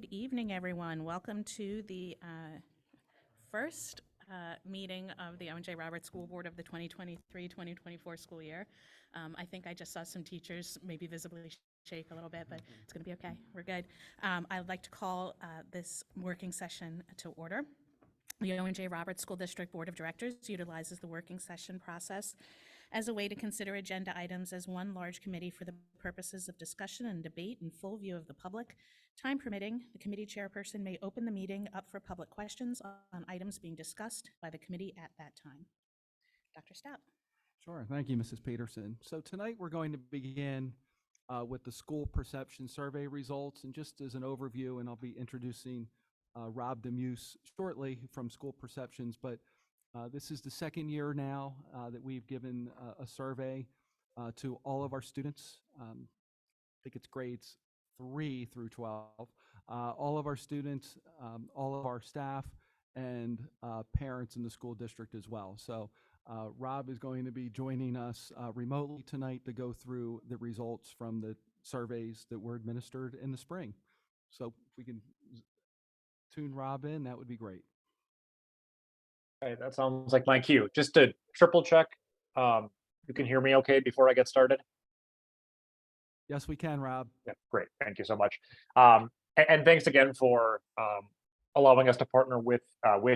Good evening, everyone. Welcome to the first meeting of the Owen J. Roberts School Board of the 2023-2024 school year. I think I just saw some teachers maybe visibly shake a little bit, but it's going to be okay. We're good. I'd like to call this working session to order. The Owen J. Roberts School District Board of Directors utilizes the working session process as a way to consider agenda items as one large committee for the purposes of discussion and debate in full view of the public. Time permitting, the committee chairperson may open the meeting up for public questions on items being discussed by the committee at that time. Dr. Stout. Sure. Thank you, Mrs. Peterson. So tonight we're going to begin with the school perception survey results. And just as an overview, and I'll be introducing Rob Demuse shortly from School Perceptions, but this is the second year now that we've given a survey to all of our students. I think it's grades 3 through 12. All of our students, all of our staff, and parents in the school district as well. So Rob is going to be joining us remotely tonight to go through the results from the surveys that were administered in the spring. So if we can tune Rob in, that would be great. All right, that sounds like my cue. Just to triple check, you can hear me okay before I get started? Yes, we can, Rob. Yeah, great. Thank you so much. And thanks again for allowing us to partner with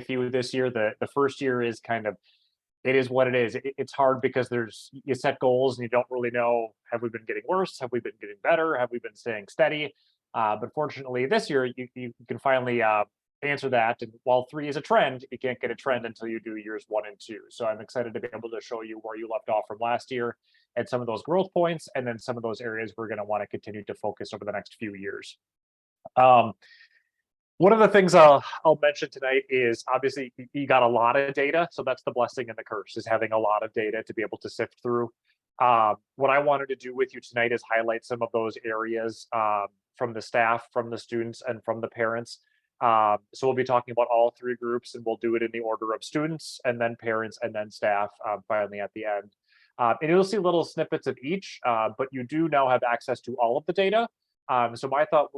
you this year. The first year is kind of, it is what it is. It's hard because you set goals and you don't really know, have we been getting worse? Have we been getting better? Have we been staying steady? But fortunately this year you can finally answer that. And while 3 is a trend, you can't get a trend until you do years 1 and 2. So I'm excited to be able to show you where you left off from last year and some of those growth points, and then some of those areas we're going to want to continue to focus over the next few years. One of the things I'll mention tonight is obviously you got a lot of data. So that's the blessing and the curse, is having a lot of data to be able to sift through. What I wanted to do with you tonight is highlight some of those areas from the staff, from the students, and from the parents. So we'll be talking about all 3 groups, and we'll do it in the order of students and then parents and then staff finally at the end. And you'll see little snippets of each, but you do now have access to all of the data. So my thought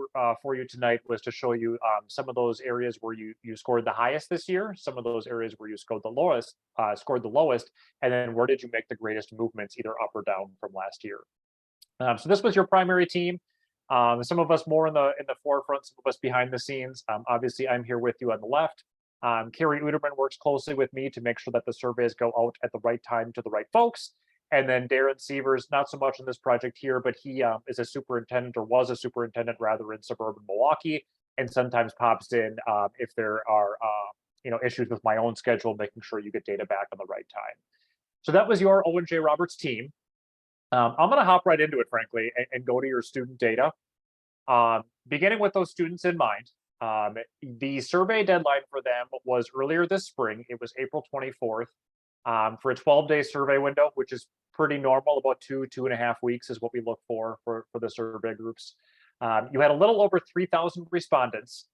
for you tonight was to show you some of those areas where you scored the highest this year, some of those areas where you scored the lowest, and then where did you make the greatest movements, either up or down from last year. So this was your primary team. Some of us more in the forefront, some of us behind the scenes. Obviously, I'm here with you on the left. Carrie Uderman works closely with me to make sure that the surveys go out at the right time to the right folks. And then Darren Sievers, not so much in this project here, but he is a superintendent, or was a superintendent rather, in suburban Milwaukee, and sometimes pops in if there are issues with my own schedule, making sure you get data back on the right time. So that was your Owen J. Roberts team. I'm going to hop right into it, frankly, and go to your student data. Beginning with those students in mind, the survey deadline for them was earlier this spring. It was April 24th for a 12-day survey window, which is pretty normal. About 2.5 weeks is what we look for the survey groups. You had a little over 3,000 respondents.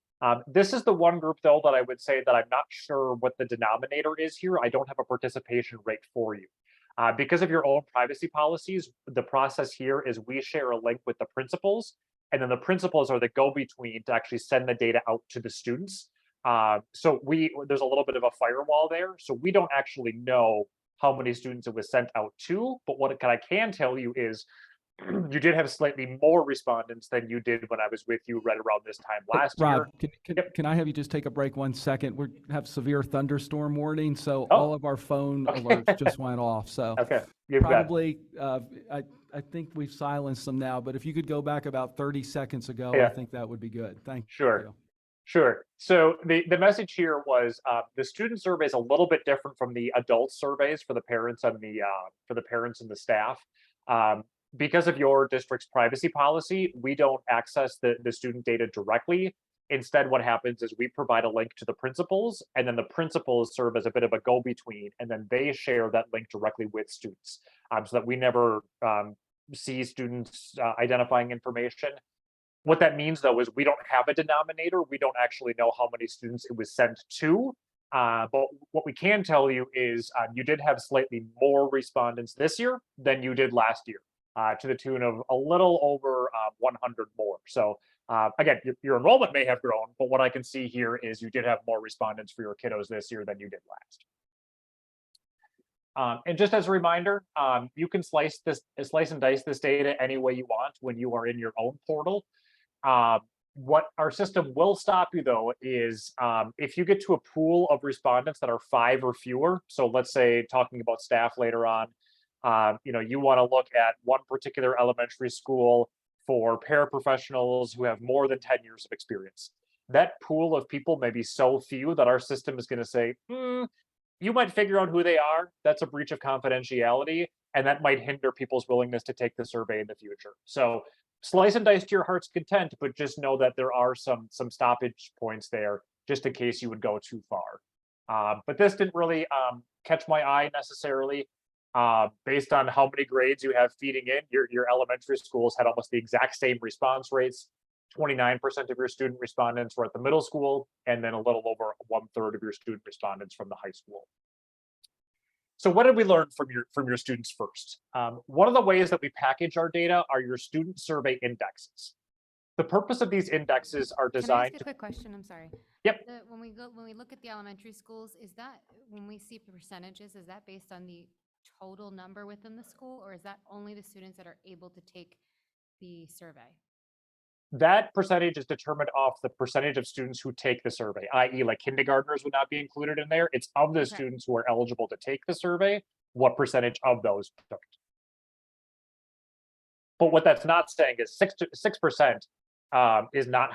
This is the one group, though, that I would say that I'm not sure what the denominator is here. I don't have a participation rate for you. Because of your own privacy policies, the process here is we share a link with the principals, and then the principals are the go-between to actually send the data out to the students. So there's a little bit of a firewall there. So we don't actually know how many students it was sent out to, but what I can tell you is you did have slightly more respondents than you did when I was with you right around this time last Rob, year. Can I have you just take a break 1 second? We have severe thunderstorm warning, so Oh. all of our phone alerts just went off. So Okay, probably, I think we've silenced them now, but if you could go back about 30 seconds ago, Yeah. I think that would be good. Thank Sure. you. Sure. So the message here was the student survey is a little bit different from the adult surveys for the parents and the staff. Because of your district's privacy policy, we don't access the student data directly. Instead, what happens is we provide a link to the principals, and then the principals serve as a bit of a go-between, and then they share that link directly with students, so that we never see students identifying information. What that means, though, is we don't have a denominator. We don't actually know how many students it was sent to. But what we can tell you is you did have slightly more respondents this year than you did last year, to the tune of a little over 100 more. So Again, your enrollment may have grown, but what I can see here is you did have more respondents for your kiddos this year than you did last. And just as a reminder, you can slice and dice this data any way you want when you are in your own portal. What our system will stop you though is if you get to a pool of respondents that are 5 or fewer. So let's say talking about staff later on, you want to look at one particular elementary school for paraprofessionals who have more than 10 years of experience. That pool of people may be so few that our system is going to say, you might figure out who they are. That's a breach of confidentiality, and that might hinder people's willingness to take the survey in the future. So slice and dice to your heart's content, but just know that there are some stoppage points there, just in case you would go too far. But this didn't really catch my eye necessarily. Based on how many grades you have feeding in, your elementary schools had almost the exact same response rates. 29% of your student respondents were at the middle school, and then a little over 1/3 of your student respondents from the high school. So what did we learn from your students first? One of the ways that we package our data are your student survey indexes. The purpose of these indexes are Can I designed ask a quick question? I'm sorry. Yep. When we look at the elementary schools, is that, when we see percentages, is that based on the total number within the school, or is that only the students that are able to take the survey? That percentage is determined off the percentage of students who take the survey, i.e. like kindergartners would not be included in there. It's of the Okay. students who are eligible to take the survey, what percentage of those took it. But what that's not saying is 6% is not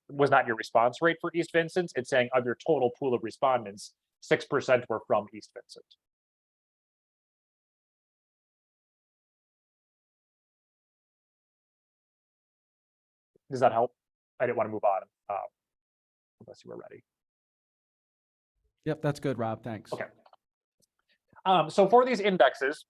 was not your response rate for East Vincent. It's saying of your total pool of respondents, 6% were from East Vincent. Does that help? I didn't want to move on unless you were ready. Yep, that's good, Rob. Thanks. Okay. So for these indexes,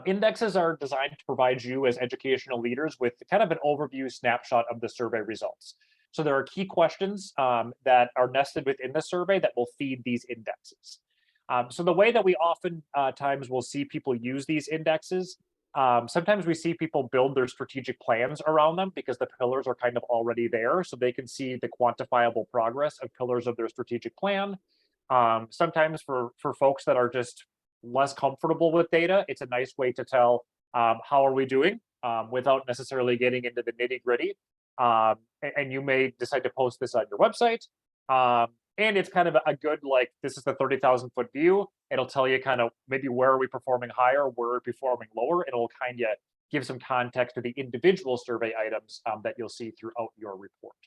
indexes are designed to provide you as educational leaders with kind of an overview snapshot of the survey results. So there are key questions that are nested within the survey that will feed these indexes. So the way that we often times will see people use these indexes, sometimes we see people build their strategic plans around them because the pillars are kind of already there, so they can see the quantifiable progress of pillars of their strategic plan. Sometimes for folks that are just less comfortable with data, it's a nice way to tell how are we doing without necessarily getting into the nitty gritty. And you may decide to post this on your website. And it's kind of a good, like, this is the 30,000-foot view. It'll tell you kind of maybe where are we performing higher, where are we performing lower. It'll kind of give some context to the individual survey items that you'll see throughout your report.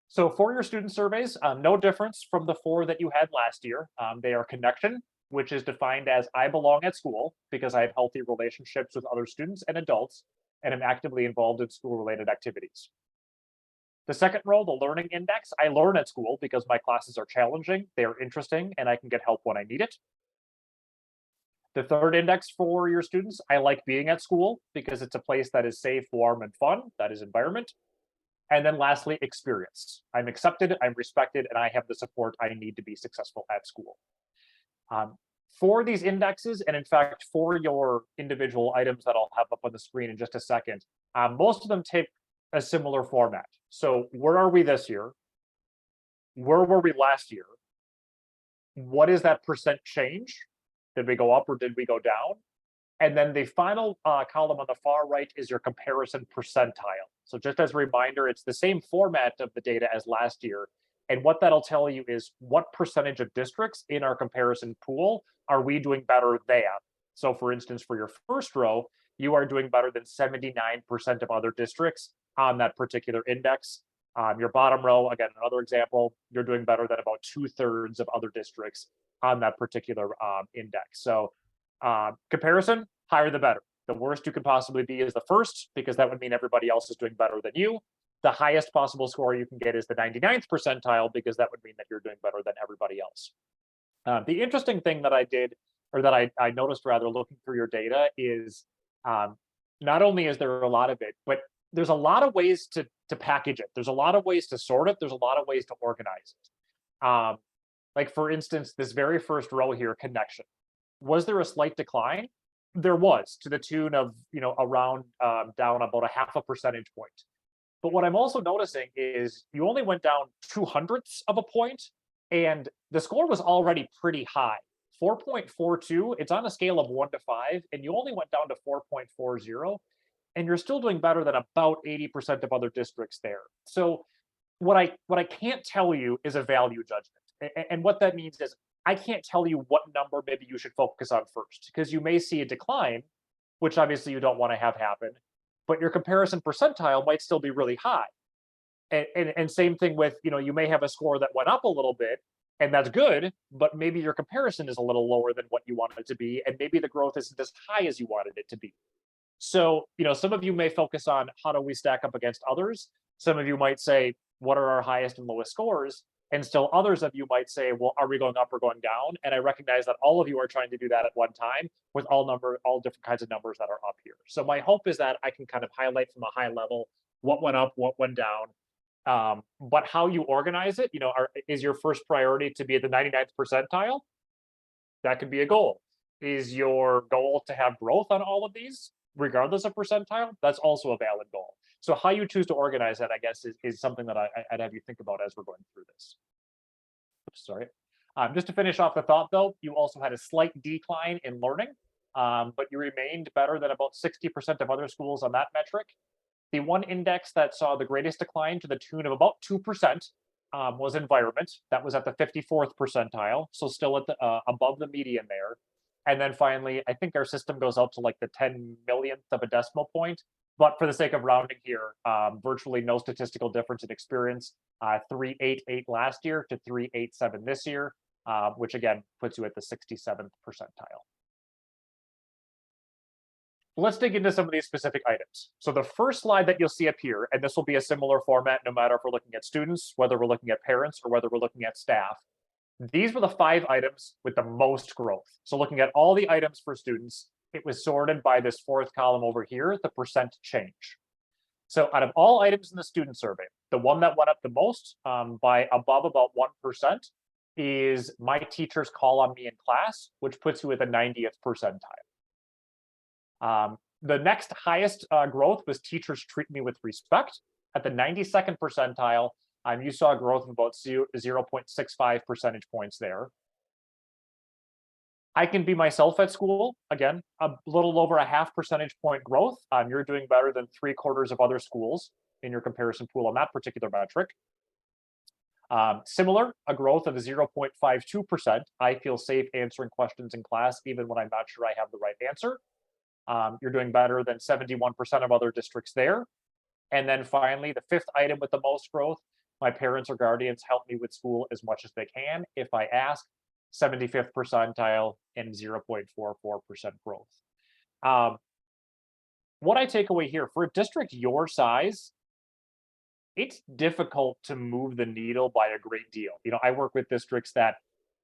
So for your student surveys, no difference from the 4 that you had last year. They are connection, which is defined as I belong at school because I have healthy relationships with other students and adults, and am actively involved in school-related activities. The second row, the learning index, I learn at school because my classes are challenging, they are interesting, and I can get help when I need it. The third index for your students, I like being at school because it's a place that is safe, warm, and fun. That is environment. And then lastly, experience. I'm accepted, I'm respected, and I have the support I need to be successful at school. For these indexes, and in fact, for your individual items that I'll have up on the screen in just a second, most of them take a similar format. So where are we this year? Where were we last year? What is that percent change? Did we go up or did we go down? And then the final column on the far right is your comparison percentile. So just as a reminder, it's the same format of the data as last year. And what that'll tell you is what percentage of districts in our comparison pool are we doing better than? So for instance, for your first row, you are doing better than 79% of other districts on that particular index. Your bottom row, again, another example, you're doing better than about 2/3 of other districts on that particular index. So comparison, higher the better. The worst you could possibly be is the first, because that would mean everybody else is doing better than you. The highest possible score you can get is the 99th percentile, because that would mean that you're doing better than everybody else. The interesting thing that I did, or that I noticed rather looking through your data, is not only is there a lot of it, but there's a lot of ways to package it. There's a lot of ways to sort it. There's a lot of ways to organize it. Like for instance, this very first row here, connection. Was there a slight decline? There was, to the tune of, around down about a 0.5 percentage point. But what I'm also noticing is you only went down 0.02 of a point, and the score was already pretty high. 4.42, it's on a scale of 1 to 5, and you only went down to 4.40, and you're still doing better than about 80% of other districts there. So what I can't tell you is a value judgment. And what that means is I can't tell you what number maybe you should focus on first, because you may see a decline, which obviously you don't want to have happen, but your comparison percentile might still be really high. And same thing with, you may have a score that went up a little bit, and that's good, but maybe your comparison is a little lower than what you want it to be, and maybe the growth isn't as high as you wanted it to be. So, some of you may focus on how do we stack up against others. Some of you might say, what are our highest and lowest scores? And still others of you might say, well, are we going up or going down? And I recognize that all of you are trying to do that at one time with all different kinds of numbers that are up here. So my hope is that I can kind of highlight from a high level what went up, what went down. But how you organize it, is your first priority to be at the 99th percentile? That could be a goal. Is your goal to have growth on all of these, regardless of percentile? That's also a valid goal. So how you choose to organize that, I guess, is something that I'd have you think about as we're going through this. Oops, sorry. Just to finish off the thought, though, you also had a slight decline in learning, but you remained better than about 60% of other schools on that metric. The one index that saw the greatest decline, to the tune of about 2%, was environment. That was at the 54th percentile, so still at the above the median there. And then finally, I think our system goes out to like the 10 millionth of a decimal point. But for the sake of rounding here, virtually no statistical difference in experience. 388 last year to 387 this year, which again puts you at the 67th percentile. Let's dig into some of these specific items. So the first slide that you'll see up here, and this will be a similar format no matter if we're looking at students, whether we're looking at parents, or whether we're looking at staff. These were the 5 items with the most growth. So looking at all the items for students, it was sorted by this 4th column over here, the percent change. So out of all items in the student survey, the one that went up the most by above about 1% is my teachers call on me in class, which puts you at the 90th percentile. The next highest growth was teachers treat me with respect. At the 92nd percentile, you saw a growth of about 0.65 percentage points there. I can be myself at school. Again, a little over a 0.5 percentage point growth. You're doing better than 3/4 of other schools in your comparison pool on that particular metric. Similar, a growth of 0.52%. I feel safe answering questions in class, even when I'm not sure I have the right answer. You're doing better than 71% of other districts there. And then finally, the 5th item with the most growth, my parents or guardians help me with school as much as they can. If I ask, 75th percentile and 0.44% growth. What I take away here, for a district your size, it's difficult to move the needle by a great deal. I work with districts that,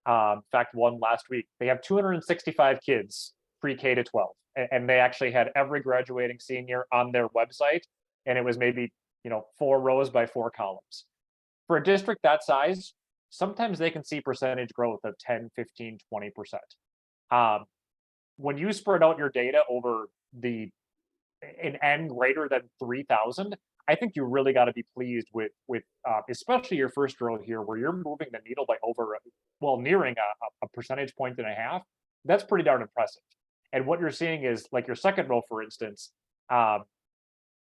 in fact, one last week, they have 265 kids pre-K to 12, and they actually had every graduating senior on their website, and it was maybe 4 rows by 4 columns. For a district that size, sometimes they can see percentage growth of 10, 15, 20%. When you spread out your data over an N greater than 3,000, I think you really got to be pleased with especially your first row here, where you're moving the needle by nearing a percentage point and a half. That's pretty darn impressive. And what you're seeing is, like your second row, for instance,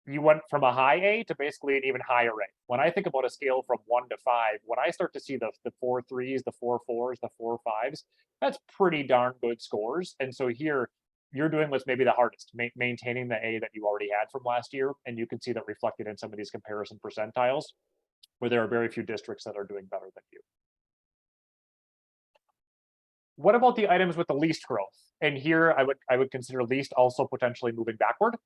you went from a high A to basically an even higher A. When I think about a scale from 1 to 5, when I start to see the 4 3s, the 4 4s, the 4 5s, that's pretty darn good scores. And so here, you're doing what's maybe the hardest, maintaining the A that you already had from last year. And you can see that reflected in some of these comparison percentiles, where there are very few districts that are doing better than you. What about the items with the least growth? And here I would consider least also potentially moving backward.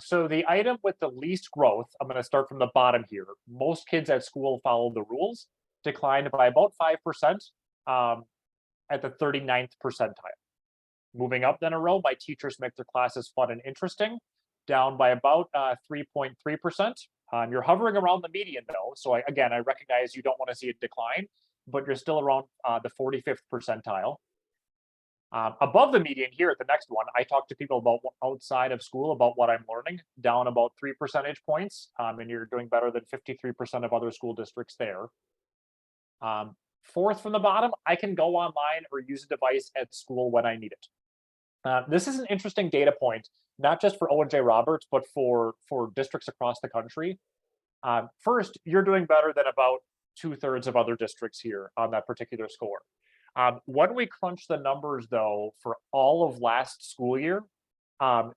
So the item with the least growth, I'm going to start from the bottom here. Most kids at school follow the rules, declined by about 5% at the 39th percentile. Moving up then a row, my teachers make their classes fun and interesting, down by about 3.3%. You're hovering around the median though. So again, I recognize you don't want to see a decline, but you're still around the 45th percentile. Above the median here at the next one, I talk to people about outside of school about what I'm learning, down about 3 percentage points, and you're doing better than 53% of other school districts there. Fourth from the bottom, I can go online or use a device at school when I need it. This is an interesting data point, not just for Owen J. Roberts, but for districts across the country. First, you're doing better than about 2/3 of other districts here on that particular score. When we crunch the numbers, though, for all of last school year,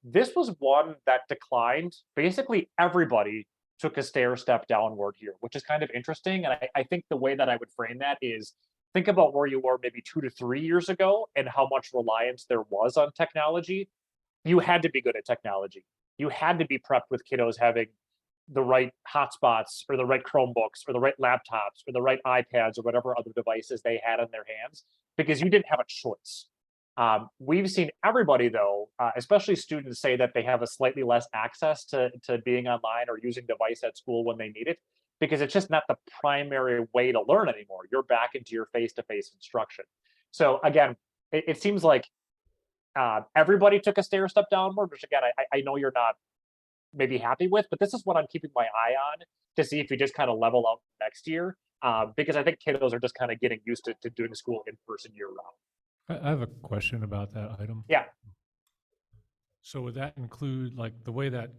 this was one that declined. Basically, everybody took a stair step downward here, which is kind of interesting. And I think the way that I would frame that is think about where you were maybe 2 to 3 years ago and how much reliance there was on technology. You had to be good at technology. You had to be prepped with kiddos having the right hotspots or the right Chromebooks or the right laptops or the right iPads or whatever other devices they had in their hands because you didn't have a choice. We've seen everybody, though, especially students, say that they have a slightly less access to being online or using device at school when they need it because it's just not the primary way to learn anymore. You're back into your face-to-face instruction. So again, it seems like everybody took a stair step downward, which again, I know you're not maybe happy with, but this is what I'm keeping my eye on to see if we just kind of level out next year, because I think kiddos are just kind of getting used to doing school in person year round. I have a question about that item. Yeah. So would that include, like, the way that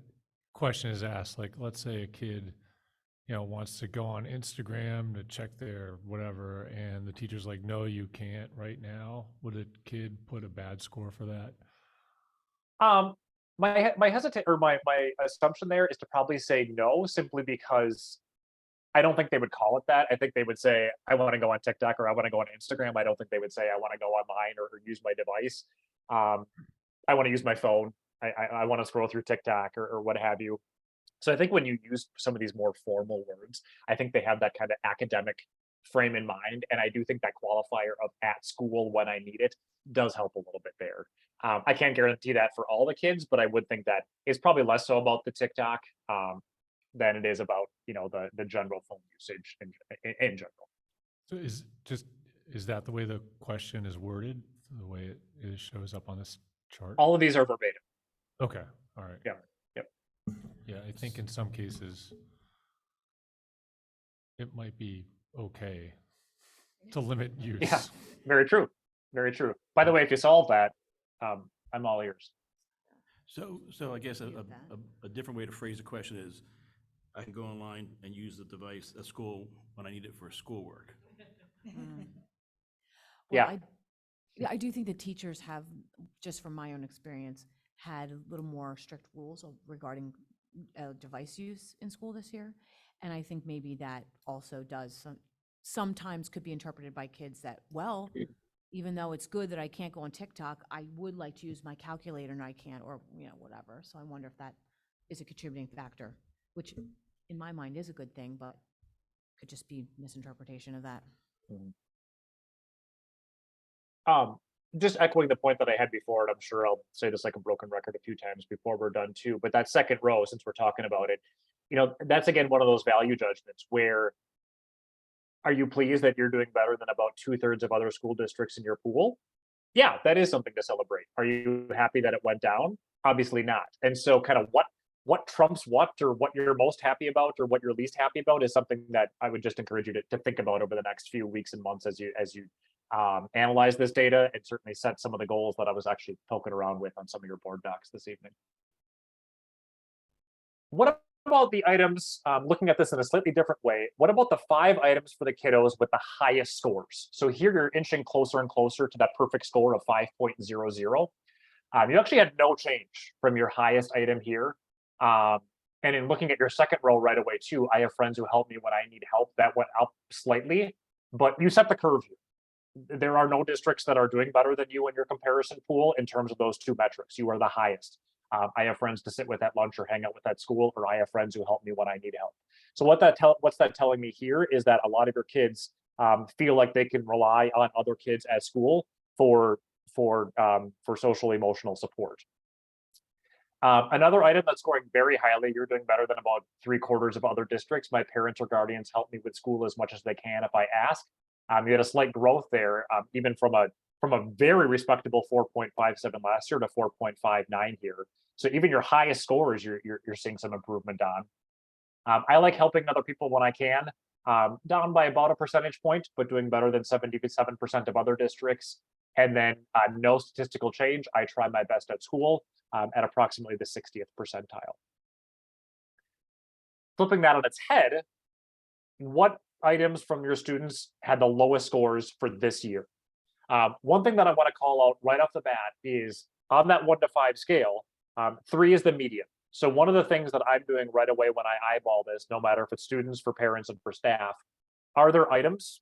question is asked, like, let's say a kid, wants to go on Instagram to check their whatever, and the teacher's like, no, you can't right now. Would a kid put a bad score for that? My hesitate or my assumption there is to probably say no, simply because I don't think they would call it that. I think they would say, I want to go on TikTok or I want to go on Instagram. I don't think they would say, I want to go online or use my device. I want to use my phone. I want to scroll through TikTok or what have you. So I think when you use some of these more formal words, I think they have that kind of academic frame in mind. And I do think that qualifier of at school when I need it does help a little bit there. I can't guarantee that for all the kids, but I would think that it's probably less so about the TikTok than it is about the general phone usage in general. So is that the way the question is worded, the way it shows up on this chart? All of these are verbatim. Okay, all right. Yeah. Yep. Yeah, I think in some cases it might be okay to limit use. Yeah, very true. Very true. By the way, if you solve that, I'm all ears. So I guess a different way to phrase the question is, I can go online and use the device at school when I need it for schoolwork. Yeah. I do think the teachers have, just from my own experience, had a little more strict rules regarding device use in school this year. And I think maybe that also does sometimes could be interpreted by kids that, well, even though it's good that I can't go on TikTok, I would like to use my calculator and I can't, or whatever. So I wonder if that is a contributing factor, which in my mind is a good thing, but could just be misinterpretation of that. Just echoing the point that I had before, and I'm sure I'll say this like a broken record a few times before we're done too, but that second row, since we're talking about it, that's again one of those value judgments where, are you pleased that you're doing better than about 2/3 of other school districts in your pool? Yeah, that is something to celebrate. Are you happy that it went down? Obviously not. And so kind of what trumps what, or what you're most happy about or what you're least happy about, is something that I would just encourage you to think about over the next few weeks and months as you analyze this data, and certainly set some of the goals that I was actually poking around with on some of your board docs this evening. What about the items, looking at this in a slightly different way, what about the 5 items for the kiddos with the highest scores? So here you're inching closer and closer to that perfect score of 5.00. You actually had no change from your highest item here. And in looking at your second row right away too, I have friends who help me when I need help. That went up slightly, but you set the curve here. There are no districts that are doing better than you in your comparison pool in terms of those two metrics. You are the highest. I have friends to sit with at lunch or hang out with at school, or I have friends who help me when I need help. So what's that telling me here is that a lot of your kids feel like they can rely on other kids at school for social emotional support. Another item that's scoring very highly, you're doing better than about 3/4 of other districts. My parents or guardians help me with school as much as they can if I ask. You had a slight growth there, even from a from a very respectable 4.57 last year to 4.59 here. So even your highest scores, you're seeing some improvement on. I like helping other people when I can, down by about a percentage point, but doing better than 77% of other districts. And then no statistical change. I try my best at school at approximately the 60th percentile. Flipping that on its head, what items from your students had the lowest scores for this year? One thing that I want to call out right off the bat is on that 1 to 5 scale, 3 is the median. So one of the things that I'm doing right away when I eyeball this, no matter if it's students, for parents, and for staff, are there items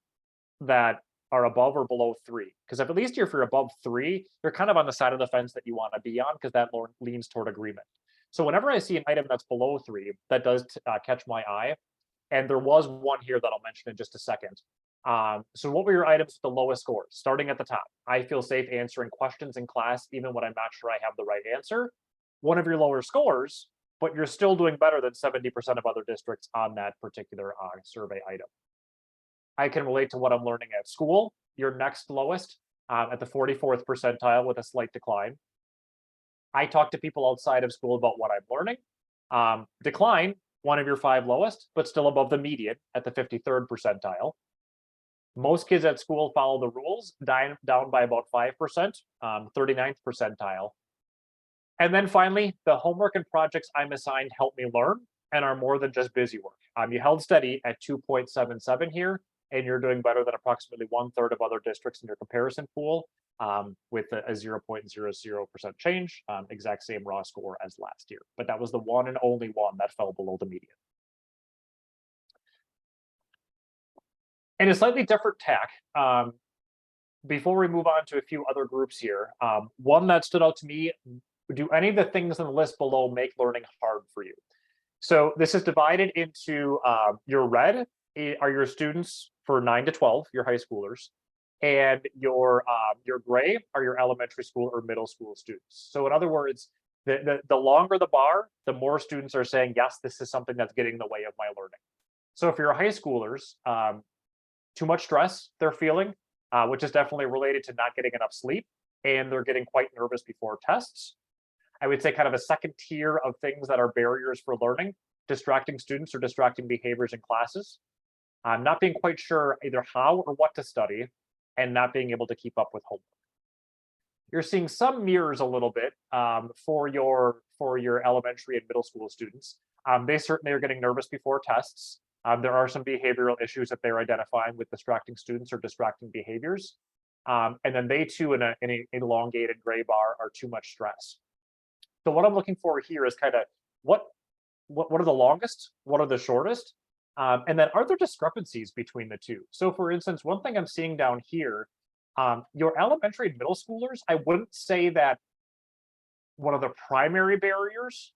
that are above or below 3? Because if at least if you're above 3, you're kind of on the side of the fence that you want to be on, because that leans toward agreement. So whenever I see an item that's below 3, that does catch my eye. And there was one here that I'll mention in just a second. So what were your items with the lowest scores? Starting at the top, I feel safe answering questions in class, even when I'm not sure I have the right answer. One of your lower scores, but you're still doing better than 70% of other districts on that particular survey item. I can relate to what I'm learning at school. Your next lowest at the 44th percentile with a slight decline. I talk to people outside of school about what I'm learning. Decline, one of your 5 lowest, but still above the median at the 53rd percentile. Most kids at school follow the rules, down by about 5%, 39th percentile. And then finally, the homework and projects I'm assigned help me learn and are more than just busy work. You held steady at 2.77 here, and you're doing better than approximately 1/3 of other districts in your comparison pool, with a 0.00% change, exact same raw score as last year. But that was the one and only one that fell below the median. And a slightly different tack, before we move on to a few other groups here, one that stood out to me: do any of the things on the list below make learning hard for you? So this is divided into your red are your students for 9 to 12, your high schoolers, and your gray are your elementary school or middle school students. So in other words, the longer the bar, the more students are saying, yes, this is something that's getting in the way of my learning. So if you're high schoolers, too much stress they're feeling, which is definitely related to not getting enough sleep, and they're getting quite nervous before tests. I would say kind of a second tier of things that are barriers for learning: distracting students or distracting behaviors in classes, not being quite sure either how or what to study, and not being able to keep up with homework. You're seeing some mirrors a little bit for your elementary and middle school students. They certainly are getting nervous before tests. There are some behavioral issues that they're identifying with distracting students or distracting behaviors. And then they too, in an elongated gray bar, are too much stress. So what I'm looking for here is kind of what are the longest, what are the shortest, and then are there discrepancies between the two? So for instance, one thing I'm seeing down here, your elementary and middle schoolers, I wouldn't say that one of the primary barriers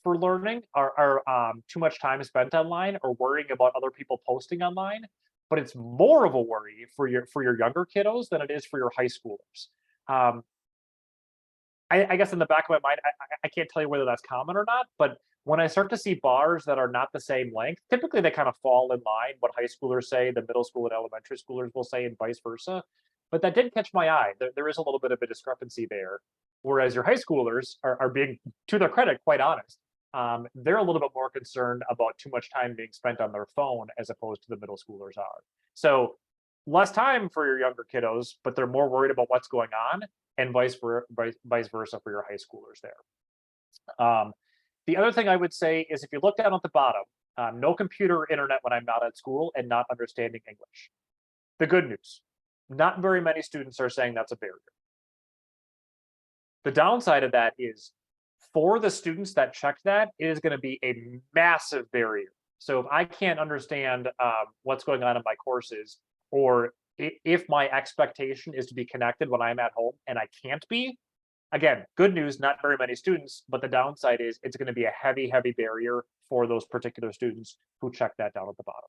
for learning are too much time spent online or worrying about other people posting online, but it's more of a worry for your younger kiddos than it is for your high schoolers. I guess in the back of my mind, I can't tell you whether that's common or not, but when I start to see bars that are not the same length, typically they kind of fall in line what high schoolers say, the middle school and elementary schoolers will say, and vice versa. But that did catch my eye. There is a little bit of a discrepancy there. Whereas your high schoolers are being, to their credit, quite honest. They're a little bit more concerned about too much time being spent on their phone as opposed to the middle schoolers are. So less time for your younger kiddos, but they're more worried about what's going on, and vice versa for your high schoolers there. The other thing I would say is if you look down at the bottom, no computer or internet when I'm not at school and not understanding English. The good news, not very many students are saying that's a barrier. The downside of that is for the students that check that, it is going to be a massive barrier. So if I can't understand what's going on in my courses, or if my expectation is to be connected when I'm at home and I can't be, again, good news, not very many students, but the downside is it's going to be a heavy, heavy barrier for those particular students who check that down at the bottom.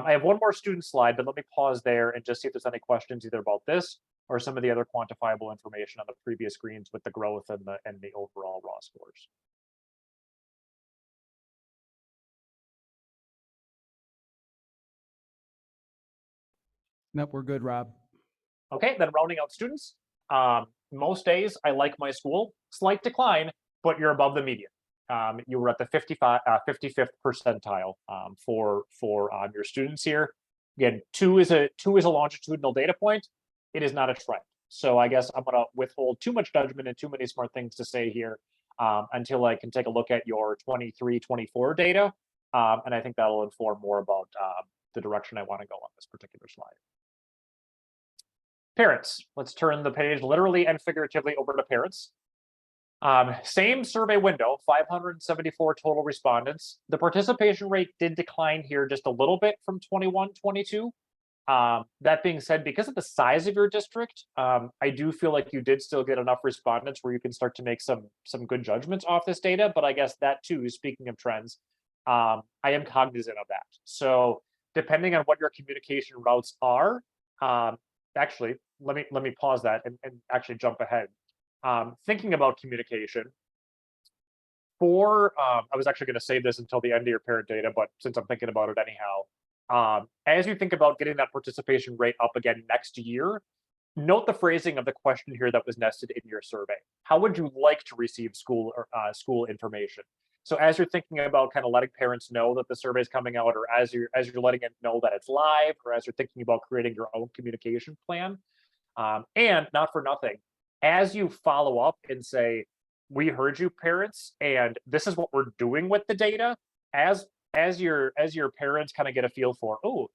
I have one more student slide, but let me pause there and just see if there's any questions either about this or some of the other quantifiable information on the previous screens with the growth and the overall raw scores. Nope, we're good, Rob. Okay, then rounding out students. Most days I like my school, slight decline, but you're above the median. You were at the 55th percentile for your students here. Again, two is a longitudinal data point. It is not a trend. So I guess I'm gonna withhold too much judgment and too many smart things to say here until I can take a look at your 23-24 data. And I think that'll inform more about the direction I want to go on this particular slide. Parents, let's turn the page literally and figuratively over to parents. Same survey window, 574 total respondents. The participation rate did decline here just a little bit from 21-22. That being said, because of the size of your district, I do feel like you did still get enough respondents where you can start to make some good judgments off this data. But I guess that too, speaking of trends, I am cognizant of that. So depending on what your communication routes are, actually, let me pause that and actually jump ahead. Thinking about communication, I was actually going to save this until the end of your parent data, but since I'm thinking about it anyhow, as you think about getting that participation rate up again next year, note the phrasing of the question here that was nested in your survey. How would you like to receive school information? So as you're thinking about kind of letting parents know that the survey is coming out, or as you're letting it know that it's live, or as you're thinking about creating your own communication plan, and not for nothing, as you follow up and say, we heard you parents, and this is what we're doing with the data, as your parents kind of get a feel for, oh,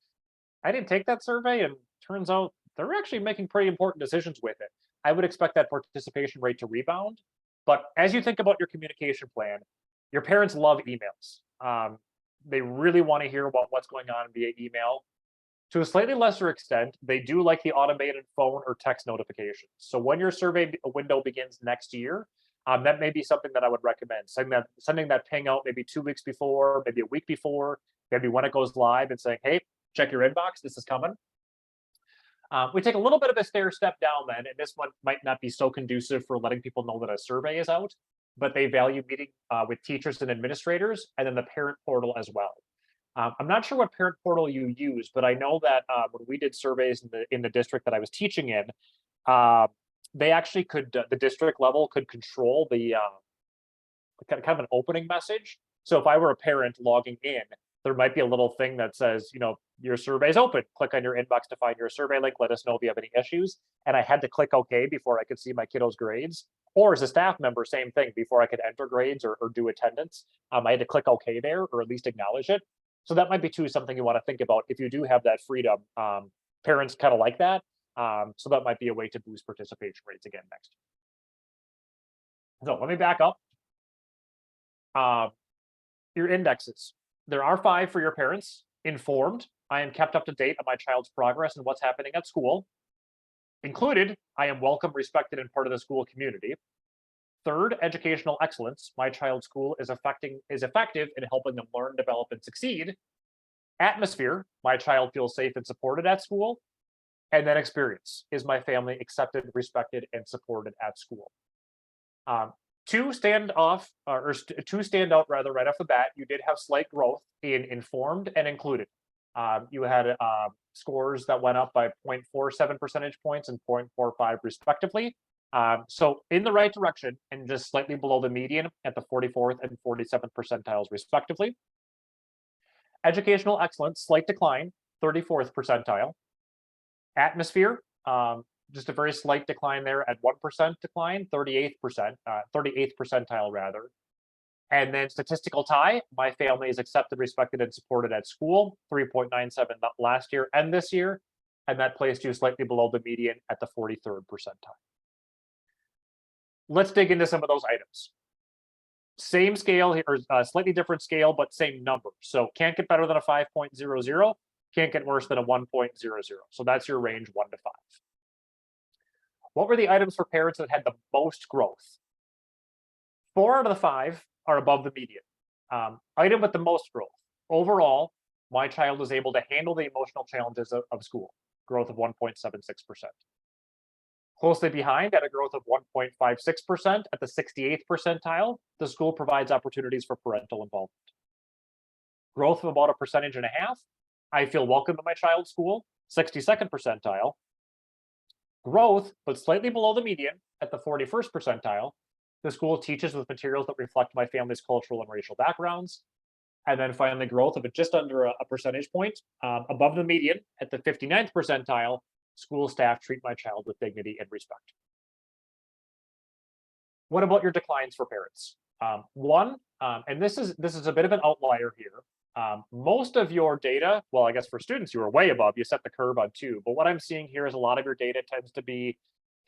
I didn't take that survey, and turns out they're actually making pretty important decisions with it. I would expect that participation rate to rebound. But as you think about your communication plan, your parents love emails. They really want to hear about what's going on via email. To a slightly lesser extent, they do like the automated phone or text notifications. So when your survey window begins next year, that may be something that I would recommend. Sending that ping out maybe 2 weeks before, maybe a week before, maybe when it goes live, and saying, hey, check your inbox, this is coming. We take a little bit of a stair step down then, and this one might not be so conducive for letting people know that a survey is out, but they value meeting with teachers and administrators, and then the parent portal as well. I'm not sure what parent portal you use, but I know that when we did surveys in the district that I was teaching in, they actually could, the district level could control the kind of an opening message. So if I were a parent logging in, there might be a little thing that says, your survey is open. Click on your inbox to find your survey link. Let us know if you have any issues. And I had to click OK before I could see my kiddos' grades. Or as a staff member, same thing. Before I could enter grades or do attendance, I had to click OK there, or at least acknowledge it. So that might be too something you want to think about if you do have that freedom. Parents kind of like that. So that might be a way to boost participation rates again next year. So let me back up. Your indexes. There are 5 for your parents. Informed. I am kept up to date on my child's progress and what's happening at school. Included, I am welcome, respected, and part of the school community. 3rd, educational excellence. My child's school is effective in helping them learn, develop, and succeed. Atmosphere. My child feels safe and supported at school. And then experience. Is my family accepted, respected, and supported at school? Two stand out rather right off the bat. You did have slight growth in informed and included. You had scores that went up by 0.47 percentage points and 0.45 respectively. So in the right direction, and just slightly below the median at the 44th and 47th percentiles respectively. Educational excellence, slight decline, 34th percentile. Atmosphere, just a very slight decline there at 1% decline, 38th percentile rather. And then statistical tie, my family is accepted, respected, and supported at school, 3.97 last year and this year. And that placed you slightly below the median at the 43rd percentile. Let's dig into some of those items. Same scale here, or slightly different scale, but same number. So can't get better than a 5.00, can't get worse than a 1.00. So that's your range 1 to 5. What were the items for parents that had the most growth? 4 out of the 5 are above the median. Item with the most growth. Overall, my child was able to handle the emotional challenges of school, growth of 1.76%. Closely behind, at a growth of 1.56% at the 68th percentile, the school provides opportunities for parental involvement. Growth of about 1.5 percentage. I feel welcome in my child's school, 62nd percentile. Growth, but slightly below the median at the 41st percentile. The school teaches with materials that reflect my family's cultural and racial backgrounds. And then finally, growth of just under a percentage point above the median at the 59th percentile. School staff treat my child with dignity and respect. What about your declines for parents? One, and this is a bit of an outlier here. Most of your data, well, I guess for students, you were way above, you set the curve on 2, but what I'm seeing here is a lot of your data tends to be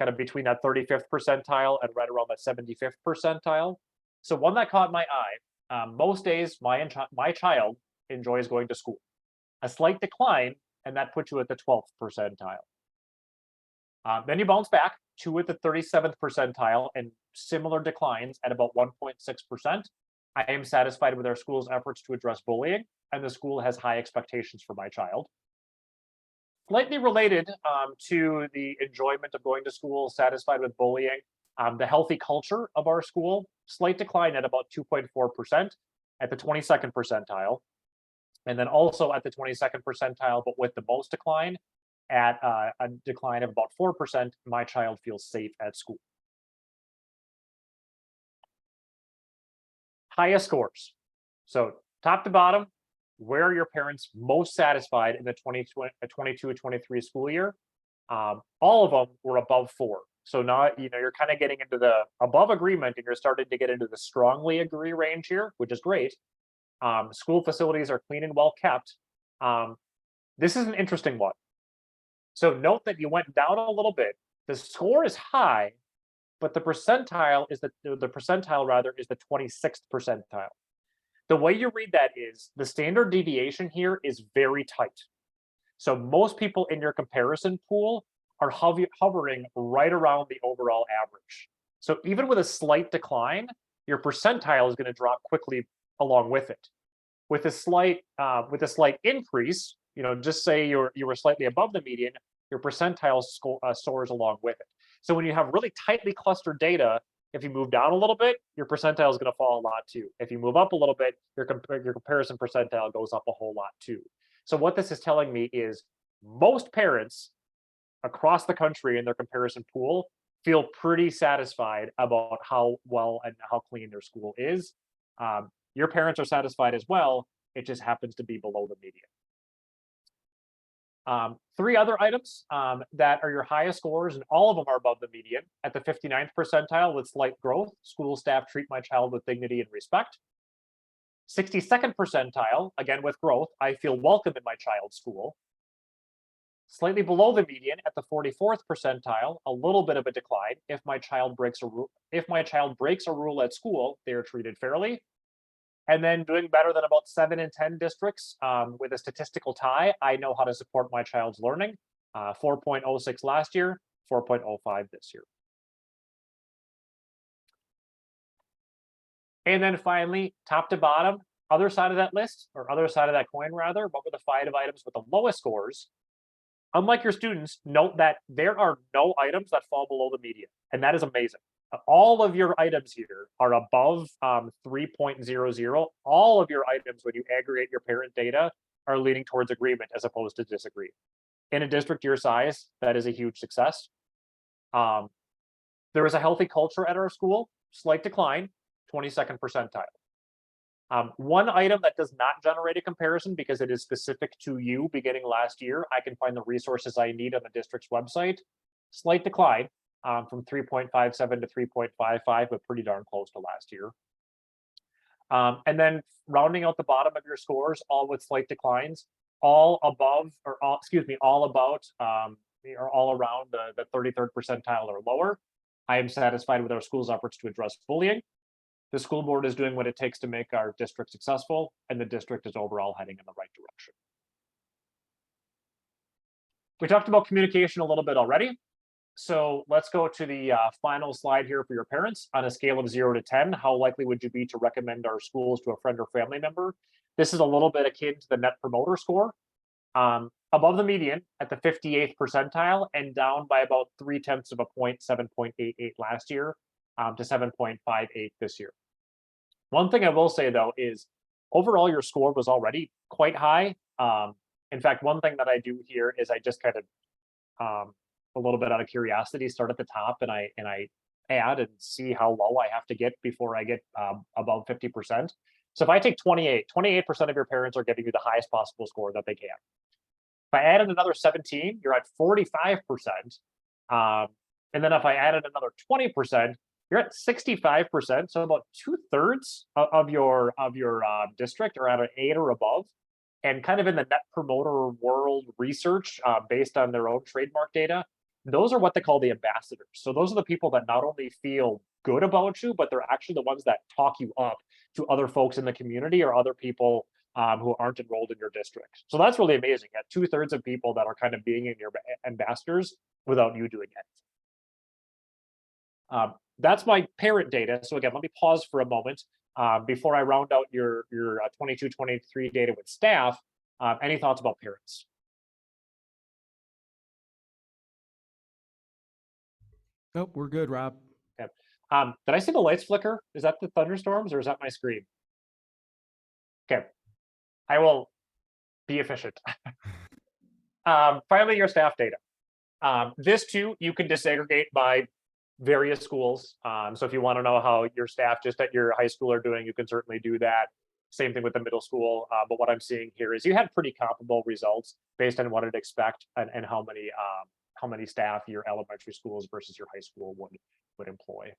kind of between that 35th percentile and right around that 75th percentile. So one that caught my eye, most days my child enjoys going to school. A slight decline, and that puts you at the 12th percentile. Then you bounce back, 2 at the 37th percentile, and similar declines at about 1.6%. I am satisfied with our school's efforts to address bullying, and the school has high expectations for my child. Slightly related to the enjoyment of going to school, satisfied with bullying, the healthy culture of our school, slight decline at about 2.4% at the 22nd percentile. And then also at the 22nd percentile, but with the most decline, at a decline of about 4%, my child feels safe at school. Highest scores. So top to bottom, where are your parents most satisfied in the 22-23 school year? All of them were above 4. So now, you're kind of getting into the above agreement, and you're starting to get into the strongly agree range here, which is great. School facilities are clean and well kept. This is an interesting one. So note that you went down a little bit. The score is high, but the percentile is the 26th percentile. The way you read that is the standard deviation here is very tight. So most people in your comparison pool are hovering right around the overall average. So even with a slight decline, your percentile is going to drop quickly along with it. With a slight increase, just say you were slightly above the median, your percentile soars along with it. So when you have really tightly clustered data, if you move down a little bit, your percentile is going to fall a lot too. If you move up a little bit, your comparison percentile goes up a whole lot too. So what this is telling me is most parents across the country in their comparison pool feel pretty satisfied about how well and how clean their school is. Your parents are satisfied as well. It just happens to be below the median. 3 other items that are your highest scores, and all of them are above the median. At the 59th percentile with slight growth, school staff treat my child with dignity and respect. 62nd percentile, again with growth, I feel welcome in my child's school. Slightly below the median at the 44th percentile, a little bit of a decline. If my child breaks a rule at school, they are treated fairly. And then doing better than about 7 in 10 districts with a statistical tie. I know how to support my child's learning. 4.06 last year, 4.05 this year. And then finally, top to bottom, other side of that list, or other side of that coin rather, what were the 5 items with the lowest scores? Unlike your students, note that there are no items that fall below the median, and that is amazing. All of your items here are above 3.00. All of your items, when you aggregate your parent data, are leaning towards agreement as opposed to disagree. In a district your size, that is a huge success. There is a healthy culture at our school, slight decline, 22nd percentile. One item that does not generate a comparison because it is specific to you beginning last year, I can find the resources I need on the district's website. Slight decline from 3.57 to 3.55, but pretty darn close to last year. And then rounding out the bottom of your scores, all with slight declines, all above, or all about, or all around the 33rd percentile or lower. I am satisfied with our school's efforts to address bullying. The school board is doing what it takes to make our district successful, and the district is overall heading in the right direction. We talked about communication a little bit already. So let's go to the final slide here for your parents. On a scale of 0 to 10, how likely would you be to recommend our schools to a friend or family member? This is a little bit akin to the Net Promoter Score. Above the median at the 58th percentile and down by about 0.3 of a point, 7.88 last year to 7.58 this year. One thing I will say though is overall your score was already quite high. In fact, one thing that I do here is I just kind of a little bit out of curiosity, start at the top and I add and see how low I have to get before I get above 50%. So if I take 28% of your parents are giving you the highest possible score that they can. If I added another 17, you're at 45%. And then if I added another 20%, you're at 65%. So about 2/3 of your district are at an 8 or above. And kind of in the Net Promoter World research, based on their own trademark data, those are what they call the ambassadors. So those are the people that not only feel good about you, but they're actually the ones that talk you up to other folks in the community or other people who aren't enrolled in your district. So that's really amazing. At 2/3 of people that are kind of being in your ambassadors without you doing anything. That's my parent data. So again, let me pause for a moment before I round out your 22-23 data with staff. Any thoughts about parents? Nope, we're good, Rob. Okay. Did I see the lights flicker? Is that the thunderstorms or is that my screen? Okay, I will be efficient. Finally, your staff data. This too, you can disaggregate by various schools. So if you want to know how your staff just at your high school are doing, you can certainly do that. Same thing with the middle school. But what I'm seeing here is you had pretty comparable results based on what I'd expect and how many staff your elementary schools versus your high school would employ.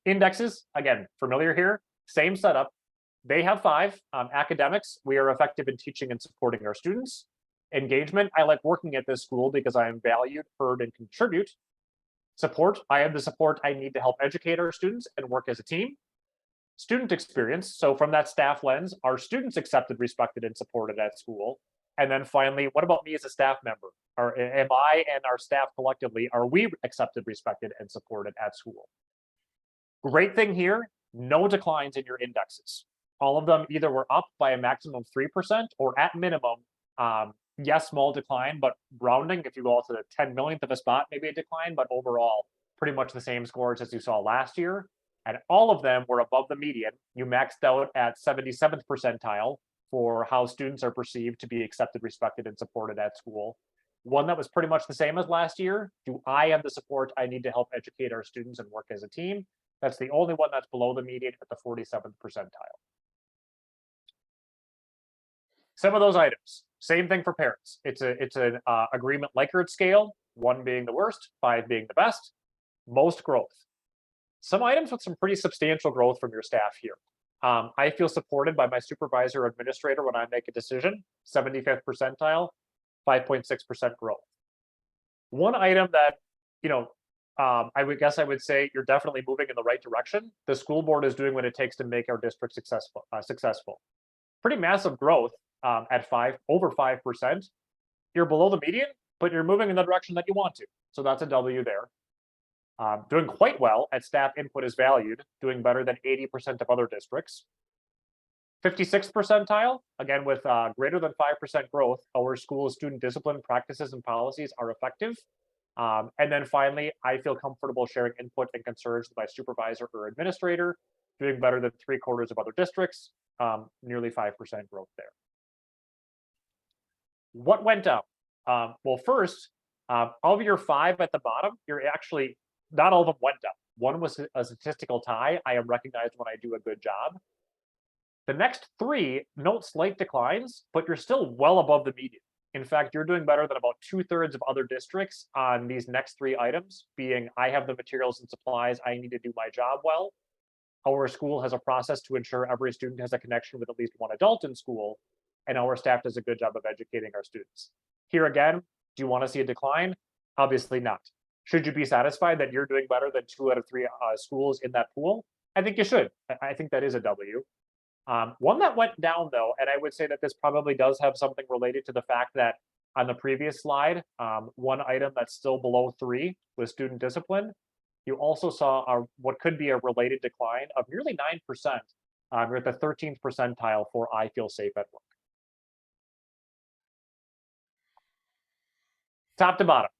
Indexes, again, familiar here, same setup. They have 5. Academics, we are effective in teaching and supporting our students. Engagement, I like working at this school because I am valued, heard, and contribute. Support, I have the support I need to help educate our students and work as a team. Student experience, so from that staff lens, are students accepted, respected, and supported at school? And then finally, what about me as a staff member? Am I and our staff collectively, are we accepted, respected, and supported at school? Great thing here, no declines in your indexes. All of them either were up by a maximum of 3% or at minimum, yes, small decline, but rounding, if you go out to the 10 millionth of a spot, maybe a decline, but overall, pretty much the same scores as you saw last year. And all of them were above the median. You maxed out at 77th percentile for how students are perceived to be accepted, respected, and supported at school. One that was pretty much the same as last year. Do I have the support I need to help educate our students and work as a team? That's the only one that's below the median at the 47th percentile. Some of those items, same thing for parents. It's an agreement Likert scale, 1 being the worst, 5 being the best, most growth. Some items with some pretty substantial growth from your staff here. I feel supported by my supervisor or administrator when I make a decision, 75th percentile, 5.6% growth. One item that, I would say you're definitely moving in the right direction. The school board is doing what it takes to make our district successful. Pretty massive growth at over 5%. You're below the median, but you're moving in the direction that you want to. So that's a W there. Doing quite well at staff input is valued, doing better than 80% of other districts. 56th percentile, again with greater than 5% growth, our school's student discipline practices and policies are effective. And then finally, I feel comfortable sharing input and concerns with my supervisor or administrator, doing better than 3/4 of other districts, nearly 5% growth there. What went down? Well, first, of your 5 at the bottom, you're actually, not all of them went down. One was a statistical tie. I am recognized when I do a good job. The next 3 note slight declines, but you're still well above the median. In fact, you're doing better than about 2/3 of other districts on these next 3 items, being I have the materials and supplies I need to do my job well. Our school has a process to ensure every student has a connection with at least one adult in school, and our staff does a good job of educating our students. Here again, do you want to see a decline? Obviously not. Should you be satisfied that you're doing better than 2 out of 3 schools in that pool? I think you should. I think that is a W. One that went down though, and I would say that this probably does have something related to the fact that on the previous slide, one item that's still below 3 was student discipline. You also saw what could be a related decline of nearly 9%. You're at the 13th percentile for I feel safe at work. Top to bottom,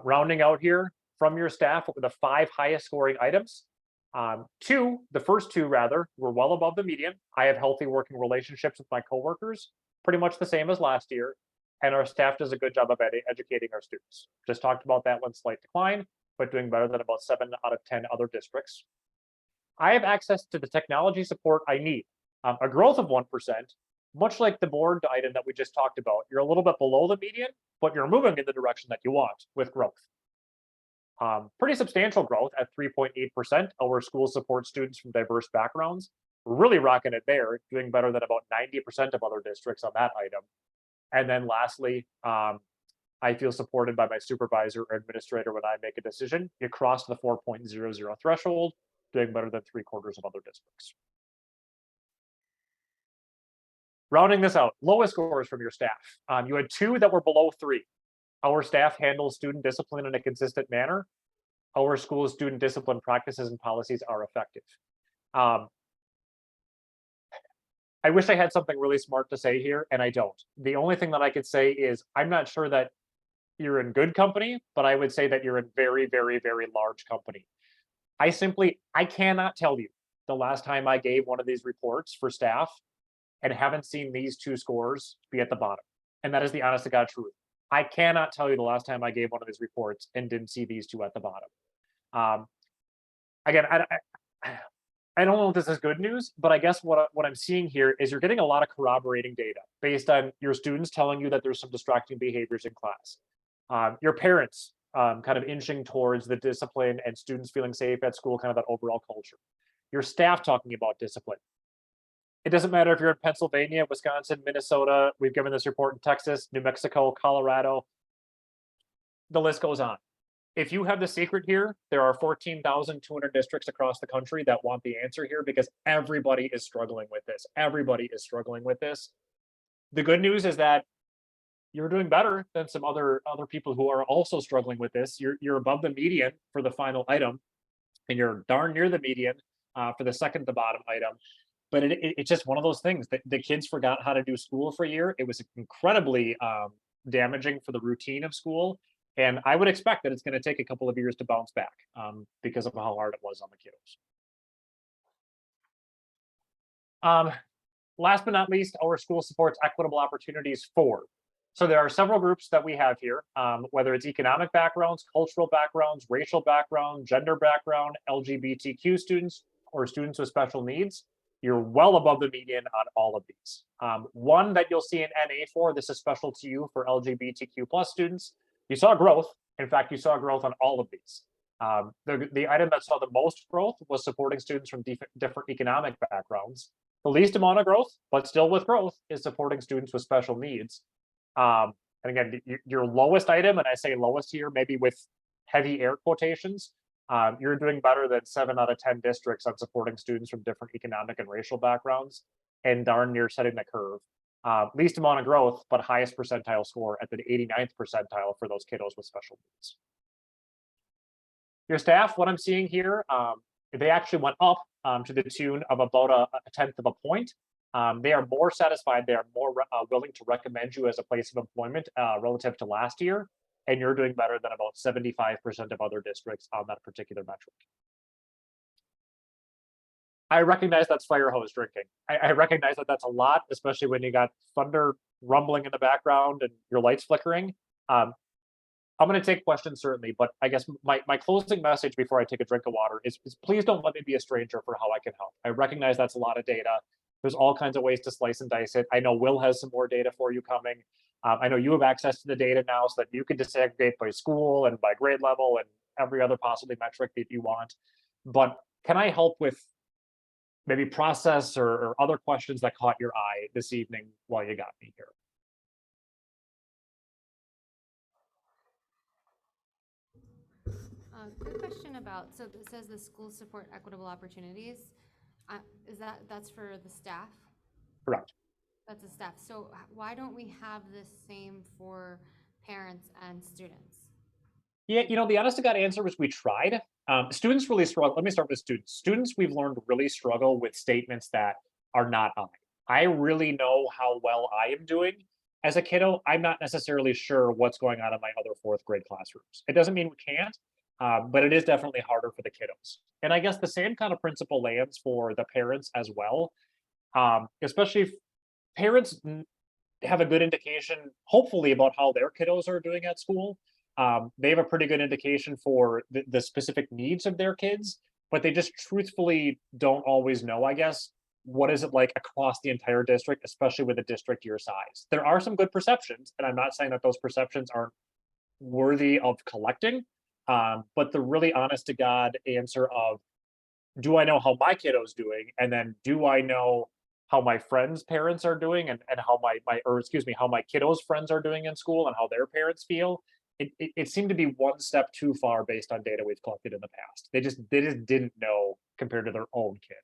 rounding out here from your staff, what were the 5 highest scoring items? The first two rather, were well above the median. I have healthy working relationships with my coworkers, pretty much the same as last year. and our staff does a good job of educating our students. Just talked about that one slight decline, but doing better than about 7 out of 10 other districts. I have access to the technology support I need. A growth of 1%, much like the board item that we just talked about, you're a little bit below the median, but you're moving in the direction that you want with growth. Pretty substantial growth at 3.8%. Our schools support students from diverse backgrounds. Really rocking it there, doing better than about 90% of other districts on that item. And then lastly, I feel supported by my supervisor or administrator when I make a decision. You cross the 4.00 threshold, doing better than 3/4 of other districts. Rounding this out, lowest scores from your staff. You had 2 that were below 3. Our staff handles student discipline in a consistent manner. Our school's student discipline practices and policies are effective. I wish I had something really smart to say here, and I don't. The only thing that I could say is I'm not sure that you're in good company, but I would say that you're in very, very, very large company. I cannot tell you the last time I gave one of these reports for staff and haven't seen these 2 scores be at the bottom. And that is the honest to God truth. I cannot tell you the last time I gave one of these reports and didn't see these 2 at the bottom. Again, I don't know if this is good news, but I guess what I'm seeing here is you're getting a lot of corroborating data based on your students telling you that there's some distracting behaviors in class. Your parents kind of inching towards the discipline and students feeling safe at school, kind of that overall culture. Your staff talking about discipline. It doesn't matter if you're in Pennsylvania, Wisconsin, Minnesota, we've given this report in Texas, New Mexico, Colorado. The list goes on. If you have the secret here, there are 14,200 districts across the country that want the answer here because everybody is struggling with this. Everybody is struggling with this. The good news is that you're doing better than some other people who are also struggling with this. You're above the median for the final item, and you're darn near the median for the second to bottom item. But it's just one of those things that the kids forgot how to do school for a year. It was incredibly damaging for the routine of school. And I would expect that it's going to take a couple of years to bounce back because of how hard it was on the kiddos. Last but not least, our school supports equitable opportunities for. So there are several groups that we have here, whether it's economic backgrounds, cultural backgrounds, racial background, gender background, LGBTQ students, or students with special needs. You're well above the median on all of these. One that you'll see an NA for, this is special to you for LGBTQ plus students. You saw growth. In fact, you saw growth on all of these. The item that saw the most growth was supporting students from different economic backgrounds. The least amount of growth, but still with growth, is supporting students with special needs. And again, your lowest item, and I say lowest here, maybe with heavy air quotations, you're doing better than 7 out of 10 districts on supporting students from different economic and racial backgrounds, and darn near setting the curve. Least amount of growth, but highest percentile score at the 89th percentile for those kiddos with special needs. Your staff, what I'm seeing here, they actually went up to the tune of about a 1/10 of a point. They are more satisfied. They are more willing to recommend you as a place of employment relative to last year. And you're doing better than about 75% of other districts on that particular metric. I recognize that's fire hose drinking. I recognize that that's a lot, especially when you got thunder rumbling in the background and your lights flickering. I'm going to take questions certainly, but I guess my closing message before I take a drink of water is please don't let me be a stranger for how I can help. I recognize that's a lot of data. There's all kinds of ways to slice and dice it. I know Will has some more data for you coming. I know you have access to the data now so that you can disaggregate by school and by grade level and every other possibly metric that you want. But can I help with maybe process or other questions that caught your eye this evening while you got me here? Quick question about, so it says the schools support equitable opportunities. That's for the staff? Correct. That's the staff. So why don't we have the same for parents and students? Yeah, the honest to God answer was we tried. Students really struggle. Let me start with students. Students, we've learned, really struggle with statements that are not I. I really know how well I am doing as a kiddo. I'm not necessarily sure what's going on in my other 4th grade classrooms. It doesn't mean we can't, but it is definitely harder for the kiddos. And I guess the same kind of principle lands for the parents as well, especially if parents have a good indication, hopefully, about how their kiddos are doing at school. They have a pretty good indication for the specific needs of their kids, but they just truthfully don't always know, I guess, what is it like across the entire district, especially with a district your size. There are some good perceptions, and I'm not saying that those perceptions aren't worthy of collecting, but the really honest to God answer of, do I know how my kiddo's doing? And then do I know how my friends' parents are doing and how how my kiddos' friends are doing in school and how their parents feel? It seemed to be one step too far based on data we've collected in the past. They just didn't know compared to their own kid.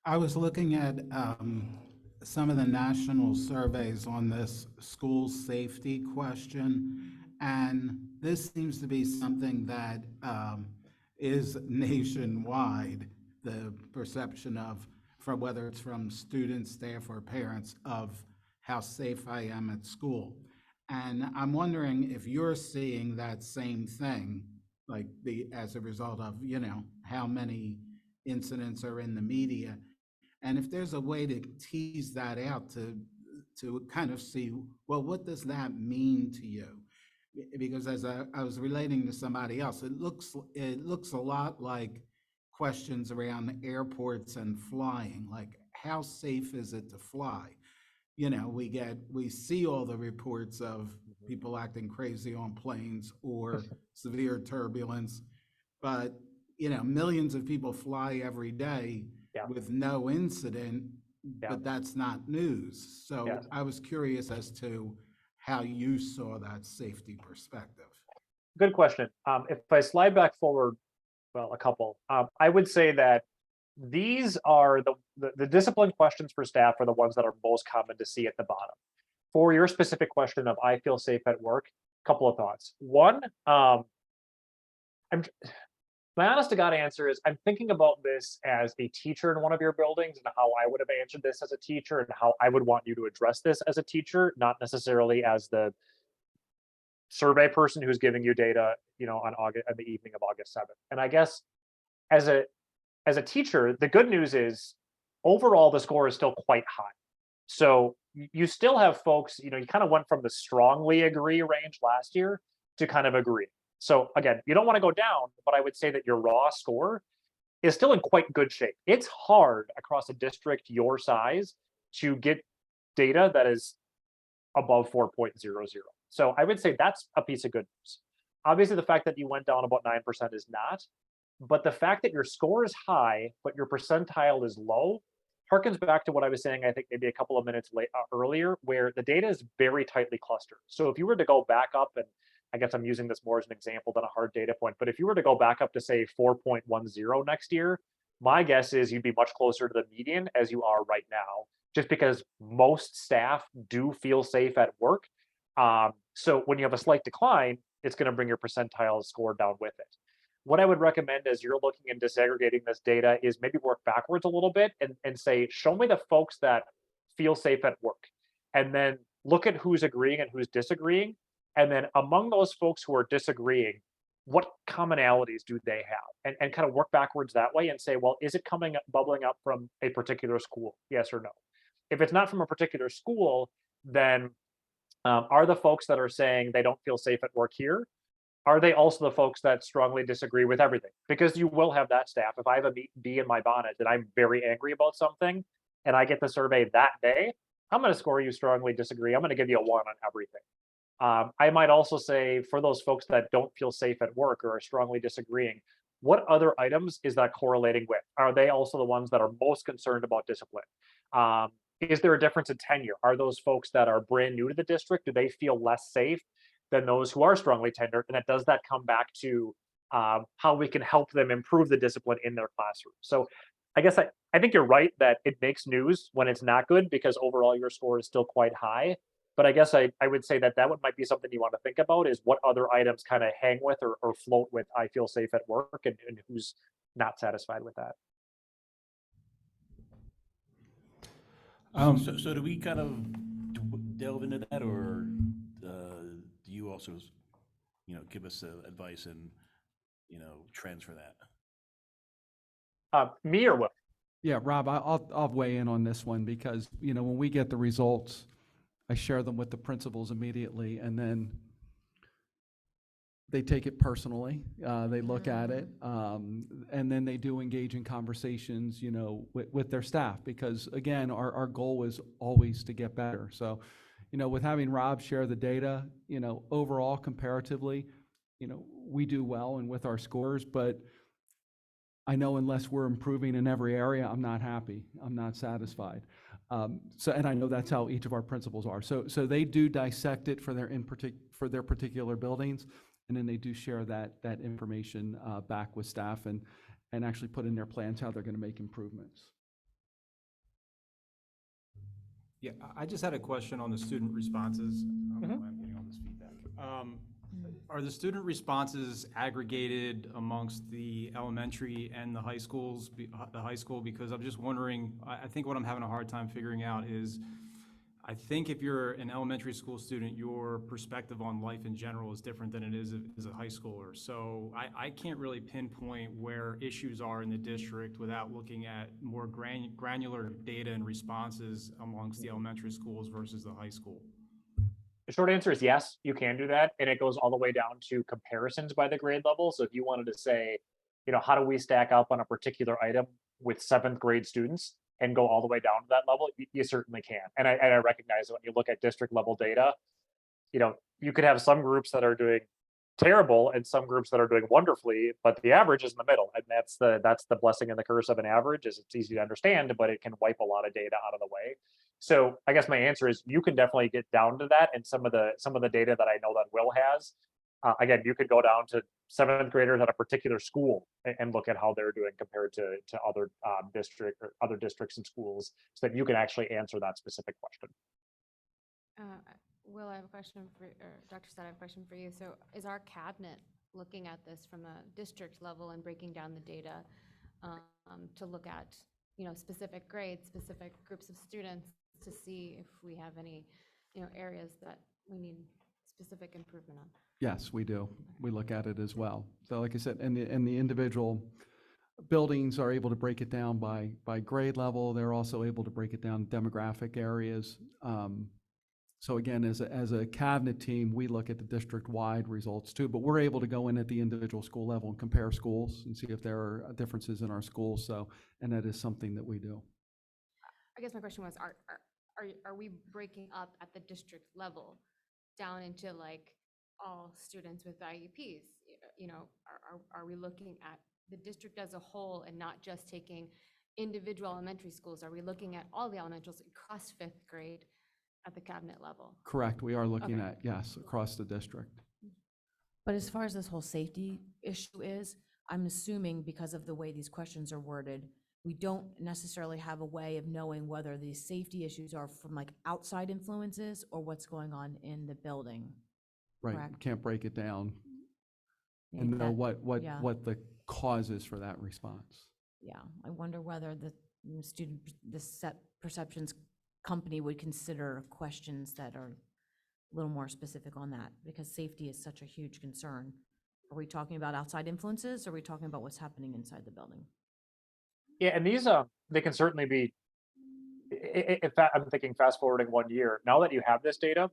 I was looking at some of the national surveys on this school safety question, and this seems to be something that is nationwide, the perception of, from whether it's from students, staff, or parents, of how safe I am at school. And I'm wondering if you're seeing that same thing, like as a result of, how many incidents are in the media. And if there's a way to tease that out to kind of see, well, what does that mean to you? Because as I was relating to somebody else, it looks a lot like questions around airports and flying, like how safe is it to fly? We see all the reports of people acting crazy on planes or severe turbulence, but millions of people fly every day Yeah. with no incident, Yeah. but that's not news. So Yes. I was curious as to how you saw that safety perspective. Good question. If I slide back forward, well, a couple, I would say that these are the discipline questions for staff are the ones that are most common to see at the bottom. For your specific question of I feel safe at work, couple of thoughts. One, my honest to God answer is I'm thinking about this as a teacher in one of your buildings and how I would have answered this as a teacher and how I would want you to address this as a teacher, not necessarily as the survey person who's giving you data, on the evening of August 7th. And I guess as a teacher, the good news is overall the score is still quite high. So you still have folks, you kind of went from the strongly agree range last year to kind of agree. So again, you don't want to go down, but I would say that your raw score is still in quite good shape. It's hard across a district your size to get data that is above 4.00. So I would say that's a piece of good news. Obviously, the fact that you went down about 9% is not, but the fact that your score is high, but your percentile is low, harkens back to what I was saying, I think maybe a couple of minutes earlier, where the data is very tightly clustered. So if you were to go back up, and I guess I'm using this more as an example than a hard data point, but if you were to go back up to say 4.10 next year, my guess is you'd be much closer to the median as you are right now, just because most staff do feel safe at work. So when you have a slight decline, it's going to bring your percentile score down with it. What I would recommend as you're looking and disaggregating this data is maybe work backwards a little bit and say, show me the folks that feel safe at work. And then look at who's agreeing and who's disagreeing. And then among those folks who are disagreeing, what commonalities do they have? And kind of work backwards that way and say, well, is it bubbling up from a particular school? Yes or no? If it's not from a particular school, then are the folks that are saying they don't feel safe at work here, are they also the folks that strongly disagree with everything? Because you will have that staff. If I have a bee in my bonnet and I'm very angry about something and I get the survey that day, I'm going to score you strongly disagree. I'm going to give you a 1 on everything. I might also say for those folks that don't feel safe at work or are strongly disagreeing, what other items is that correlating with? Are they also the ones that are most concerned about discipline? Is there a difference in tenure? Are those folks that are brand new to the district, do they feel less safe than those who are strongly tenured? And does that come back to how we can help them improve the discipline in their classroom? So I guess I think you're right that it makes news when it's not good because overall your score is still quite high. But I guess I would say that might be something you want to think about is what other items kind of hang with or float with I feel safe at work and who's not satisfied with that. So do we kind of delve into that, or do you also, give us advice and, trends for that? Me or Will? Yeah, Rob, I'll weigh in on this one because, you know, when we get the results, I share them with the principals immediately, and then they take it personally. They look at it, and then they do engage in conversations, you know, with their staff, because again, our goal is always to get better. So, you know, with having Rob share the data, you know, overall comparatively, you know, we do well and with our scores, but I know unless we're improving in every area, I'm not happy. I'm not satisfied. And I know that's how each of our principals are. So they do dissect it for their particular buildings, and then they do share that information back with staff and actually put in their plans how they're going to make improvements. Yeah, I just had a question on the student responses. I don't know why I'm getting all this feedback. Are the student responses aggregated amongst the elementary and the high schools, the high school? Because I'm just wondering, I think what I'm having a hard time figuring out is, I think if you're an elementary school student, your perspective on life in general is different than it is as a high schooler. So I can't really pinpoint where issues are in the district without looking at more granular data and responses amongst the elementary schools versus the high school. The short answer is yes, you can do that. And it goes all the way down to comparisons by the grade level. So if you wanted to say, you know, how do we stack up on a particular item with 7th grade students and go all the way down to that level, you certainly can. And I recognize that when you look at district level data, you know, you could have some groups that are doing terrible and some groups that are doing wonderfully, but the average is in the middle. And that's the blessing and the curse of an average, is it's easy to understand, but it can wipe a lot of data out of the way. So I guess my answer is you can definitely get down to that. And some of the data that I know that Will has, again, you could go down to 7th graders at a particular school and look at how they're doing compared to other other districts and schools, so that you can actually answer that specific question. Will, I have a question for, or Dr. Stott, I have a question for you. So is our cabinet looking at this from a district level and breaking down the data to look at, you know, specific grades, specific groups of students, to see if we have any, you know, areas that we need specific improvement on? Yes, we do. We look at it as well. So like I said, and the individual buildings are able to break it down by grade level. They're also able to break it down demographic areas. So again, as a cabinet team, we look at the district-wide results too, but we're able to go in at the individual school level and compare schools and see if there are differences in our schools. So, and that is something that we do. I guess my question was, are we breaking up at the district level down into like all students with IEPs? You know, are we looking at the district as a whole and not just taking individual elementary schools? Are we looking at all the elementals across 5th grade at the cabinet level? Correct. We are looking Okay. at, yes, across the district. But as far as this whole safety issue is, I'm assuming because of the way these questions are worded, we don't necessarily have a way of knowing whether these safety issues are from like outside influences or what's going on in the building. Right. Correct. We can't break it down Yeah, and know that- yeah. what the cause is for that response. Yeah, I wonder whether the the set perceptions company would consider questions that are a little more specific on that, because safety is such a huge concern. Are we talking about outside influences, or are we talking about what's happening inside the building? Yeah, and these they can certainly be. If I'm thinking fast forwarding 1 year, now that you have this data,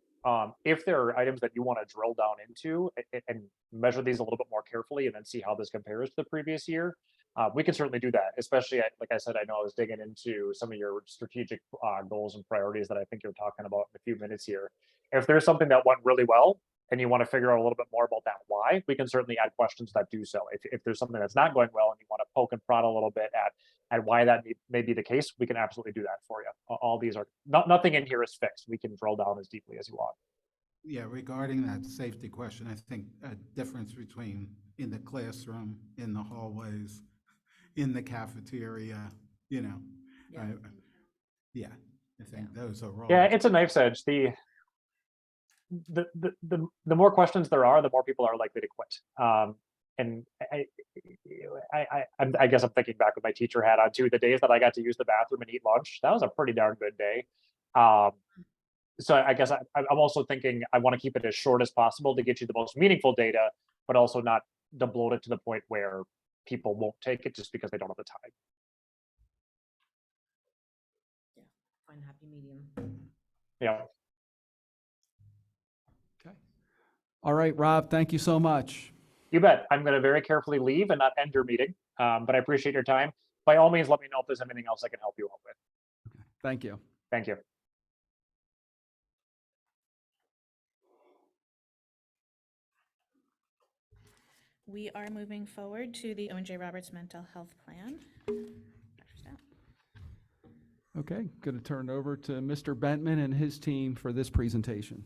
if there are items that you want to drill down into and measure these a little bit more carefully, and then see how this compares to the previous year, we can certainly do that. Especially, like I said, I know I was digging into some of your strategic goals and priorities that I think you're talking about in a few minutes here. If there's something that went really well, and you want to figure out a little bit more about that why, we can certainly add questions that do so. If there's something that's not going well and you want to poke and prod a little bit at why that may be the case, we can absolutely do that for you. All these are nothing in here is fixed. We can drill down as deeply as you want. Yeah, regarding that safety question, I think a difference between in the classroom, in the hallways, in the cafeteria, you know. Yeah. I think those are all. Yeah, it's a knife's edge. The more questions there are, the more people are likely to quit. And I guess I'm thinking back with my teacher hat on too. The days that I got to use the bathroom and eat lunch, that was a pretty darn good day. So I guess I'm also thinking I want to keep it as short as possible to get you the most meaningful data, but also not to bloat it to the point where people won't take it just because they don't have the time. fine, happy medium. Yeah. Okay. All right, Rob, thank you so much. You bet. I'm going to very carefully leave and not end your meeting, but I appreciate your time. By all means, let me know if there's anything else I can help you out with. Thank you. Thank you. We are moving forward to the Owen J. Roberts Mental Health Plan. Dr. Stout. Okay, going to turn it over to Mr. Bentman and his team for this presentation.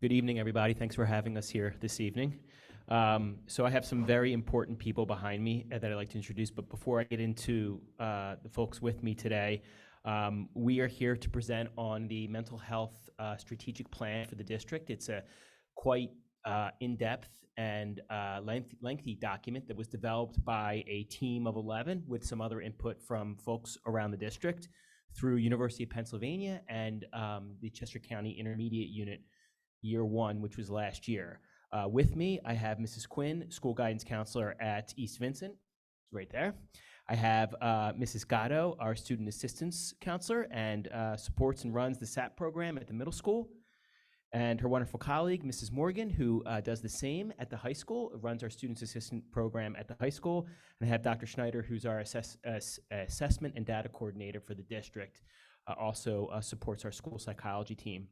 Good evening, everybody. Thanks for having us here this evening. So I have some very important people behind me that I'd like to introduce, but before I get into the folks with me today, we are here to present on the mental health strategic plan for the district. It's a quite in-depth and lengthy document that was developed by a team of 11 with some other input from folks around the district through University of Pennsylvania and the Chester County Intermediate Unit Year 1, which was last year. With me, I have Mrs. Quinn, school guidance counselor at East Vincent, right there. I have Mrs. Gatto, our student assistance counselor, and supports and runs the SAP program at the middle school. And her wonderful colleague, Mrs. Morgan, who does the same at the high school, runs our students assistant program at the high school. And I have Dr. Schneider, who's our assessment and data coordinator for the district, also supports our school psychology team.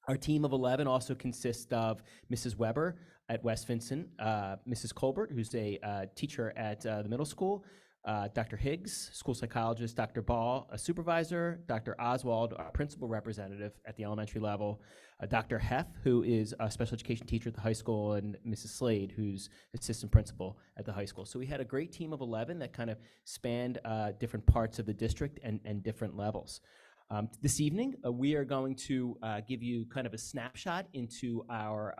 Our team of 11 also consists of Mrs. Weber at West Vincent, Mrs. Colbert, who's a teacher at the middle school, Dr. Higgs, school psychologist, Dr. Ball, a supervisor, Dr. Oswald, our principal representative at the elementary level, Dr. Heff, who is a special education teacher at the high school, and Mrs. Slade, who's assistant principal at the high school. So we had a great team of 11 that kind of spanned different parts of the district and different levels. This evening, we are going to give you kind of a snapshot into our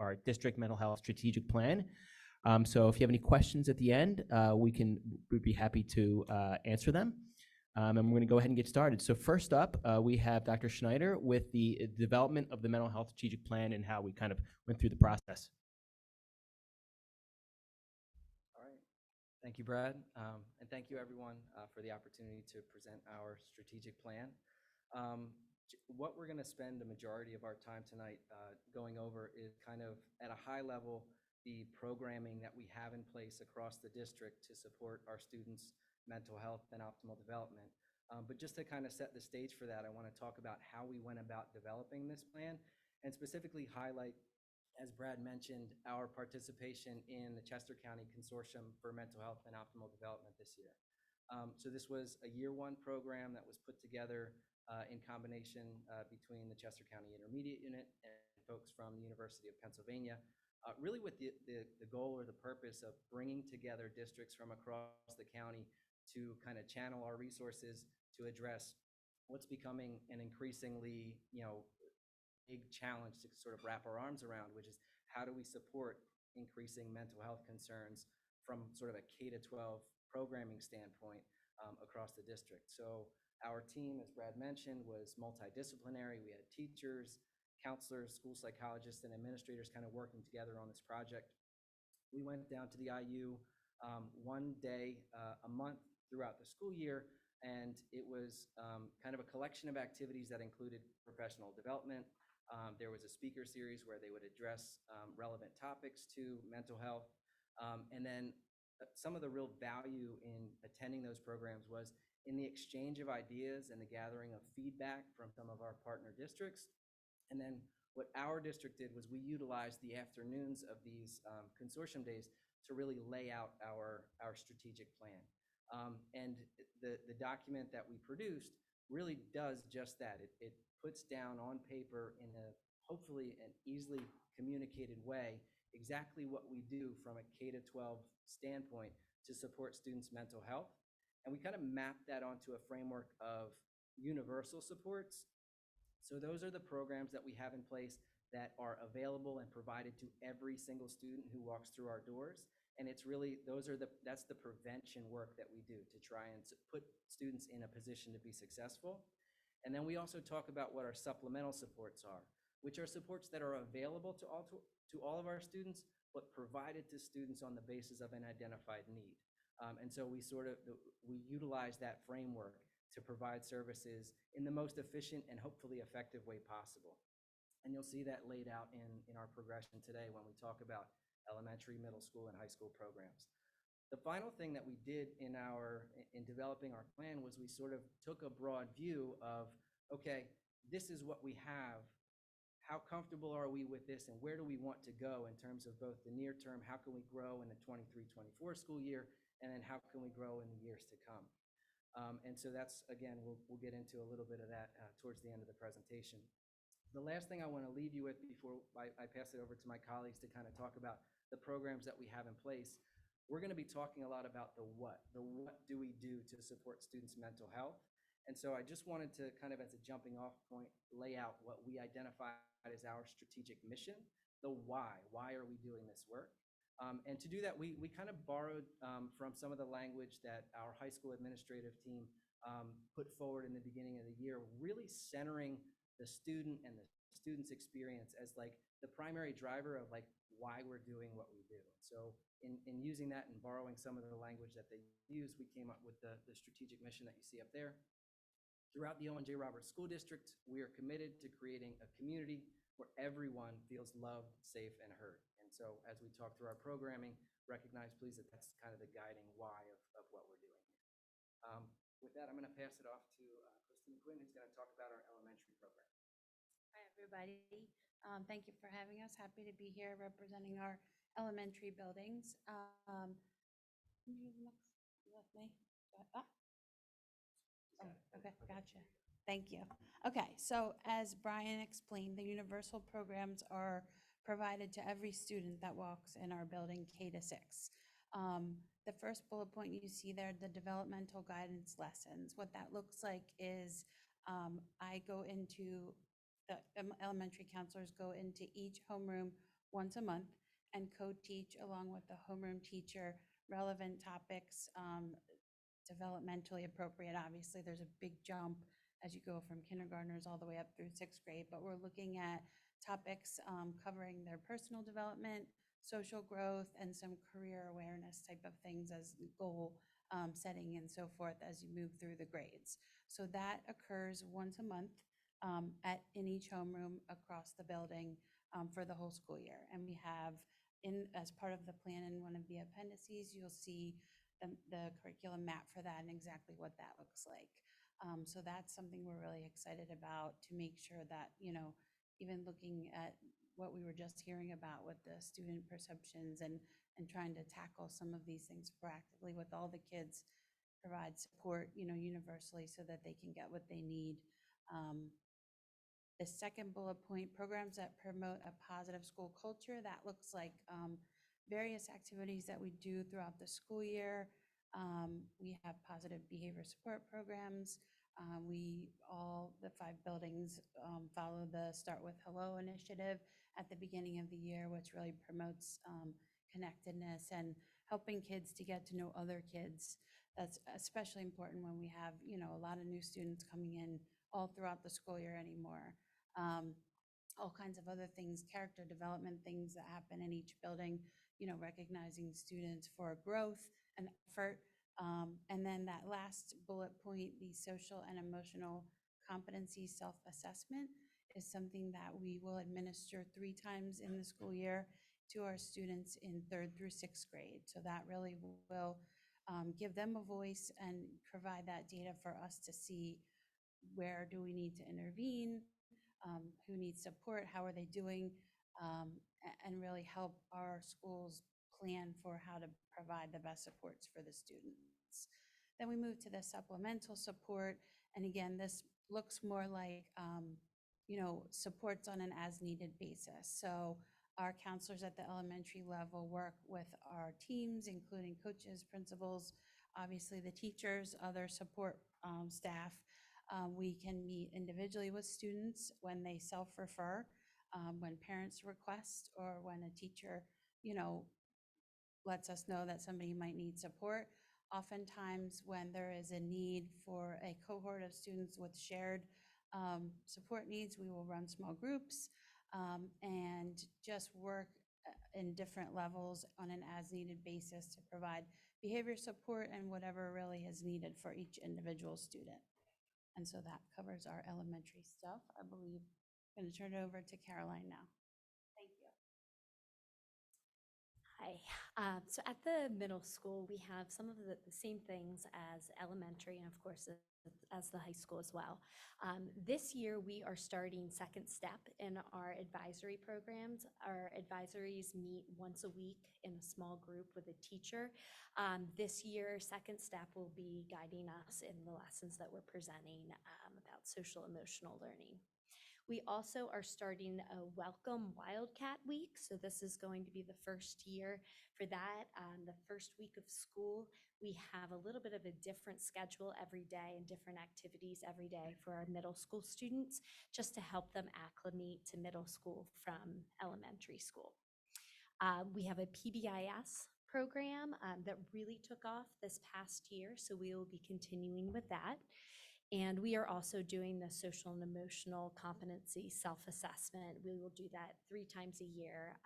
our district mental health strategic plan. So if you have any questions at the end, we'd be happy to answer them. And we're going to go ahead and get started. So first up, we have Dr. Schneider with the development of the mental health strategic plan and how we kind of went through the process. Thank you, Brad, and thank you, everyone, for the opportunity to present our strategic plan. What we're going to spend the majority of our time tonight going over is kind of, at a high level, the programming that we have in place across the district to support our students' mental health and optimal development. But just to kind of set the stage for that, I want to talk about how we went about developing this plan and specifically highlight, as Brad mentioned, our participation in the Chester County Consortium for Mental Health and Optimal Development this year. So this was a year 1 program that was put together in combination between the Chester County Intermediate Unit and folks from the University of Pennsylvania, really with the goal or the purpose of bringing together districts from across the county to kind of channel our resources to address what's becoming an increasingly, big challenge to sort of wrap our arms around, which is how do we support increasing mental health concerns from sort of a K-12 programming standpoint across the district. So our team, as Brad mentioned, was multidisciplinary. We had teachers, counselors, school psychologists, and administrators kind of working together on this project. We went down to the IU one day a month throughout the school year, and it was kind of a collection of activities that included professional development. There was a speaker series where they would address relevant topics to mental health. And then some of the real value in attending those programs was in the exchange of ideas and the gathering of feedback from some of our partner districts. And then what our district did was we utilized the afternoons of these consortium days to really lay out our strategic plan. And the document that we produced really does just that. It puts down on paper in a hopefully an easily communicated way exactly what we do from a K-12 standpoint to support students' mental health. And we kind of map that onto a framework of universal supports. So those are the programs that we have in place that are available and provided to every single student who walks through our doors. And it's really, that's the prevention work that we do to try and put students in a position to be successful. And then we also talk about what our supplemental supports are, which are supports that are available to all of our students, but provided to students on the basis of an identified need. And so we utilize that framework to provide services in the most efficient and hopefully effective way possible. And you'll see that laid out in our progression today when we talk about elementary, middle school, and high school programs. The final thing that we did in developing our plan was we sort of took a broad view of, okay, this is what we have. How comfortable are we with this, and where do we want to go in terms of both the near term, how can we grow in the 23-24 school year, and then how can we grow in the years to come? And so that's, again, we'll get into a little bit of that towards the end of the presentation. The last thing I want to leave you with before I pass it over to my colleagues to kind of talk about the programs that we have in place, we're going to be talking a lot about the what do we do to support students' mental health. And so I just wanted to kind of, as a jumping off point, lay out what we identified as our strategic mission, the why are we doing this work? And to do that, we kind of borrowed from some of the language that our high school administrative team put forward in the beginning of the year, really centering the student and the student's experience as like the primary driver of like why we're doing what we do. So in using that and borrowing some of the language that they use, we came up with the strategic mission that you see up there. Throughout the Owen J. Roberts School District, we are committed to creating a community where everyone feels loved, safe, and heard. And so as we talk through our programming, recognize please that that's kind of the guiding why of what we're doing here. With that, I'm going to pass it off to Christine Quinn, who's going to talk about our elementary program. Hi, everybody. Thank you for having us. Happy to be here representing our elementary buildings. Can you use the next with me? Oh, okay, gotcha. Thank you. Okay, so as Brian explained, the universal programs are provided to every student that walks in our building K to 6. The first bullet point you see there, the developmental guidance lessons. What that looks like is I go into, the elementary counselors go into each homeroom once a month and co-teach along with the homeroom teacher relevant topics, developmentally appropriate. Obviously, there's a big jump as you go from kindergartners all the way up through 6th grade, but we're looking at topics covering their personal development, social growth, and some career awareness type of things as goal setting and so forth as you move through the grades. So that occurs once a month in each homeroom across the building for the whole school year. And we have, as part of the plan in one of the appendices, you'll see the curriculum map for that and exactly what that looks like. So that's something we're really excited about, to make sure that, you know, even looking at what we were just hearing about with the student perceptions and trying to tackle some of these things proactively with all the kids, provide support, you know, universally so that they can get what they need. The second bullet point, programs that promote a positive school culture, that looks like various activities that we do throughout the school year. We have positive behavior support programs. The 5 buildings follow the Start With Hello initiative at the beginning of the year, which really promotes connectedness and helping kids to get to know other kids. That's especially important when we have, you know, a lot of new students coming in all throughout the school year anymore. All kinds of other things, character development things that happen in each building, you know, recognizing students for growth and effort. And then that last bullet point, the social and emotional competency self-assessment, is something that we will administer 3 times in the school year to our students in 3rd through 6th grade. So that really will give them a voice and provide that data for us to see where do we need to intervene, who needs support, how are they doing, and really help our schools plan for how to provide the best supports for the students. Then we move to the supplemental support. And again, this looks more like, you know, supports on an as-needed basis. So our counselors at the elementary level work with our teams, including coaches, principals, obviously the teachers, other support staff. We can meet individually with students when they self-refer, when parents request, or when a teacher, you know, lets us know that somebody might need support. Oftentimes when there is a need for a cohort of students with shared support needs, we will run small groups and just work in different levels on an as-needed basis to provide behavior support and whatever really is needed for each individual student. And so that covers our elementary stuff. I believe I'm going to turn it over to Caroline now. Thank you. Hi. So at the middle school, we have some of the same things as elementary and of course as the high school as well. This year, we are starting Second Step in our advisory programs. Our advisories meet once a week in a small group with a teacher. This year, Second Step will be guiding us in the lessons that we're presenting about social emotional learning. We also are starting a Welcome Wildcat Week. So this is going to be the first year for that. The first week of school, we have a little bit of a different schedule every day and different activities every day for our middle school students, just to help them acclimate to middle school from elementary school. We have a PBIS program that really took off this past year, so we will be continuing with that. And we are also doing the social and emotional competency self-assessment. We will do that 3 times a year,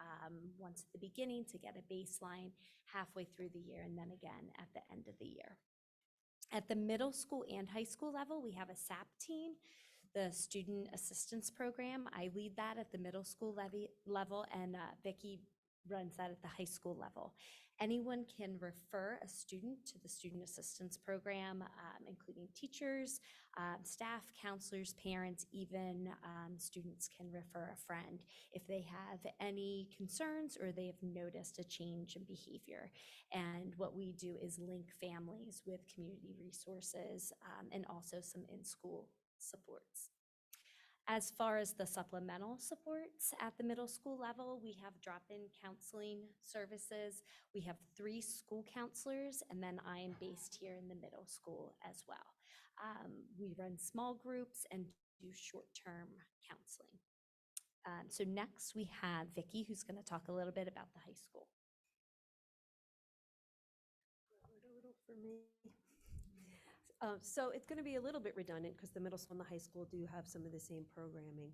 once at the beginning to get a baseline, halfway through the year, and then again at the end of the year. At the middle school and high school level, we have a SAP team, the Student Assistance Program. I lead that at the middle school level, and Vicki runs that at the high school level. Anyone can refer a student to the Student Assistance Program, including teachers, staff, counselors, parents, even students can refer a friend if they have any concerns or they have noticed a change in behavior. And what we do is link families with community resources and also some in-school supports. As far as the supplemental supports at the middle school level, we have drop-in counseling services. We have 3 school counselors, and then I am based here in the middle school as well. We run small groups and do short-term counseling. So next we have Vicki, who's going to talk a little bit about the high school. For me. So it's going to be a little bit redundant because the middle school and the high school do have some of the same programming.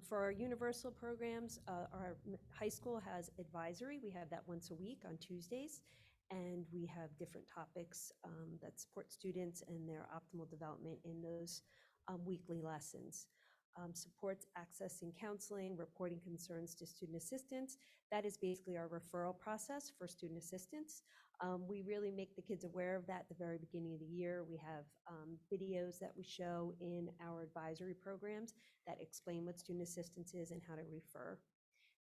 For our universal programs, our high school has advisory. We have that once a week on Tuesdays, and we have different topics that support students and their optimal development in those weekly lessons. Supports accessing counseling, reporting concerns to student assistants. That is basically our referral process for student assistants. We really make the kids aware of that at the very beginning of the year. We have videos that we show in our advisory programs that explain what student assistance is and how to refer.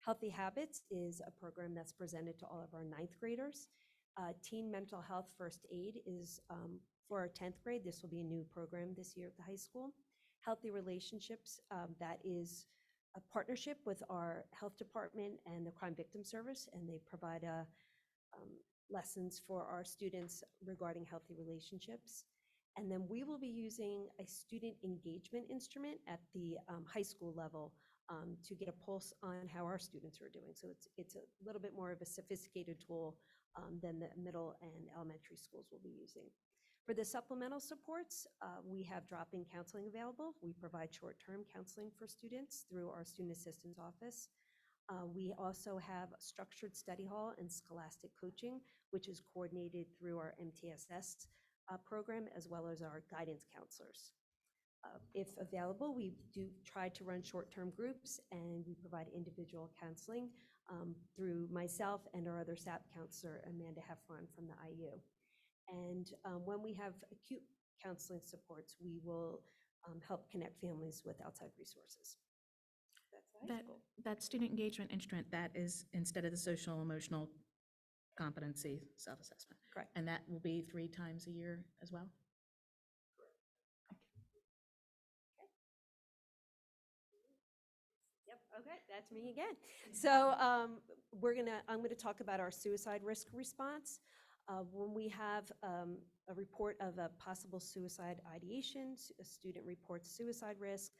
Healthy Habits is a program that's presented to all of our 9th graders. Teen Mental Health First Aid is for our 10th grade. This will be a new program this year at the high school. Healthy Relationships, that is a partnership with our health department and the Crime Victim Service, and they provide lessons for our students regarding healthy relationships. And then we will be using a student engagement instrument at the high school level to get a pulse on how our students are doing. So it's a little bit more of a sophisticated tool than the middle and elementary schools will be using. For the supplemental supports, we have drop-in counseling available. We provide short-term counseling for students through our Student Assistance Office. We also have structured study hall and scholastic coaching, which is coordinated through our MTSS program, as well as our guidance counselors. If available, we do try to run short-term groups, and we provide individual counseling through myself and our other SAP counselor, Amanda Heffron from the IU. And when we have acute counseling supports, we will help connect families with outside resources. That's the high school. That student engagement instrument, that is instead of the social emotional competency self-assessment. Correct. And that will be 3 times a year as well? Yep, okay, that's me again. So I'm gonna talk about our suicide risk response. When we have a report of a possible suicide ideation, a student reports suicide risk,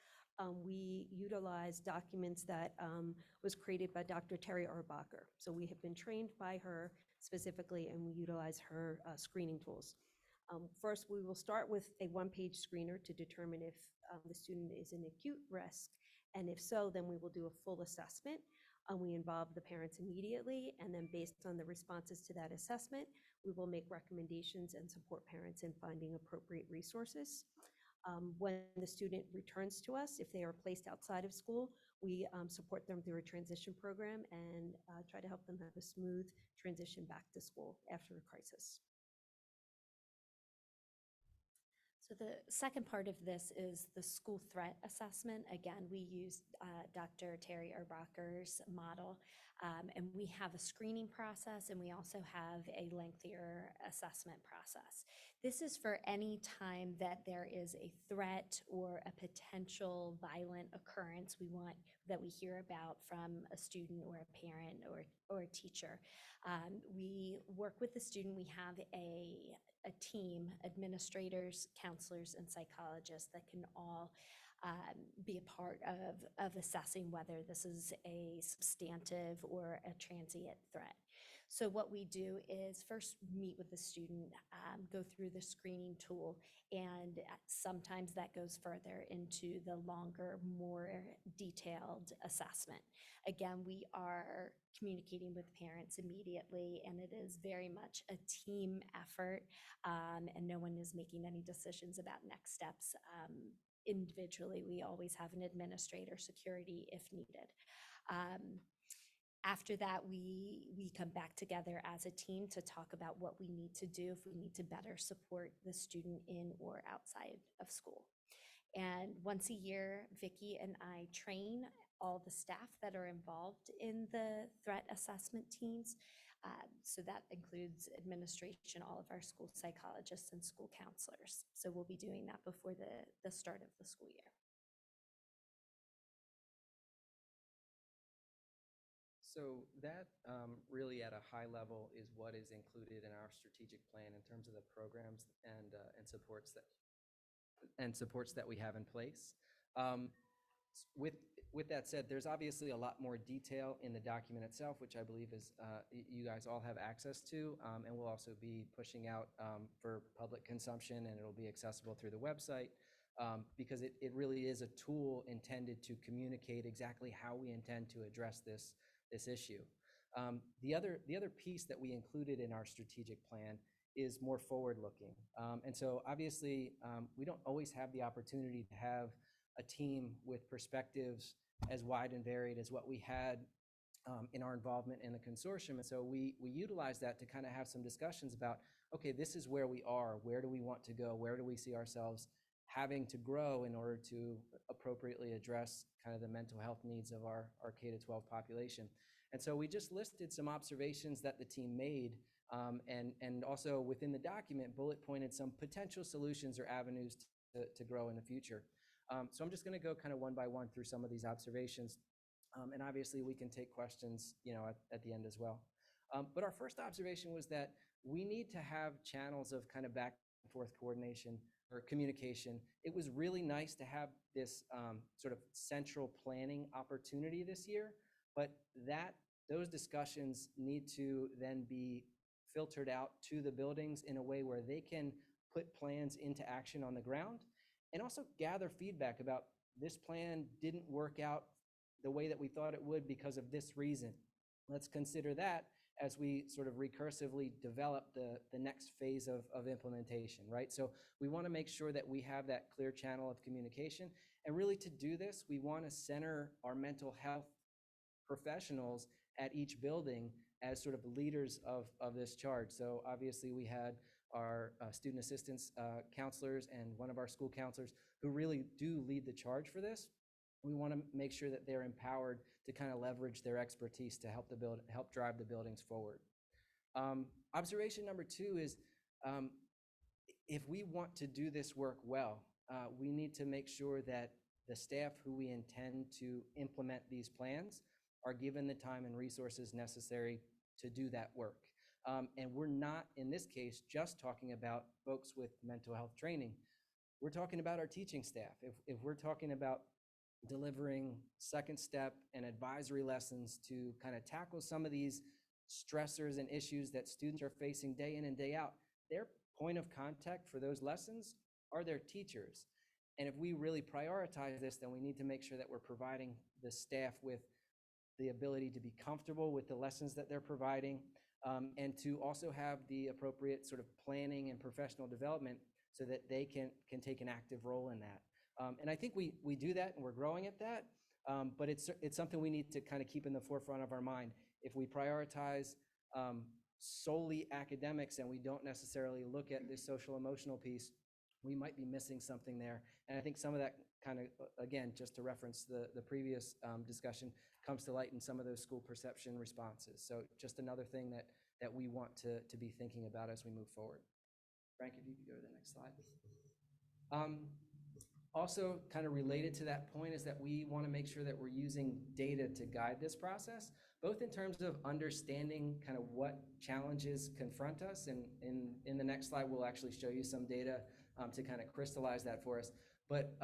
we utilize documents that was created by Dr. Terry Arbacher. So we have been trained by her specifically, and we utilize her screening tools. First, we will start with a 1-page screener to determine if the student is in acute risk, and if so, then we will do a full assessment. We involve the parents immediately, and then based on the responses to that assessment, We will make recommendations and support parents in finding appropriate resources. When the student returns to us, if they are placed outside of school, we support them through a transition program and try to help them have a smooth transition back to school after a crisis. So the second part of this is the school threat assessment. Again, we used Dr. Terry Erbacher's model, and we have a screening process, and we also have a lengthier assessment process. This is for any time that there is a threat or a potential violent occurrence that we hear about from a student or a parent or a teacher. We work with the student. We have a team, administrators, counselors, and psychologists that can all be a part of assessing whether this is a substantive or a transient threat. So what we do is first meet with the student, go through the screening tool, and sometimes that goes further into the longer, more detailed assessment. Again, we are communicating with parents immediately, and it is very much a team effort, and no one is making any decisions about next steps individually. We always have an administrator, security if needed. After that, we come back together as a team to talk about what we need to do if we need to better support the student in or outside of school. And once a year, Vicki and I train all the staff that are involved in the threat assessment teams. So that includes administration, all of our school psychologists and school counselors. So we'll be doing that before the start of the school year. So that really at a high level is what is included in our strategic plan in terms of the programs and supports that we have in place. With that said, there's obviously a lot more detail in the document itself, which I believe is you guys all have access to, and we'll also be pushing out for public consumption, and it'll be accessible through the website because it really is a tool intended to communicate exactly how we intend to address this issue. The other piece that we included in our strategic plan is more forward-looking. And so obviously, we don't always have the opportunity to have a team with perspectives as wide and varied as what we had in our involvement in the consortium. And so we utilize that to kind of have some discussions about, okay, this is where we are, where do we want to go, where do we see ourselves having to grow in order to appropriately address kind of the mental health needs of our K-12 population. And so we just listed some observations that the team made, and also within the document, bullet pointed some potential solutions or avenues to grow in the future. So I'm just going to go kind of one by one through some of these observations, and obviously we can take questions, at the end as well. But our first observation was that we need to have channels of kind of back and forth coordination or communication. It was really nice to have this sort of central planning opportunity this year, but those discussions need to then be filtered out to the buildings in a way where they can put plans into action on the ground and also gather feedback about this plan didn't work out the way that we thought it would because of this reason. Let's consider that as we sort of recursively develop the next phase of implementation, right? So we want to make sure that we have that clear channel of communication. And really to do this, we want to center our mental health professionals at each building as sort of leaders of this charge. So obviously we had our student assistance counselors and one of our school counselors who really do lead the charge for this. We want to make sure that they're empowered to kind of leverage their expertise to help drive the buildings forward. Observation number 2 is if we want to do this work well, we need to make sure that the staff who we intend to implement these plans are given the time and resources necessary to do that work. And we're not, in this case, just talking about folks with mental health training. We're talking about our teaching staff. If we're talking about delivering second step and advisory lessons to kind of tackle some of these stressors and issues that students are facing day in and day out, their point of contact for those lessons are their teachers. And if we really prioritize this, then we need to make sure that we're providing the staff with the ability to be comfortable with the lessons that they're providing, and to also have the appropriate sort of planning and professional development so that they can take an active role in that. And I think we do that, and we're growing at that, but it's something we need to kind of keep in the forefront of our mind. If we prioritize solely academics and we don't necessarily look at this social emotional piece, we might be missing something there. And I think some of that kind of, again, just to reference the previous discussion, comes to light in some of those school perception responses. So just another thing that we want to be thinking about as we move forward. Frank, if you could go to the next slide. Also, kind of related to that point is that we want to make sure that we're using data to guide this process, both in terms of understanding kind of what challenges confront us. And in the next slide, we'll actually show you some data to kind of crystallize that for us. But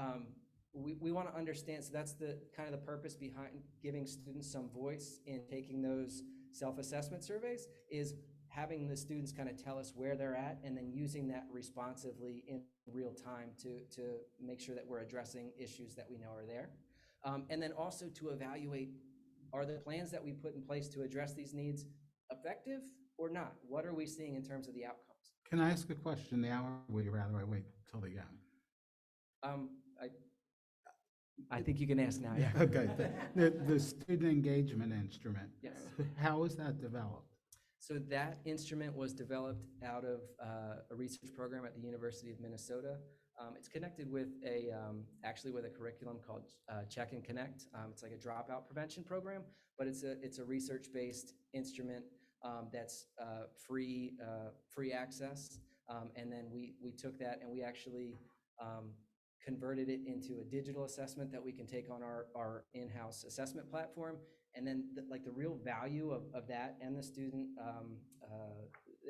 we want to understand, so that's the kind of the purpose behind giving students some voice in taking those self-assessment surveys, is having the students kind of tell us where they're at and then using that responsively in real time to make sure that we're addressing issues that we know are there. And then also to evaluate, are the plans that we put in place to address these needs effective or not? What are we seeing in terms of the outcomes? Can I ask a question now, or would you rather I wait till the end? I think you can ask now, yeah. Okay, the student engagement instrument. Yes. How is that developed? So that instrument was developed out of a research program at the University of Minnesota. It's connected with actually with a curriculum called Check and Connect. It's like a dropout prevention program, but it's a research-based instrument that's free access. And then we took that and we actually converted it into a digital assessment that we can take on our in-house assessment platform. And then the real value of that and the student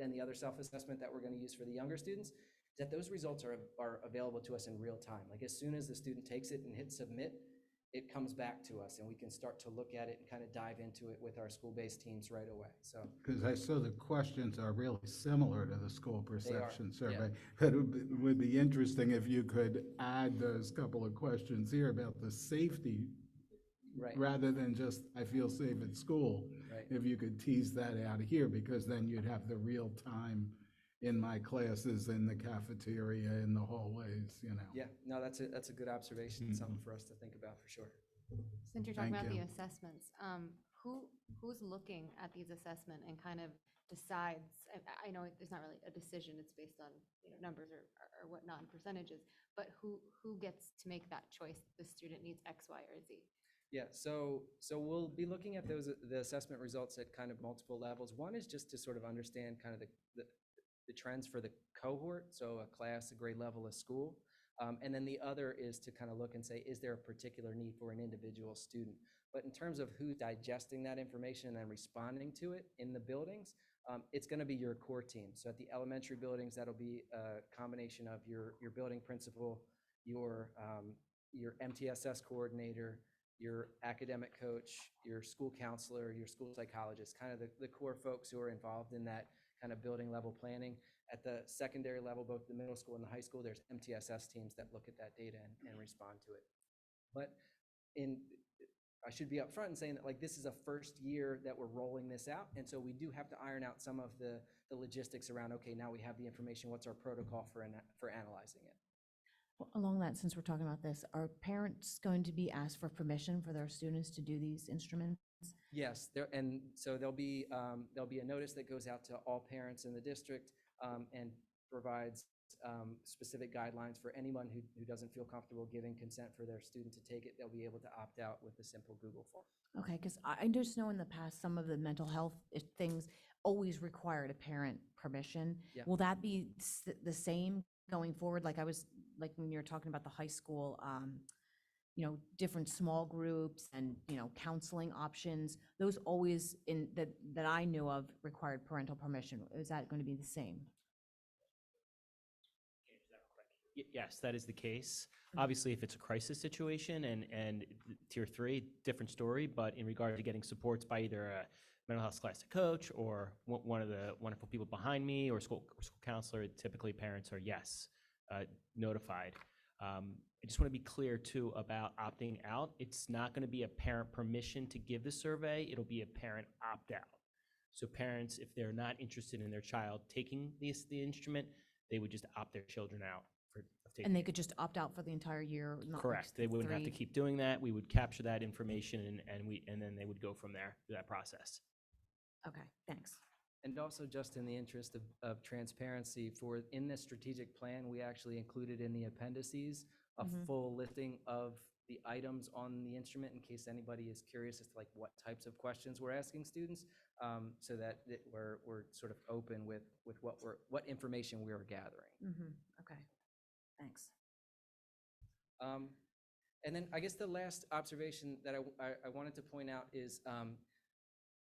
and the other self-assessment that we're going to use for the younger students is that those results are available to us in real time. Like as soon as the student takes it and hits submit, it comes back to us and we can start to look at it and kind of dive into it with our school-based teams right away. So Because I saw the questions are really similar to the school perception yeah. survey. But it would be interesting if you could add those couple of questions here about the safety, right. rather than just, I feel safe at school. Right. If you could tease that out of here, because then you'd have the real time in my classes, in the cafeteria, in the hallways, you know. Yeah, no, that's a good observation, something for us to think about for sure. Since you're talking Thank about you. the assessments, who's looking at these assessment and kind of decides? I know there's not really a decision; it's based on numbers or whatnot and percentages. But who gets to make that choice? The student needs X, Y, or Z. Yeah, so we'll be looking at the assessment results at kind of multiple levels. One is just to sort of understand kind of the trends for the cohort, so a class, a grade level, a school. And then the other is to kind of look and say, is there a particular need for an individual student? But in terms of who's digesting that information and responding to it in the buildings, it's going to be your core team. So at the elementary buildings, that'll be a combination of your building principal, your MTSS coordinator, your academic coach, your school counselor, your school psychologist, kind of the core folks who are involved in that kind of building level planning. At the secondary level, both the middle school and the high school, there's MTSS teams that look at that data and respond to it. But I should be upfront in saying that this is a first year that we're rolling this out. And so we do have to iron out some of the logistics around, okay, now we have the information, what's our protocol for analyzing it? Well, along that, since we're talking about this, are parents going to be asked for permission for their students to do these instruments? Yes, and so there'll be a notice that goes out to all parents in the district and provides specific guidelines for anyone who doesn't feel comfortable giving consent for their student to take it. They'll be able to opt out with a simple Google form. Okay, because I just know in the past, some of the mental health things always required a parent permission. Yeah. Will that be the same going forward? Like when you're talking about the high school, different small groups and, counseling options, those always that I knew of required parental permission. Is that going to be the same? Yes, that is the case. Obviously, if it's a crisis situation and tier 3, different story, but in regard to getting supports by either a mental health scholastic coach or one of the wonderful people behind me or school counselor, typically parents are, notified. I just want to be clear too about opting out. It's not going to be a parent permission to give the survey. It'll be a parent opt out. So parents, if they're not interested in their child taking the instrument, they would just opt their children out of taking And they it. could just opt out for the entire year? Not like Correct. They wouldn't have to 3 keep doing that. We would capture that information and then they would go from there through that process. Okay, thanks. And also, just in the interest of transparency, in this strategic plan, we actually included in the appendices a full listing of the items on the instrument in case anybody is curious as to like what types of questions we're asking students, so that we're sort of open with what information we're gathering. Okay, thanks. And then I guess the last observation that I wanted to point out is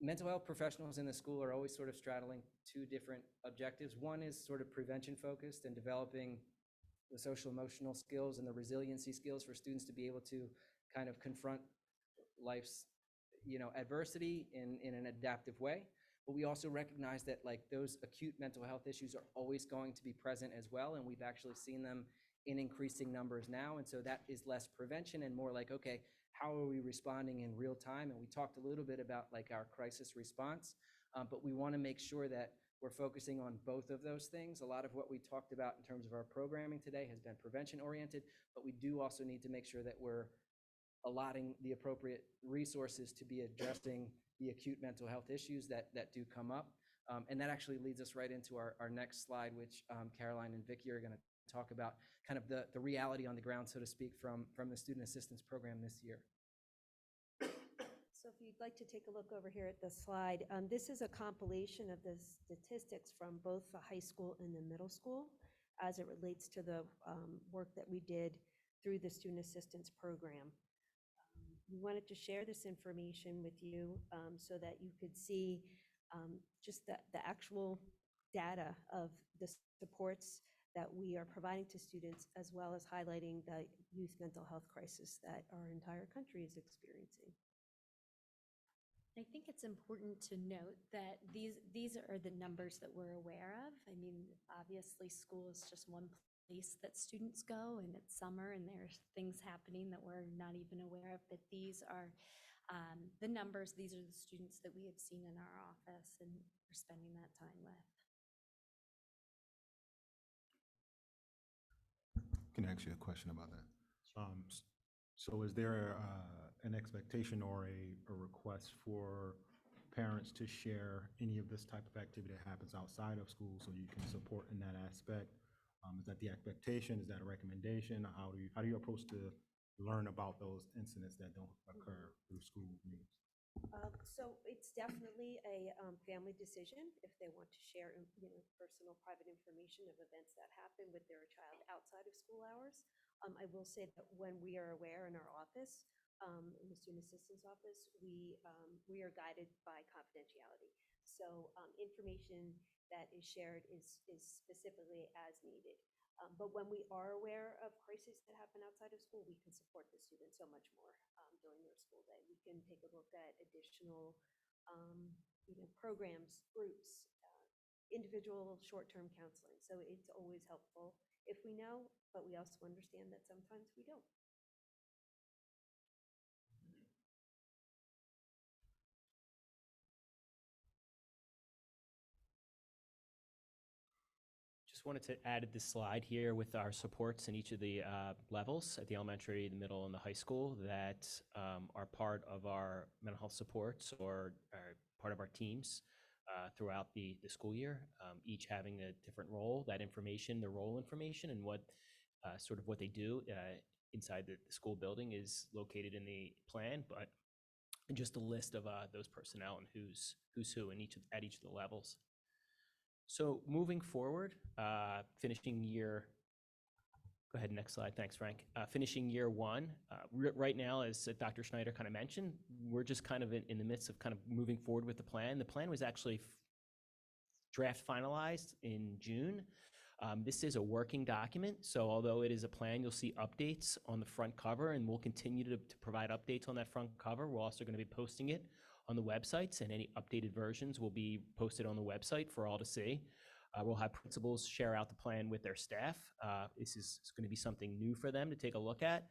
mental health professionals in the school are always sort of straddling two different objectives. One is sort of prevention focused and developing the social emotional skills and the resiliency skills for students to be able to kind of confront life's, adversity in an adaptive way. But we also recognize that like those acute mental health issues are always going to be present as well. And we've actually seen them in increasing numbers now. And so that is less prevention and more like, okay, how are we responding in real time? And we talked a little bit about like our crisis response, but we want to make sure that we're focusing on both of those things. A lot of what we talked about in terms of our programming today has been prevention oriented, but we do also need to make sure that we're allotting the appropriate resources to be addressing the acute mental health issues that do come up. And that actually leads us right into our next slide, which Caroline and Vicki are going to talk about kind of the reality on the ground, so to speak, from the student assistance program this year. So if you'd like to take a look over here at the slide, this is a compilation of the statistics from both the high school and the middle school as it relates to the work that we did through the student assistance program. We wanted to share this information with you so that you could see just the actual data of the supports that we are providing to students, as well as highlighting the youth mental health crisis that our entire country is experiencing. I think it's important to note that these are the numbers that we're aware of. I mean, obviously school is just one place that students go, and it's summer and there's things happening that we're not even aware of, but these are the numbers. These are the students that we have seen in our office and we're spending that time with. Can I ask you a question about that? So is there an expectation or a request for parents to share any of this type of activity that happens outside of school so you can support in that aspect? Is that the expectation? Is that a recommendation? How do you approach to learn about those incidents that don't occur through school meetings? So it's definitely a family decision if they want to share, personal private information of events that happen with their child outside of school hours. I will say that when we are aware in our office, in the student assistance office, we are guided by confidentiality. So information that is shared is specifically as needed. But when we are aware of crises that happen outside of school, we can support the students so much more during their school day. We can take a look at additional programs, groups, individual short-term counseling. So it's always helpful if we know, but we also understand that sometimes we don't. Just wanted to add this slide here with our supports in each of the levels at the elementary, the middle, and the high school that are part of our mental health supports or are part of our teams throughout the school year, each having a different role. That information, the role information, and what sort of what they do inside the school building is located in the plan, but just a list of those personnel and who's who in at each of the levels. So moving forward, finishing year, go ahead, next slide, thanks, Frank. Finishing year one, right now, as Dr. Schneider kind of mentioned, we're just kind of in the midst of kind of moving forward with the plan. The plan was actually draft finalized in June. This is a working document, so although it is a plan, you'll see updates on the front cover, and we'll continue to provide updates on that front cover. We're also going to be posting it on the websites, and any updated versions will be posted on the website for all to see. We'll have principals share out the plan with their staff. This is going to be something new for them to take a look at.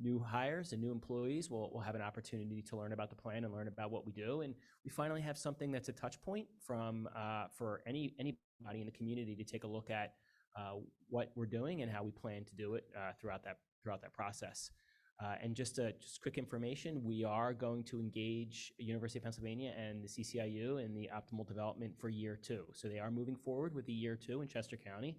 new hires and new employees will have an opportunity to learn about the plan and learn about what we do. And we finally have something that's a touch point from for anybody in the community to take a look at what we're doing and how we plan to do it throughout that process. And just quick information, we are going to engage University of Pennsylvania and the CCIU in the optimal development for year 2. So they are moving forward with the year 2 in Chester County.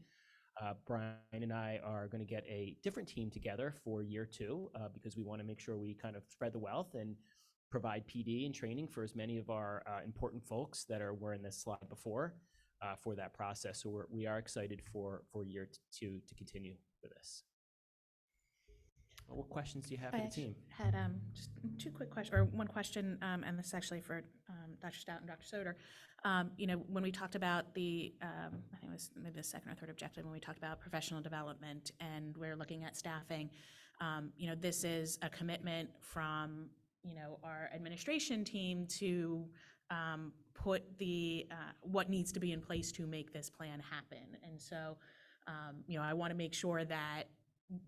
Brian and I are going to get a different team together for year 2 because we want to make sure we kind of spread the wealth and provide PD and training for as many of our important folks that were in this slide before for that process. So we are excited for year 2 to continue with this. What questions do you have for the team? I had just 2 quick questions, or 1 question, and this is actually for Dr. Stout and Dr. Soder. When we talked about the, I think it was maybe the 2nd or 3rd objective, when we talked about professional development and we're looking at staffing, this is a commitment from, our administration team to put the, what needs to be in place to make this plan happen. And so, I want to make sure that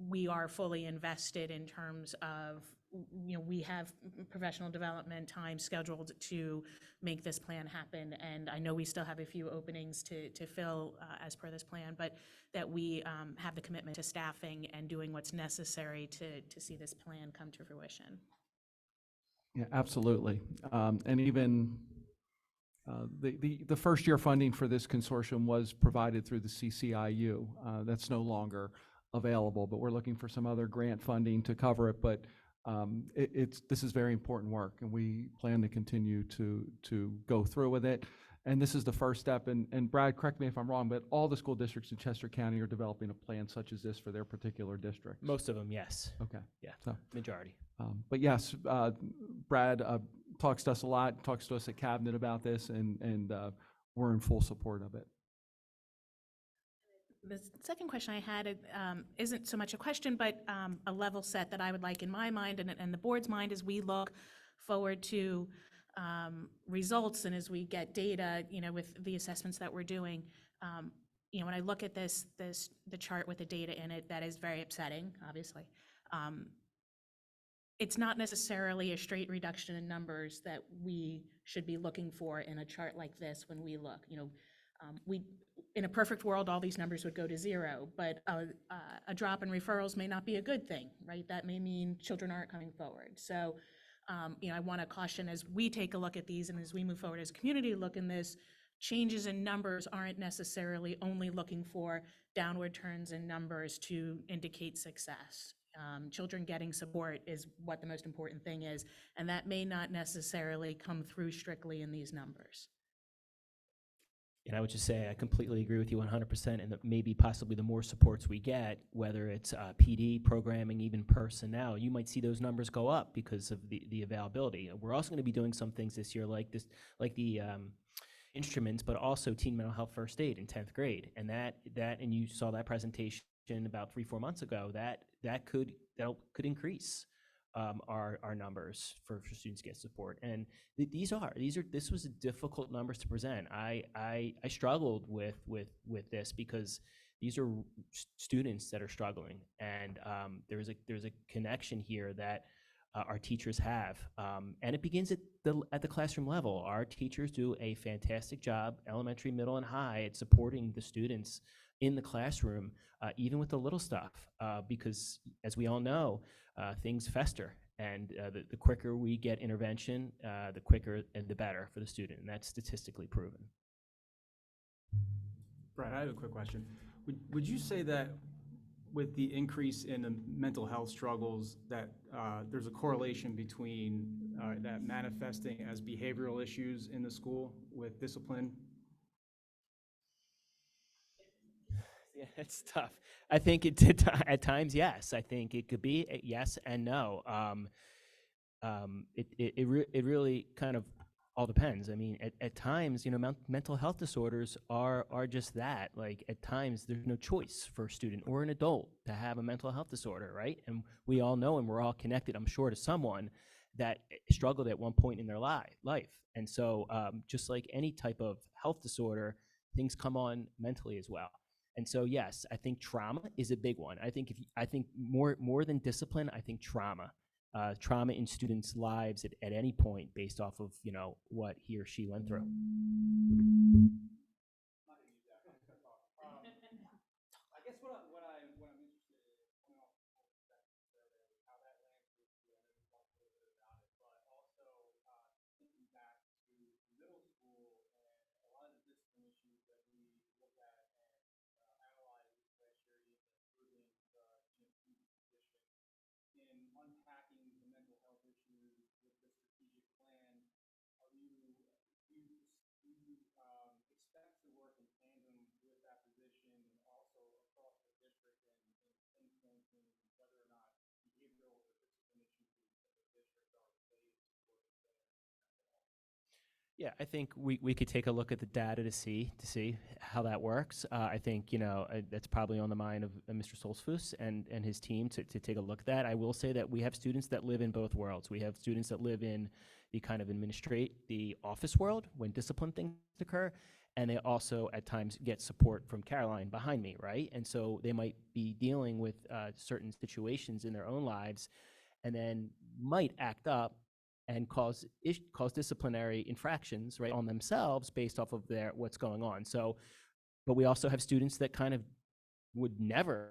we are fully invested in terms of, we have professional development time scheduled to make this plan happen. And I know we still have a few openings to fill as per this plan, but that we have the commitment to staffing and doing what's necessary to see this plan come to fruition. Yeah, absolutely. And even the first year funding for this consortium was provided through the CCIU. That's no longer available, but we're looking for some other grant funding to cover it. But this is very important work, and we plan to continue to go through with it. And this is the first step. And Brad, correct me if I'm wrong, but all the school districts in Chester County are developing a plan such as this for their particular district. Most of them, yes. Okay. Yeah, So, majority. but yes, Brad talks to us a lot, talks to us at Cabinet about this, and we're in full support of it. The second question I had isn't so much a question, but a level set that I would like in my mind and the board's mind as we look forward to results and as we get data, with the assessments that we're doing. When I look at the chart with the data in it, that is very upsetting, obviously. It's not necessarily a straight reduction in numbers that we should be looking for in a chart like this when we look. In a perfect world, all these numbers would go to 0, but a drop in referrals may not be a good thing, right? That may mean children aren't coming forward. So, I want to caution as we take a look at these and as we move forward as a community look in this, changes in numbers aren't necessarily only looking for downward turns in numbers to indicate success. Children getting support is what the most important thing is, and that may not necessarily come through strictly in these numbers. And I would just say I completely agree with you 100%, and that maybe possibly the more supports we get, whether it's PD, programming, even personnel, you might see those numbers go up because of the availability. We're also going to be doing some things this year like the instruments, but also teen mental health first aid in 10th grade. And that and you saw that presentation about 3-4 months ago, that could increase our numbers for students to get support. And this was a difficult numbers to present. I struggled with this because these are students that are struggling, and there's a connection here that our teachers have, and it begins at the classroom level. Our teachers do a fantastic job, elementary, middle, and high, at supporting the students in the classroom, even with the little stuff, because as we all know, things fester, and the quicker we get intervention, the quicker and the better for the student, and that's statistically proven. Brad, I have a quick question. Would you say that with the increase in the mental health struggles, that there's a correlation between that manifesting as behavioral issues in the school with discipline? Yeah, it's tough. I think at times, yes. I think it could be a yes and no. It really kind of all depends. I mean, at times, mental health disorders are just that. Like, at times, there's no choice for a student or an adult to have a mental health disorder, right? And we all know, and we're all connected, I'm sure, to someone that struggled at one point in their life. And so just like any type of health disorder, things come on mentally as well. And so, yes, I think trauma is a big one. I think I think more than discipline, I think trauma. Trauma in students' lives at any point based off of, what he or she went through. I guess what I'm interested in, coming off the whole perception survey, how that lands with you, I know you talked a little bit about it, but also thinking back to middle school and a lot of the discipline issues that we look at and analyze last year in improving the EMT position. In unpacking the mental health issues with the strategic plan, do you expect to work in tandem with that position also across the district and influencing whether or not behavioral or discipline issues in the district are related to working together? Yeah, I think we could take a look at the data to see how that works. I think that's probably on the mind of Mr. Solsfus and his team to take a look at that. I will say that we have students that live in both worlds. We have students that live in the kind of administrate the office world when discipline things occur, and they also at times get support from Caroline behind me, right? And so they might be dealing with certain situations in their own lives, and then might act up and cause disciplinary infractions, right, on themselves based off of what's going on. So, but we also have students that kind of would never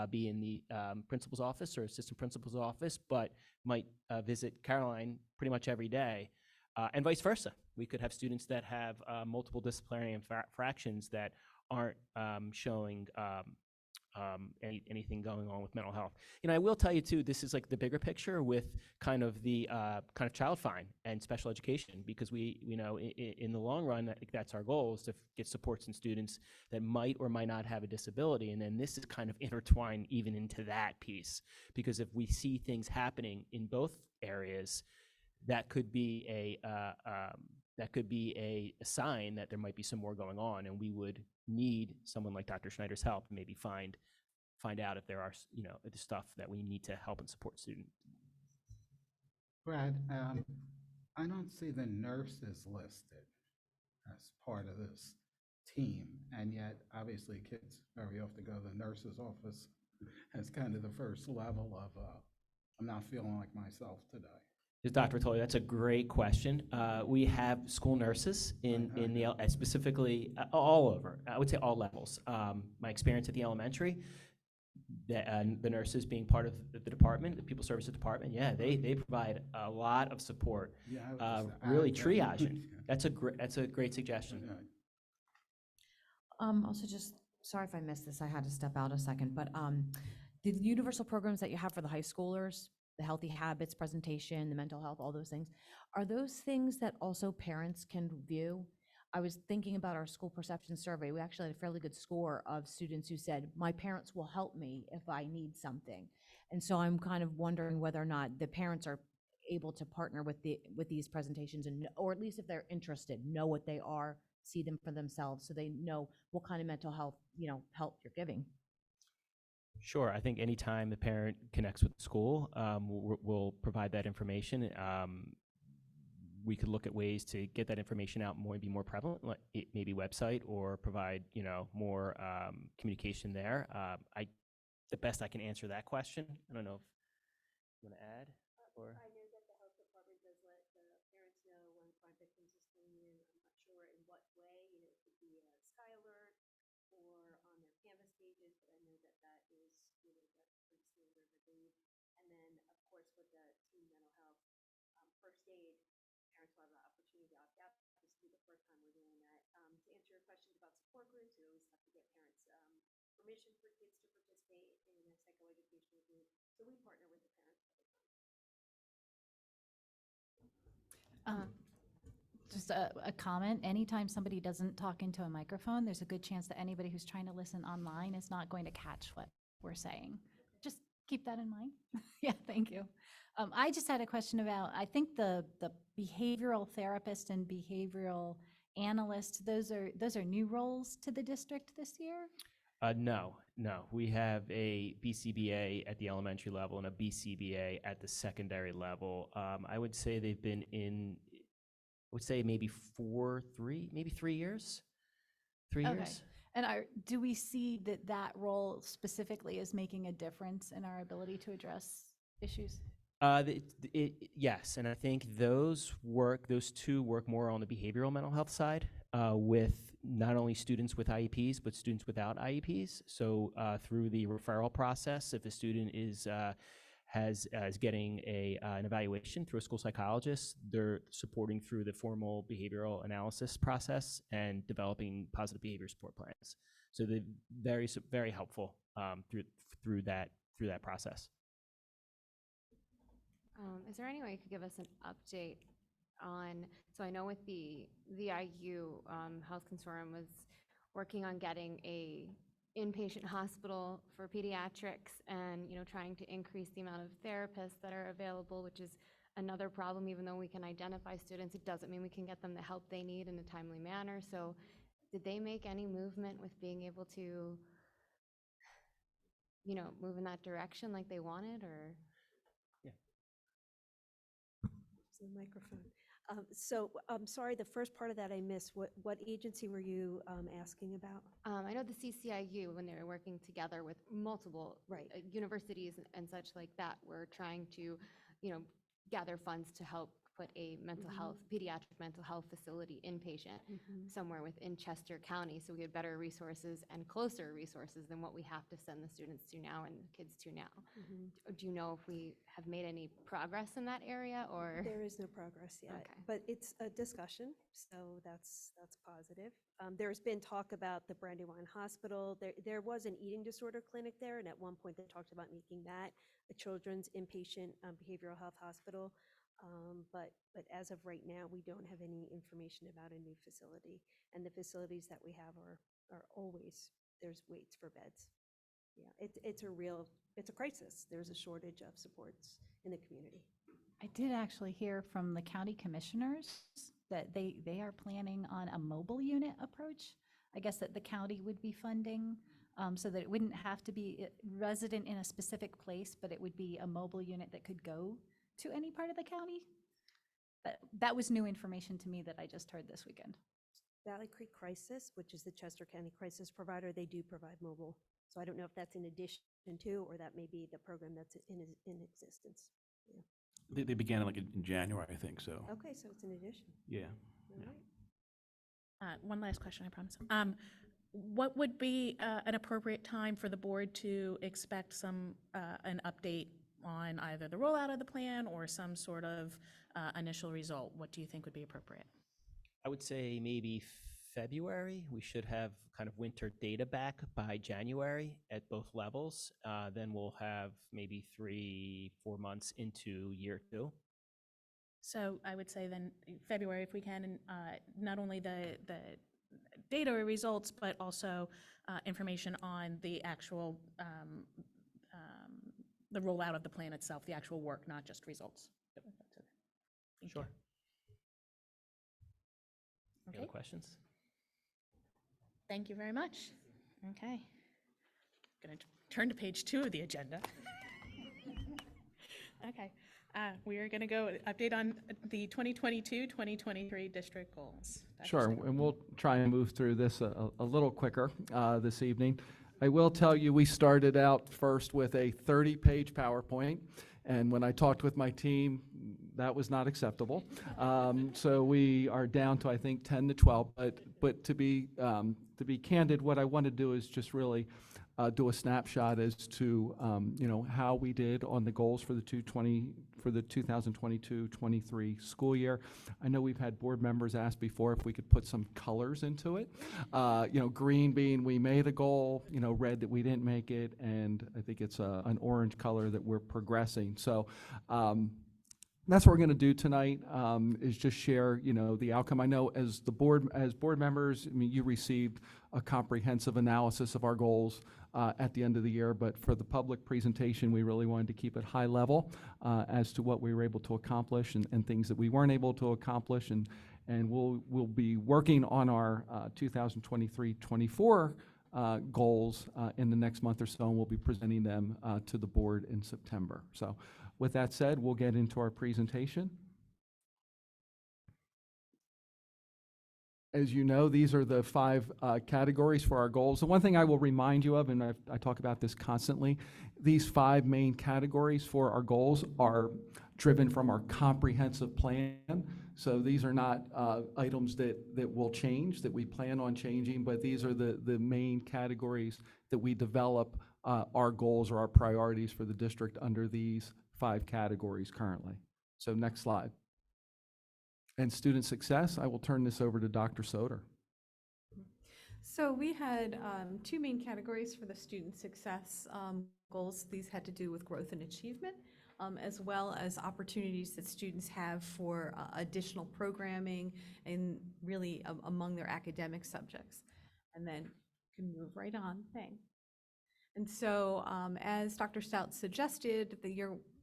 be in the principal's office or assistant principal's office, but might visit Caroline pretty much every day, and vice versa. We could have students that have multiple disciplinary infractions that aren't showing anything going on with mental health. I will tell you too, this is like the bigger picture with kind of the kind of child fine and special education, because we know in the long run, I think that's our goal, is to get supports in students that might or might not have a disability. And then this is kind of intertwined even into that piece, because if we see things happening in both areas, that could be a sign that there might be some more going on, and we would need someone like Dr. Schneider's help, maybe find out if there are, the stuff that we need to help and support students. Brad, I don't see the nurses listed as part of this team, and yet obviously kids very often go to the nurse's office as kind of the first level of, I'm not feeling like myself today. Dr. Vitale, that's a great question. We have school nurses in the specifically all over. I would say all levels. My experience at the elementary, the nurses being part of the department, the people services department, yeah, they provide a lot of support. Yeah, really triaging. That's a great suggestion. Also, just sorry if I missed this. I had to step out a second, but the universal programs that you have for the high schoolers, the healthy habits presentation, the mental health, all those things, are those things that also parents can view? I was thinking about our school perception survey. We actually had a fairly good score of students who said, my parents will help me if I need something. And so I'm kind of wondering whether or not the parents are able to partner with these presentations, and or at least if they're interested, know what they are, see them for themselves, so they know what kind of mental health help you're giving. Sure. I think anytime the parent connects with the school, we'll provide that information. We could look at ways to get that information out be more prevalent, like maybe website, or provide more communication there. The best I can answer that question. I don't know if you want to add or. I know that the health department does let the parents know when crime victims is coming in. I'm not sure in what way. It could be a Sky Alert or on their Canvas pages, but I know that that's pretty standard, I believe. And then, of course, with the teen mental health first aid, parents will have the opportunity to opt out. This will be the first time we're doing that. To answer your questions about support groups, we always have to get parents' permission for kids to participate in a psychoeducational group. So we partner with the parents all the time. Just a comment. Anytime somebody doesn't talk into a microphone, there's a good chance that anybody who's trying to listen online is not going to catch what we're saying. Just keep that in mind. Yeah, thank you. I just had a question about, I think the behavioral therapist and behavioral analyst, those are new roles to the district this year? No. We have a BCBA at the elementary level and a BCBA at the secondary level. I would say they've been in, maybe 3 years. 3 years. And do we see that that role specifically is making a difference in our ability to address issues? Yes, and I think those two work more on the behavioral mental health side with not only students with IEPs, but students without IEPs. So through the referral process, if a student is getting an evaluation through a school psychologist, they're supporting through the formal behavioral analysis process and developing positive behavior support plans. So they're very helpful through that process. Is there any way you could give us an update on, so I know with the IU Health Consortium was working on getting a inpatient hospital for pediatrics and, trying to increase the amount of therapists that are available, which is another problem. Even though we can identify students, it doesn't mean we can get them the help they need in a timely manner. So did they make any movement with being able to, move in that direction like they wanted, or? The microphone. So I'm sorry, the first part of that I missed. What agency were you asking about? I know the CCIU, when they were working together with multiple universities and such like that, were trying to, gather funds to help put a mental health, pediatric mental health facility inpatient somewhere within Chester County, so we had better resources and closer resources than what we have to send the students to now and kids to now. Do you know if we have made any progress in that area, or? There is no progress yet, Okay. but it's a discussion, so that's positive. There's been talk about the Brandywine Hospital. There was an eating disorder clinic there, and at one point they talked about making that a children's inpatient behavioral health hospital. But as of right now, we don't have any information about a new facility. And the facilities that we have are always, there's waits for beds. Yeah, it's a crisis. There's a shortage of supports in the community. I did actually hear from the county commissioners that they are planning on a mobile unit approach. I guess that the county would be funding, so that it wouldn't have to be resident in a specific place, but it would be a mobile unit that could go to any part of the county. That was new information to me that I just heard this weekend. Valley Creek Crisis, which is the Chester County crisis provider, they do provide mobile. So I don't know if that's in addition to, or that may be the program that's in existence. Yeah. They began like in January, I think, so. Okay, so it's an addition. Yeah. All right. One last question, I promise. What would be an appropriate time for the board to expect an update on either the rollout of the plan or some sort of initial result? What do you think would be appropriate? I would say maybe February. We should have kind of winter data back by January at both levels. Then we'll have maybe 3-4 months into year 2. So I would say then February, if we can, and not only the data results, but also information on the actual the rollout of the plan itself, the actual work, not just results. Sure. Any Okay. other questions? Thank you very much. Okay. Going to turn to page 2 of the agenda. Okay. We are going to go update on the 2022-2023 district goals. Dr. Sure, Stickle. and we'll try and move through this a little quicker this evening. I will tell you, we started out first with a 30-page PowerPoint, and when I talked with my team, that was not acceptable. So we are down to, I think, 10 to 12. But to be candid, what I want to do is just really do a snapshot as to how we did on the goals for the 2022-23 school year. I know we've had board members ask before if we could put some colors into it. Green being we made a goal, red that we didn't make it, and I think it's an orange color that we're progressing. So that's what we're going to do tonight, is just share, the outcome. I know as board members, you received a comprehensive analysis of our goals at the end of the year, but for the public presentation, we really wanted to keep it high level as to what we were able to accomplish and things that we weren't able to accomplish. And we'll be working on our 2023-24 goals in the next month or so, and we'll be presenting them to the board in September. So with that said, we'll get into our presentation. As you know, these are the 5 categories for our goals. The one thing I will remind you of, and I talk about this constantly, these 5 main categories for our goals are driven from our comprehensive plan. So these are not items that will change, that we plan on changing, but these are the main categories that we develop our goals or our priorities for the district under these 5 categories currently. So next slide. And student success, I will turn this over to Dr. Soder. So we had 2 main categories for the student success goals. These had to do with growth and achievement, as well as opportunities that students have for additional programming and really among their academic subjects. And then can move right on, thanks. And so as Dr. Stout suggested,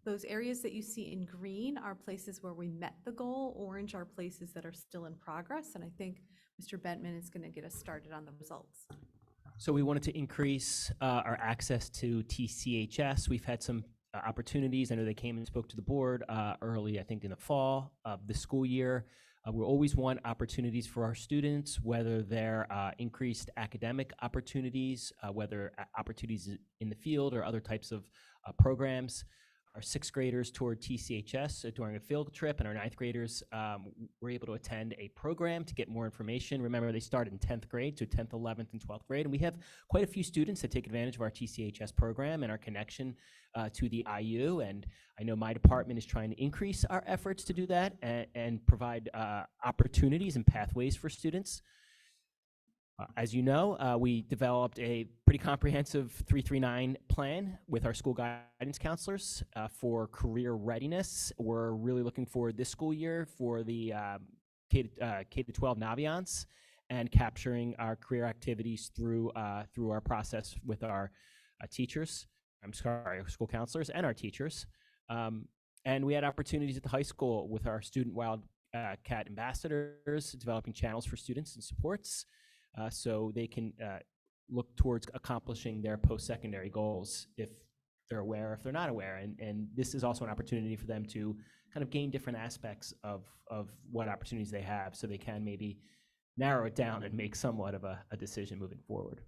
those areas that you see in green are places where we met the goal. Orange are places that are still in progress. And I think Mr. Bentman is going to get us started on the results. So we wanted to increase our access to TCHS. We've had some opportunities. I know they came and spoke to the board early, I think in the fall of the school year. We always want opportunities for our students, whether they're increased academic opportunities, whether opportunities in the field or other types of programs. Our 6th graders toured TCHS during a field trip, and our 9th graders were able to attend a program to get more information. Remember, they start in 10th grade, so 10th, 11th, and 12th grade, and we have quite a few students that take advantage of our TCHS program and our connection to the IU, and I know my department is trying to increase our efforts to do that and provide opportunities and pathways for students. As you know, we developed a pretty comprehensive 339 plan with our school guidance counselors for career readiness. We're really looking forward this school year for the K-12 Naviance and capturing our career activities through our process with our teachers. Our school counselors and our teachers. And we had opportunities at the high school with our student Wildcat ambassadors, developing channels for students and supports. So they can look towards accomplishing their post-secondary goals if they're aware, if they're not aware. And this is also an opportunity for them to kind of gain different aspects of what opportunities they have so they can maybe narrow it down and make somewhat of a decision moving forward.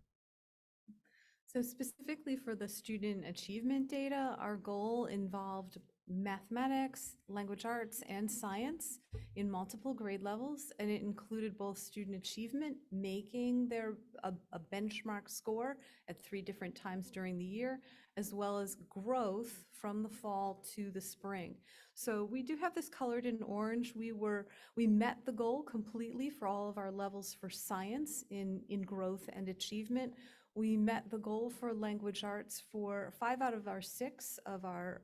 So specifically for the student achievement data, our goal involved mathematics, language arts, and science in multiple grade levels, and it included both student achievement, making their a benchmark score at 3 different times during the year, as well as growth from the fall to the spring. So we do have this colored in orange. We met the goal completely for all of our levels for science in growth and achievement. We met the goal for language arts for 5 out of our 6 of our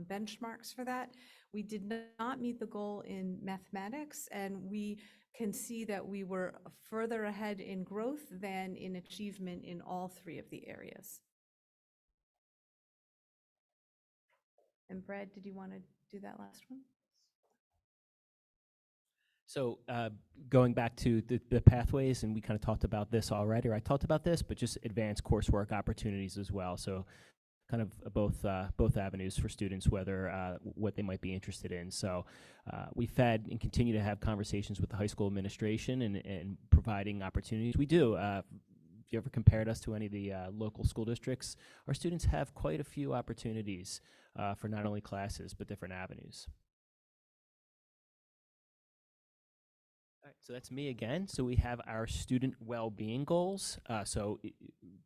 benchmarks for that. We did not meet the goal in mathematics, and we can see that we were further ahead in growth than in achievement in all 3 of the areas. And Brad, did you want to do that last one? So going back to the pathways, and we kind of talked about this already, or I talked about this, but just advanced coursework opportunities as well. So kind of both avenues for students, whether what they might be interested in. So we've had and continue to have conversations with the high school administration and providing opportunities. We do. If you ever compared us to any of the local school districts, our students have quite a few opportunities for not only classes, but different avenues. All right, so that's me again. So we have our student well-being goals.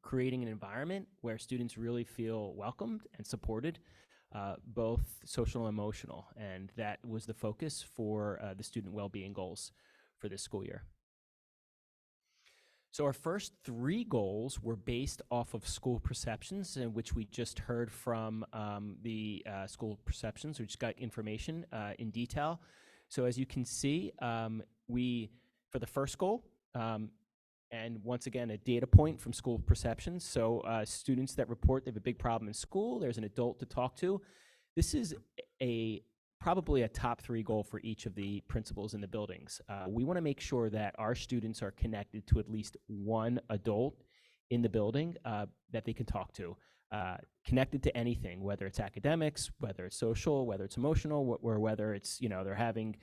Creating an environment where students really feel welcomed and supported, both social and emotional. And that was the focus for the student well-being goals for this school year. So our first 3 goals were based off of school perceptions, in which we just heard from the school perceptions. We just got information in detail. So as you can see, for the first goal, and once again, a data point from school perceptions. So students that report they have a big problem in school, there's an adult to talk to. This is probably a top 3 goal for each of the principals in the buildings. We want to make sure that our students are connected to at least one adult in the building that they can talk to. Connected to anything, whether it's academics, whether it's social, whether it's emotional, or whether it's, they're having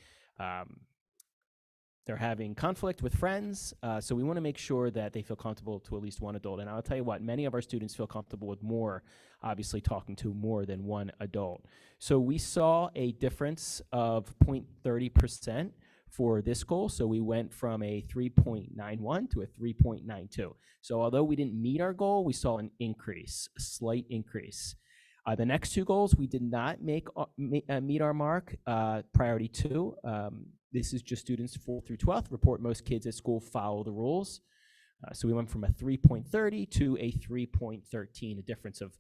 they're having conflict with friends. So we want to make sure that they feel comfortable to at least one adult. And I'll tell you what, many of our students feel comfortable with more, obviously talking to more than one adult. So we saw a difference of 0.30% for this goal. So we went from a 3.91 to a 3.92. So although we didn't meet our goal, we saw an increase, a slight increase. The next two goals, we did not meet our mark. Priority 2, this is just students 4th through 12th, report most kids at school follow the rules. So we went from a 3.30 to a 3.13, a difference of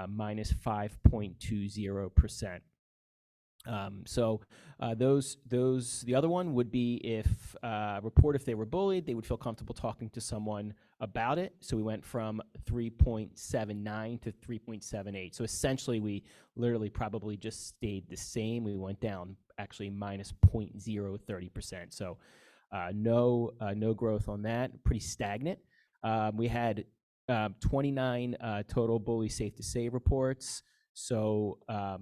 minus 5.20%. The other one would be if report if they were bullied, they would feel comfortable talking to someone about it. So we went from 3.79 to 3.78. So essentially we literally probably just stayed the same. We went down actually minus 0.030%. So no growth on that, pretty stagnant. We had 29 total bully safe to say reports. So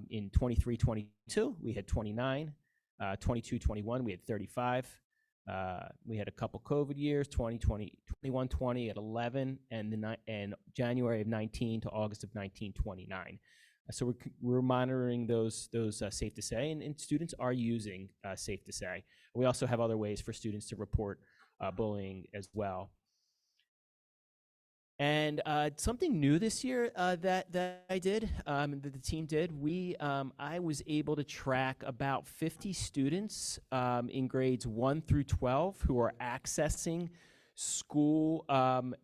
in 23-22, we had 29, 22-21, we had 35. We had a couple COVID years, 21-20 at 11, and January of 19 to August of 19, 29. So we're monitoring those safe to say, and students are using safe to say. We also have other ways for students to report bullying as well. And something new this year that I did, that the team did, I was able to track about 50 students in grades 1 through 12 who are accessing school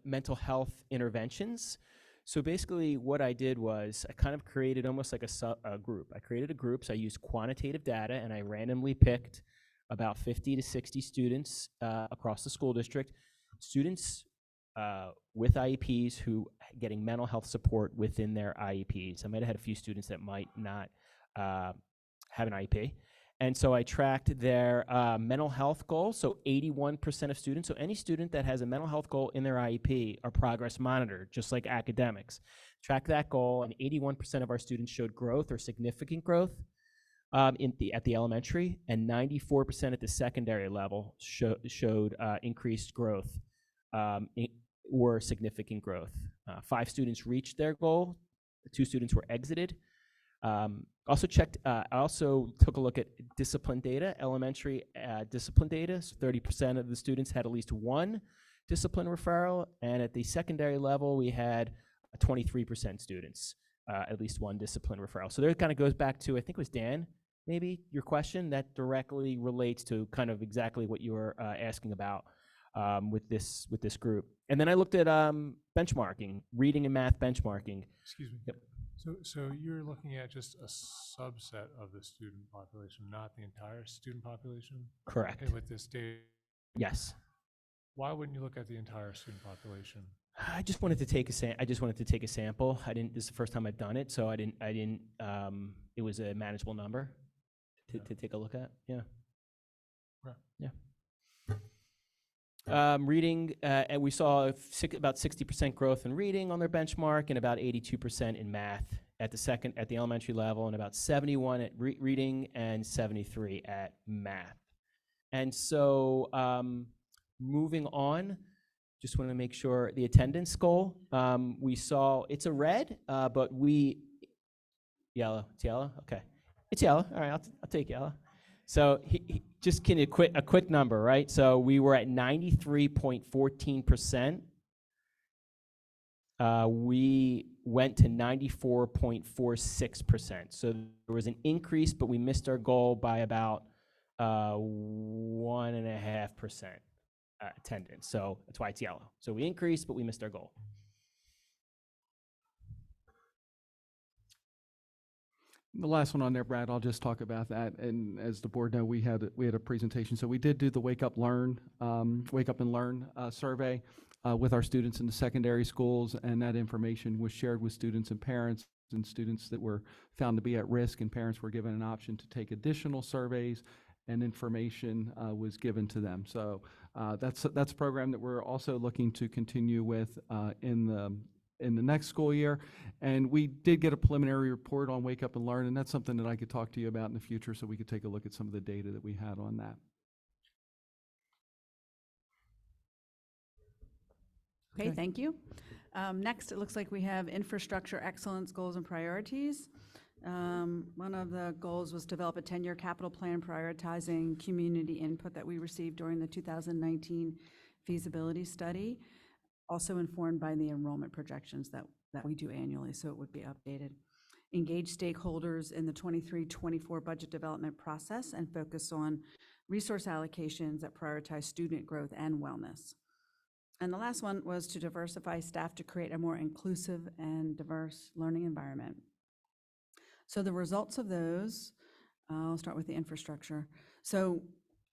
mental health interventions. So basically what I did was I kind of created almost like a group. I created a group, so I used quantitative data, and I randomly picked about 50 to 60 students across the school district, students with IEPs who are getting mental health support within their IEPs. I might have had a few students that might not have an IEP. And so I tracked their mental health goal. So 81% of students, so any student that has a mental health goal in their IEP are progress monitored, just like academics. Track that goal, and 81% of our students showed growth or significant growth at the elementary, and 94% at the secondary level showed increased growth or significant growth. 5 students reached their goal. 2 students were exited. I also took a look at discipline data, elementary discipline data. So 30% of the students had at least one discipline referral, and at the secondary level, we had 23% students, at least one discipline referral. So there it kind of goes back to, I think it was Dan, maybe, your question that directly relates to kind of exactly what you were asking about with this group. And then I looked at benchmarking, reading and math benchmarking. Excuse me. Yep. So you're looking at just a subset of the student population, not the entire student population? Correct. And with this data? Yes. Why wouldn't you look at the entire student population? I just wanted to take a sample. This is the first time I've done it, so I didn't. It was a manageable number to take a look at. Yeah. Right. Yeah. Reading, and we saw about 60% growth in reading on their benchmark, and about 82% in math at the elementary level, and about 71 at reading and 73 at math. And so, moving on, just want to make sure the attendance goal. We saw it's a red, but yellow. It's yellow. Okay, it's yellow. All right, I'll take yellow. So just a quick number, right? So we were at 93.14%. We went to 94.46%. So there was an increase, but we missed our goal by about 1.5% attendance. So that's why it's yellow. So we increased, but we missed our goal. The last one on there, Brad, I'll just talk about that. And as the board know, we had a presentation. So we did do the Wake Up and Learn survey with our students in the secondary schools, and that information was shared with students and parents, and students that were found to be at risk, and parents were given an option to take additional surveys, and information was given to them. So that's a program that we're also looking to continue with in the next school year. And we did get a preliminary report on Wake Up and Learn, and that's something that I could talk to you about in the future, so we could take a look at some of the data that we had on that. Okay, thank you. Next, it looks like we have infrastructure excellence goals and priorities. One of the goals was develop a 10-year capital plan prioritizing community input that we received during the 2019 feasibility study, also informed by the enrollment projections that we do annually, so it would be updated. Engage stakeholders in the 23-24 budget development process and focus on resource allocations that prioritize student growth and wellness. And the last one was to diversify staff to create a more inclusive and diverse learning environment. So the results of those, I'll start with the infrastructure. So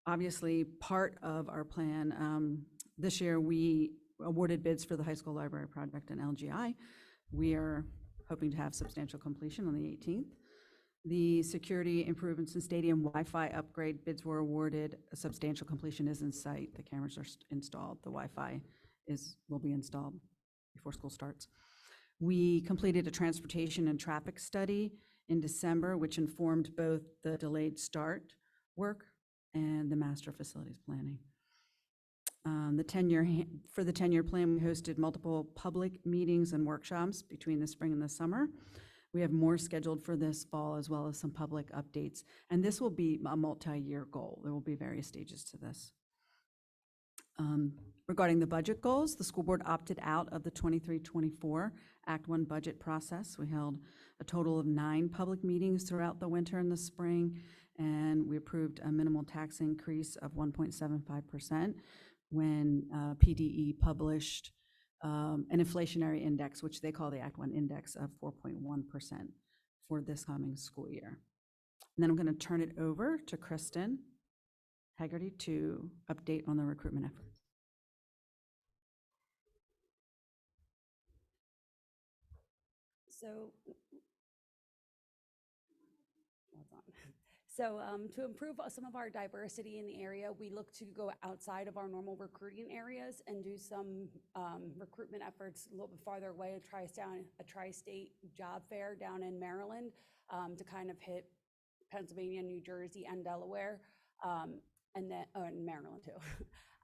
obviously, part of our plan, this year we awarded bids for the high school library project in LGI. We are hoping to have substantial completion on the 18th. The security improvements and stadium Wi-Fi upgrade bids were awarded. A substantial completion is in sight. The cameras are installed. The Wi-Fi will be installed before school starts. We completed a transportation and traffic study in December, which informed both the delayed start work and the master facilities planning. For the 10-year plan, we hosted multiple public meetings and workshops between the spring and the summer. We have more scheduled for this fall, as well as some public updates. And this will be a multi-year goal. There will be various stages to this. Regarding the budget goals, the school board opted out of the 23-24 Act 1 budget process. We held a total of 9 public meetings throughout the winter and the spring, and we approved a minimal tax increase of 1.75% when PDE published an inflationary index, which they call the Act 1 index, of 4.1% for this coming school year. And then I'm going to turn it over to Kristen Haggerty to update on the recruitment efforts. So to improve some of our diversity in the area, we look to go outside of our normal recruiting areas and do some recruitment efforts a little bit farther away, a tri-state job fair down in Maryland to kind of hit Pennsylvania, New Jersey, and Delaware, and then in Maryland too.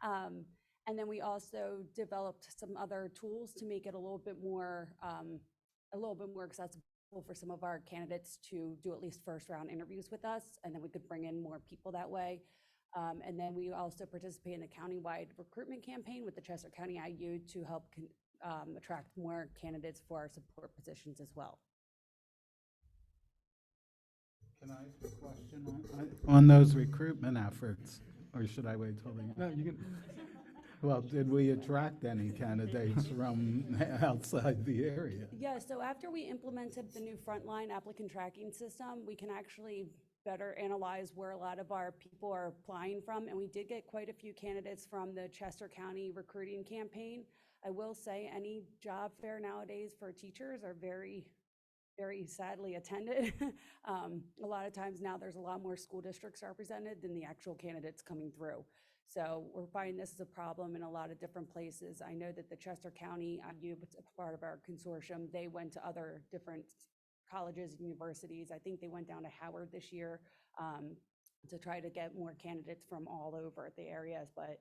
And then we also developed some other tools to make it a little bit more accessible for some of our candidates to do at least first round interviews with us, and then we could bring in more people that way. And then we also participate in the countywide recruitment campaign with the Chester County IU to help attract more candidates for our support positions as well. Can I ask a question on those recruitment efforts, or should I wait till the end? No, you can. Well, did we attract any candidates from outside the area? Yeah, so after we implemented the new frontline applicant tracking system, we can actually better analyze where a lot of our people are applying from, and we did get quite a few candidates from the Chester County recruiting campaign. I will say any job fair nowadays for teachers are very, very sadly attended. A lot of times now there's a lot more school districts represented than the actual candidates coming through. So we're finding this is a problem in a lot of different places. I know that the Chester County IU, part of our consortium, they went to other different colleges and universities. I think they went down to Howard this year to try to get more candidates from all over the areas, but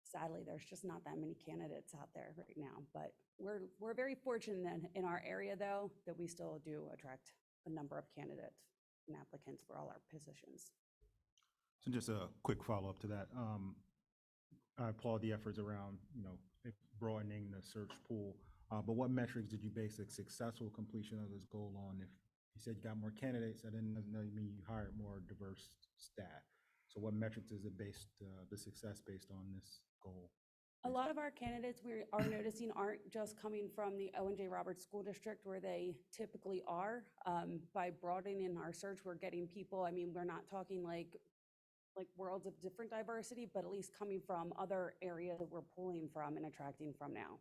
sadly, there's just not that many candidates out there right now. But we're very fortunate in our area, though, that we still do attract a number of candidates and applicants for all our positions. So just a quick follow-up to that. I applaud the efforts around, broadening the search pool. But what metrics did you base the successful completion of this goal on? If you said you got more candidates, that didn't mean you hired more diverse staff. So what metrics is it based, the success based on this goal? A lot of our candidates we are noticing aren't just coming from the O&J Roberts School District where they typically are. By broadening our search, we're getting people, we're not talking like worlds of different diversity, but at least coming from other areas that we're pulling from and attracting from now.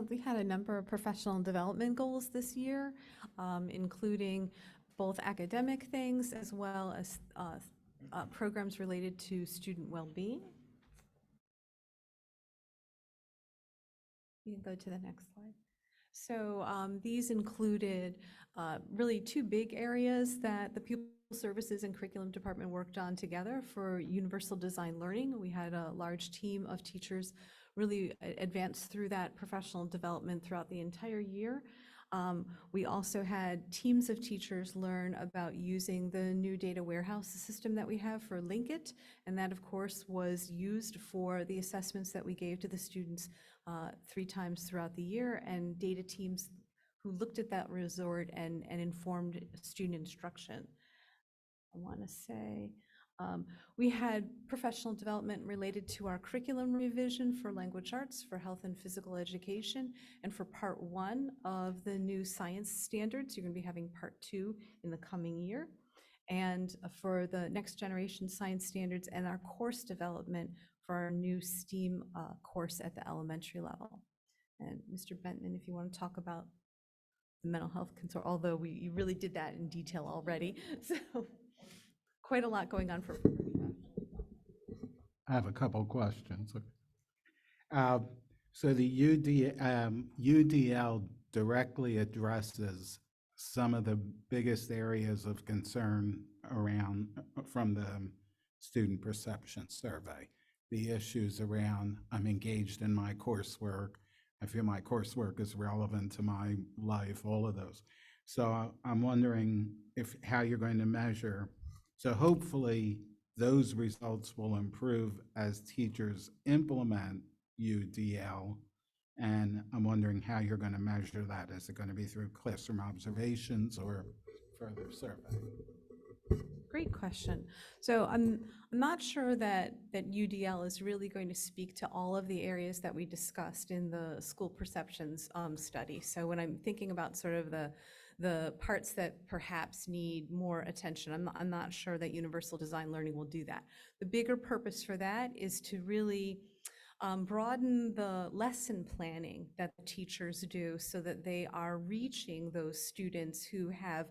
We had a number of professional development goals this year, including both academic things as well as programs related to student well-being. You can go to the next slide. So these included really two big areas that the Pupil Services and Curriculum Department worked on together for Universal Design Learning. We had a large team of teachers really advance through that professional development throughout the entire year. We also had teams of teachers learn about using the new data warehouse system that we have for Linkit, and that of course was used for the assessments that we gave to the students 3 times throughout the year, and data teams who looked at that resort and informed student instruction. I want to say we had professional development related to our curriculum revision for language arts, for health and physical education, and for part 1 of the new science standards. You're going to be having part 2 in the coming year. And for the next generation science standards and our course development for our new STEAM course at the elementary level. And Mr. Bentman, if you want to talk about the mental health concern, although you really did that in detail already. So quite a lot going on for. I have a couple questions. So the UDL directly addresses some of the biggest areas of concern around from the student perception survey. The issues around, I'm engaged in my coursework, I feel my coursework is relevant to my life, all of those. So I'm wondering how you're going to measure. So hopefully those results will improve as teachers implement UDL. And I'm wondering how you're going to measure that. Is it going to be through classroom observations or further survey? Great question. So I'm not sure that UDL is really going to speak to all of the areas that we discussed in the school perceptions study. So when I'm thinking about sort of the parts that perhaps need more attention, I'm not sure that Universal Design Learning will do that. The bigger purpose for that is to really broaden the lesson planning that the teachers do so that they are reaching those students who have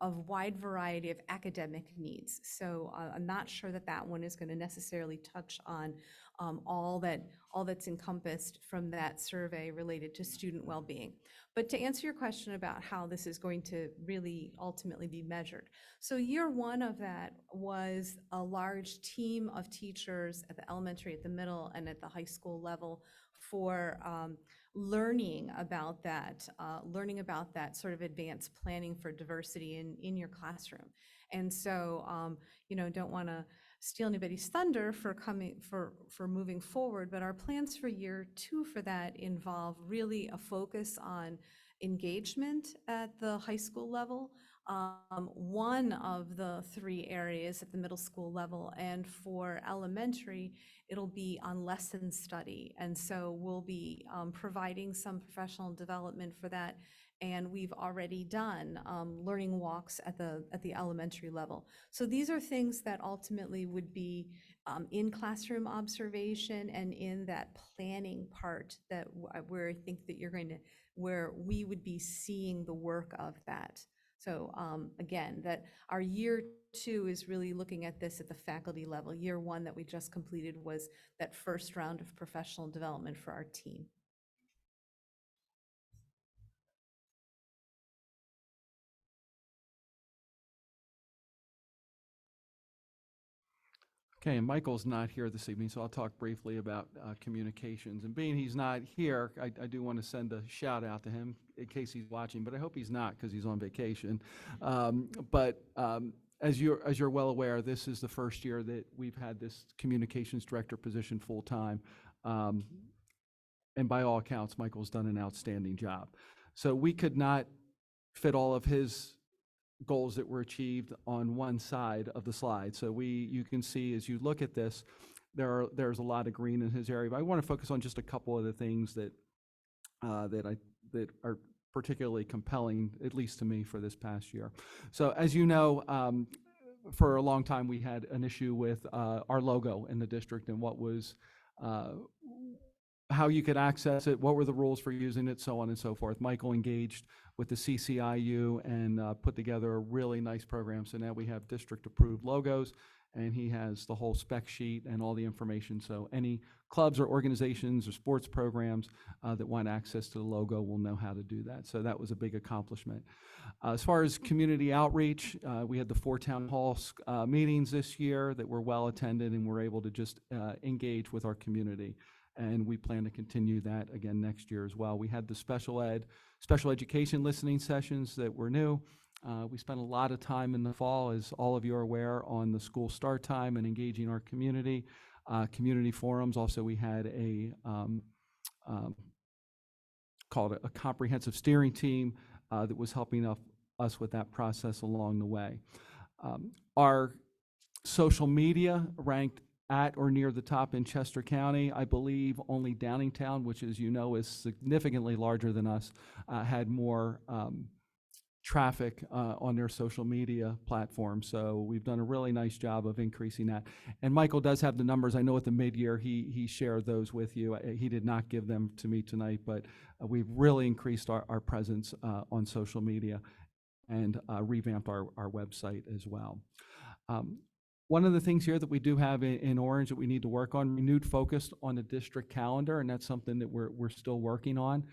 a wide variety of academic needs. So I'm not sure that one is going to necessarily touch on all that's encompassed from that survey related to student well-being. But to answer your question about how this is going to really ultimately be measured. So year 1 of that was a large team of teachers at the elementary, at the middle, and at the high school level for learning about that sort of advanced planning for diversity in your classroom. And so, don't want to steal anybody's thunder for moving forward, but our plans for year 2 for that involve really a focus on engagement at the high school level, one of the 3 areas at the middle school level, and for elementary, it'll be on lesson study. And so we'll be providing some professional development for that. And we've already done learning walks at the elementary level. So these are things that ultimately would be in classroom observation and in that planning part that where I think that where we would be seeing the work of that. So again, that our year 2 is really looking at this at the faculty level. Year 1 that we just completed was that first round of professional development for our team. Okay, and Michael's not here this evening, so I'll talk briefly about communications. And being he's not here, I do want to send a shout out to him in case he's watching, but I hope he's not because he's on vacation. As you're well aware, this is the first year that we've had this communications director position full-time. And by all accounts, Michael's done an outstanding job. So we could not fit all of his goals that were achieved on one side of the slide. So you can see as you look at this, there's a lot of green in his area. But I want to focus on just a couple of the things that are particularly compelling, at least to me, for this past year. So as you know, for a long time we had an issue with our logo in the district and what was how you could access it, what were the rules for using it, so on and so forth. Michael engaged with the CCIU and put together a really nice program. So now we have district-approved logos, and he has the whole spec sheet and all the information. So any clubs or organizations or sports programs that want access to the logo will know how to do that. So that was a big accomplishment. As far as community outreach, we had the 4 town hall meetings this year that were well attended, and we're able to just engage with our community. And we plan to continue that again next year as well. We had the special education listening sessions that were new. We spent a lot of time in the fall, as all of you are aware, on the school start time and engaging our community. Community forums. Also, we had called a comprehensive steering team that was helping us with that process along the way. Our social media ranked at or near the top in Chester County. I believe only Downingtown, which, as you know, is significantly larger than us, had more traffic on their social media platform. So we've done a really nice job of increasing that. And Michael does have the numbers. I know at the mid-year he shared those with you. He did not give them to me tonight, but we've really increased our presence on social media and revamped our website as well. One of the things here that we do have in Orange that we need to work on, renewed focus on the district calendar, and that's something that we're still working on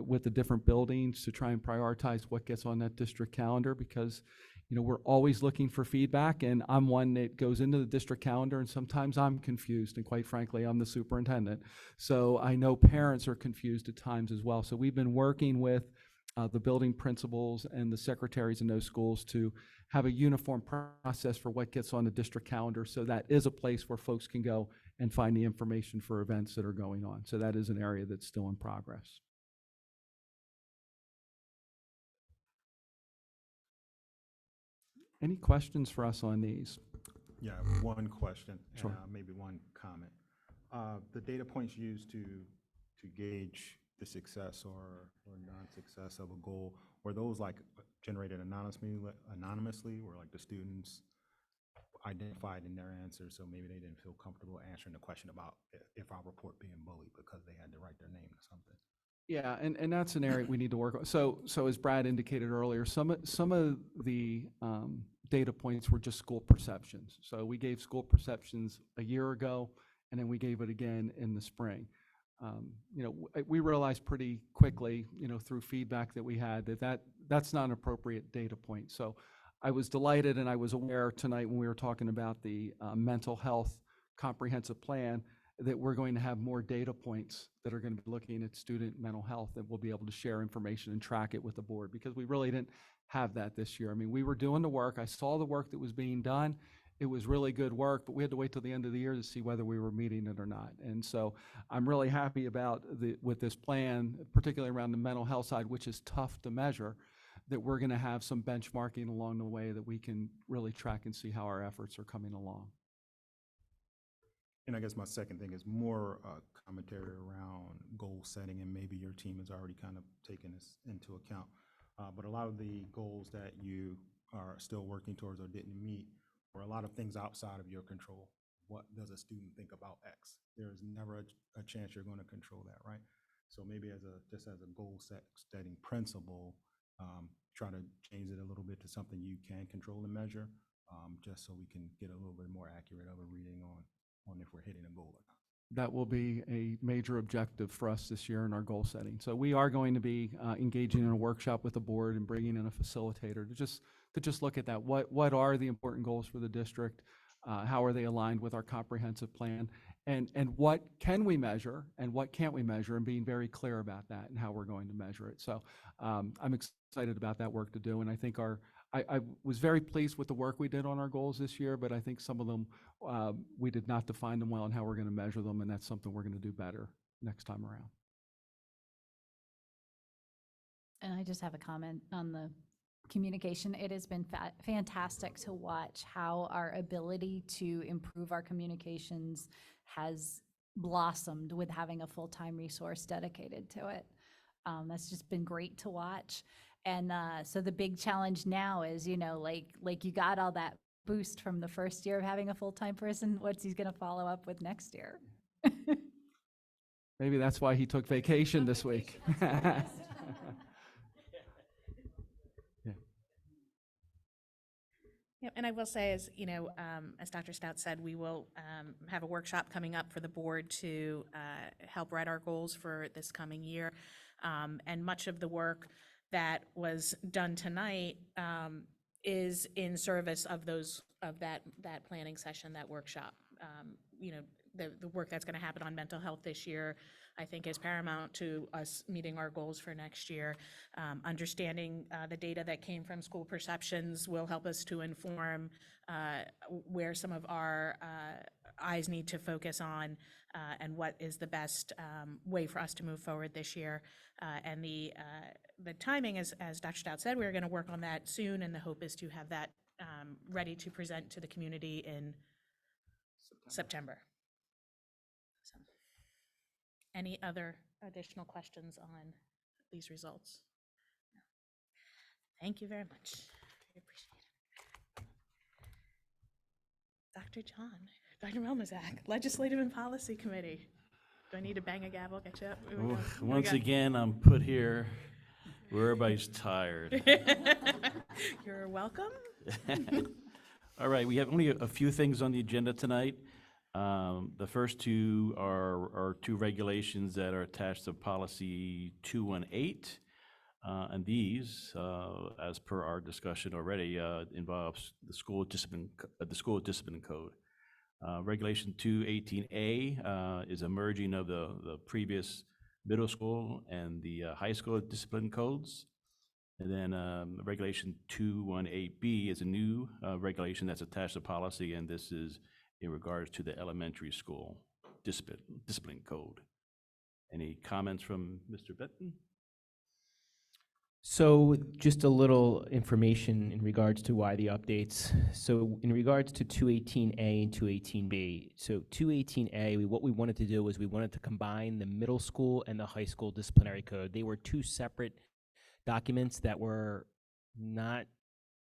with the different buildings to try and prioritize what gets on that district calendar, because we're always looking for feedback, and I'm one that goes into the district calendar, and sometimes I'm confused, and quite frankly, I'm the superintendent. So I know parents are confused at times as well. So we've been working with the building principals and the secretaries in those schools to have a uniform process for what gets on the district calendar. So that is a place where folks can go and find the information for events that are going on. So that is an area that's still in progress. Any questions for us on these? Yeah, one question Sure. and maybe one comment. The data points used to gauge the success or non-success of a goal, were those like generated anonymously, where like the students identified in their answers, so maybe they didn't feel comfortable answering the question about if our report being bullied because they had to write their name or something? Yeah, and that's an area we need to work on. So as Brad indicated earlier, some of the data points were just school perceptions. So we gave school perceptions a year ago, and then we gave it again in the spring. We realized pretty quickly, through feedback that we had, that's not an appropriate data point. So I was delighted, and I was aware tonight when we were talking about the mental health comprehensive plan that we're going to have more data points that are going to be looking at student mental health, that we'll be able to share information and track it with the board, because we really didn't have that this year. I mean, we were doing the work. I saw the work that was being done. It was really good work, but we had to wait till the end of the year to see whether we were meeting it or not. And so I'm really happy about with this plan, particularly around the mental health side, which is tough to measure, that we're going to have some benchmarking along the way that we can really track and see how our efforts are coming along. And I guess my second thing is more commentary around goal setting, and maybe your team has already kind of taken this into account. But a lot of the goals that you are still working towards or didn't meet were a lot of things outside of your control. What does a student think about X? There's never a chance you're going to control that, right? So maybe just as a goal setting principle, try to change it a little bit to something you can control and measure, just so we can get a little bit more accurate of a reading on if we're hitting a goal or not. That will be a major objective for us this year in our goal setting. So we are going to be engaging in a workshop with the board and bringing in a facilitator to just look at that. What are the important goals for the district? How are they aligned with our comprehensive plan? And what can we measure and what can't we measure, and being very clear about that and how we're going to measure it. So I'm excited about that work to do. And I think I was very pleased with the work we did on our goals this year, but I think some of them, we did not define them well and how we're going to measure them, and that's something we're going to do better next time around. And I just have a comment on the communication. It has been fantastic to watch how our ability to improve our communications has blossomed with having a full-time resource dedicated to it. That's just been great to watch. And so the big challenge now is, like you got all that boost from the first year of having a full-time person. What's he going to follow up with next year? Maybe that's why he took vacation this week. Yep, and I will say, as Dr. Stout said, we will have a workshop coming up for the board to help write our goals for this coming year. And much of the work that was done tonight is in service of that planning session, that workshop. The work that's going to happen on mental health this year, I think, is paramount to us meeting our goals for next year. Understanding the data that came from school perceptions will help us to inform where some of our eyes need to focus on and what is the best way for us to move forward this year. And the timing, as Dr. Stout said, we're going to work on that soon, and the hope is to have that ready to present to the community in September. So, any other additional questions on these results? No. Thank you very much. I appreciate it. Dr. Melmazak, Legislative and Policy Committee. Do I need to bang a gavel, get you up? Once again, I'm put here where everybody's tired. You're welcome. All right, we have only a few things on the agenda tonight. The first two are two regulations that are attached to policy 218. And these, as per our discussion already, involves the school discipline code. Regulation 218A is a merging of the previous middle school and the high school discipline codes. And then Regulation 218B is a new regulation that's attached to policy, and this is in regards to the elementary school discipline code. Any comments from Mr. Benton? So just a little information in regards to why the updates. So in regards to 218A and 218B, so 218A, what we wanted to do was we wanted to combine the middle school and the high school disciplinary code. They were two separate documents that were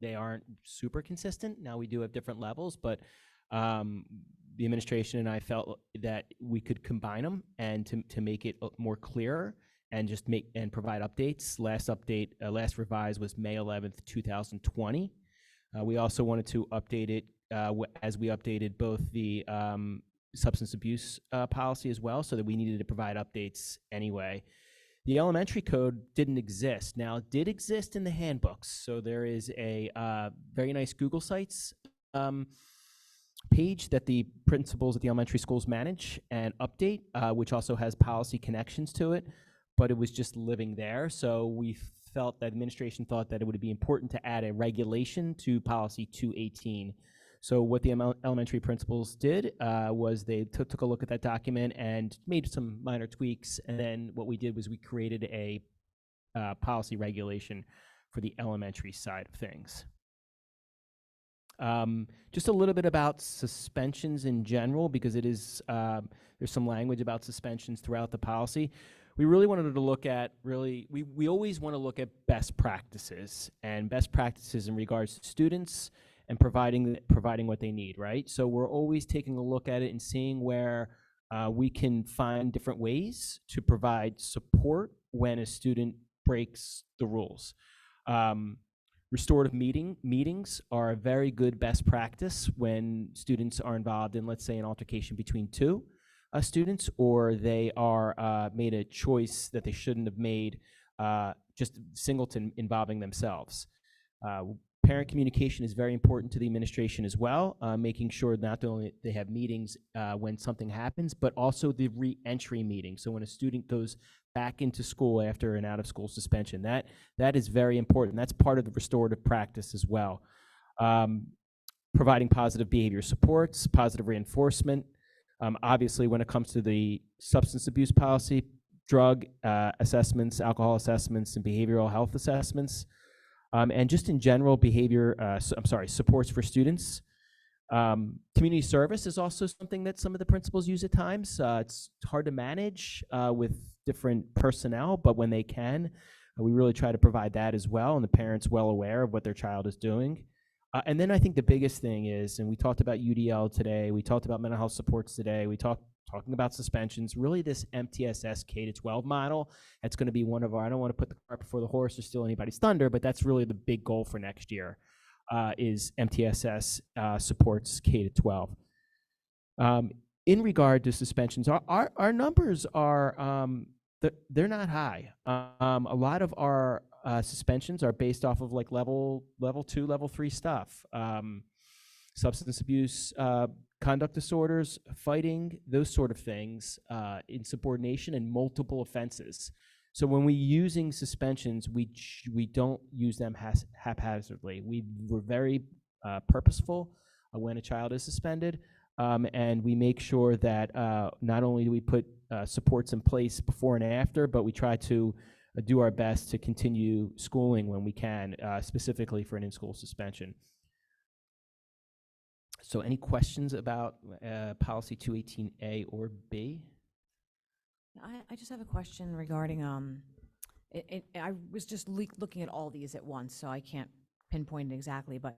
they aren't super consistent. Now we do have different levels, but the administration and I felt that we could combine them and to make it more clear and just provide updates. Last revised was May 11th, 2020. We also wanted to update it as we updated both the substance abuse policy as well, so that we needed to provide updates anyway. The elementary code didn't exist. Now, it did exist in the handbooks. So there is a very nice Google Sites page that the principals at the elementary schools manage and update, which also has policy connections to it, but it was just living there. So we felt that administration thought that it would be important to add a regulation to policy 218. So what the elementary principals did was they took a look at that document and made some minor tweaks. And then what we did was we created a policy regulation for the elementary side of things. Just a little bit about suspensions in general, because it is there's some language about suspensions throughout the policy. We really wanted to look at we always want to look at best practices and best practices in regards to students and providing what they need, right? So we're always taking a look at it and seeing where we can find different ways to provide support when a student breaks the rules. Restorative meetings are a very good best practice when students are involved in, let's say, an altercation between two students, or they are made a choice that they shouldn't have made, just singleton involving themselves. Parent communication is very important to the administration as well, making sure not only they have meetings when something happens, but also the re-entry meeting. So when a student goes back into school after an out-of-school suspension, that is very important. That's part of the restorative practice as well. Providing positive behavior supports, positive reinforcement. Obviously, when it comes to the substance abuse policy, drug assessments, alcohol assessments, and behavioral health assessments. And just in general, supports for students. Community service is also something that some of the principals use at times. It's hard to manage with different personnel, but when they can, we really try to provide that as well, and the parents well aware of what their child is doing. And then I think the biggest thing is, and we talked about UDL today, we talked about mental health supports today, we talking about suspensions, really this MTSS K-12 model, that's going to be one of our, I don't want to put the cart before the horse or steal anybody's thunder, but that's really the big goal for next year, is MTSS supports K-12. In regard to suspensions, our numbers are, they're not high. A lot of our suspensions are based off of like level 2, level 3 stuff. Substance abuse, conduct disorders, fighting, those sort of things, insubordination, and multiple offenses. So when we're using suspensions, we don't use them haphazardly. We're very purposeful when a child is suspended, and we make sure that not only do we put supports in place before and after, but we try to do our best to continue schooling when we can, specifically for an in-school suspension. So any questions about policy 218A or B? I just have a question regarding, I was just looking at all these at once, so I can't pinpoint it exactly, but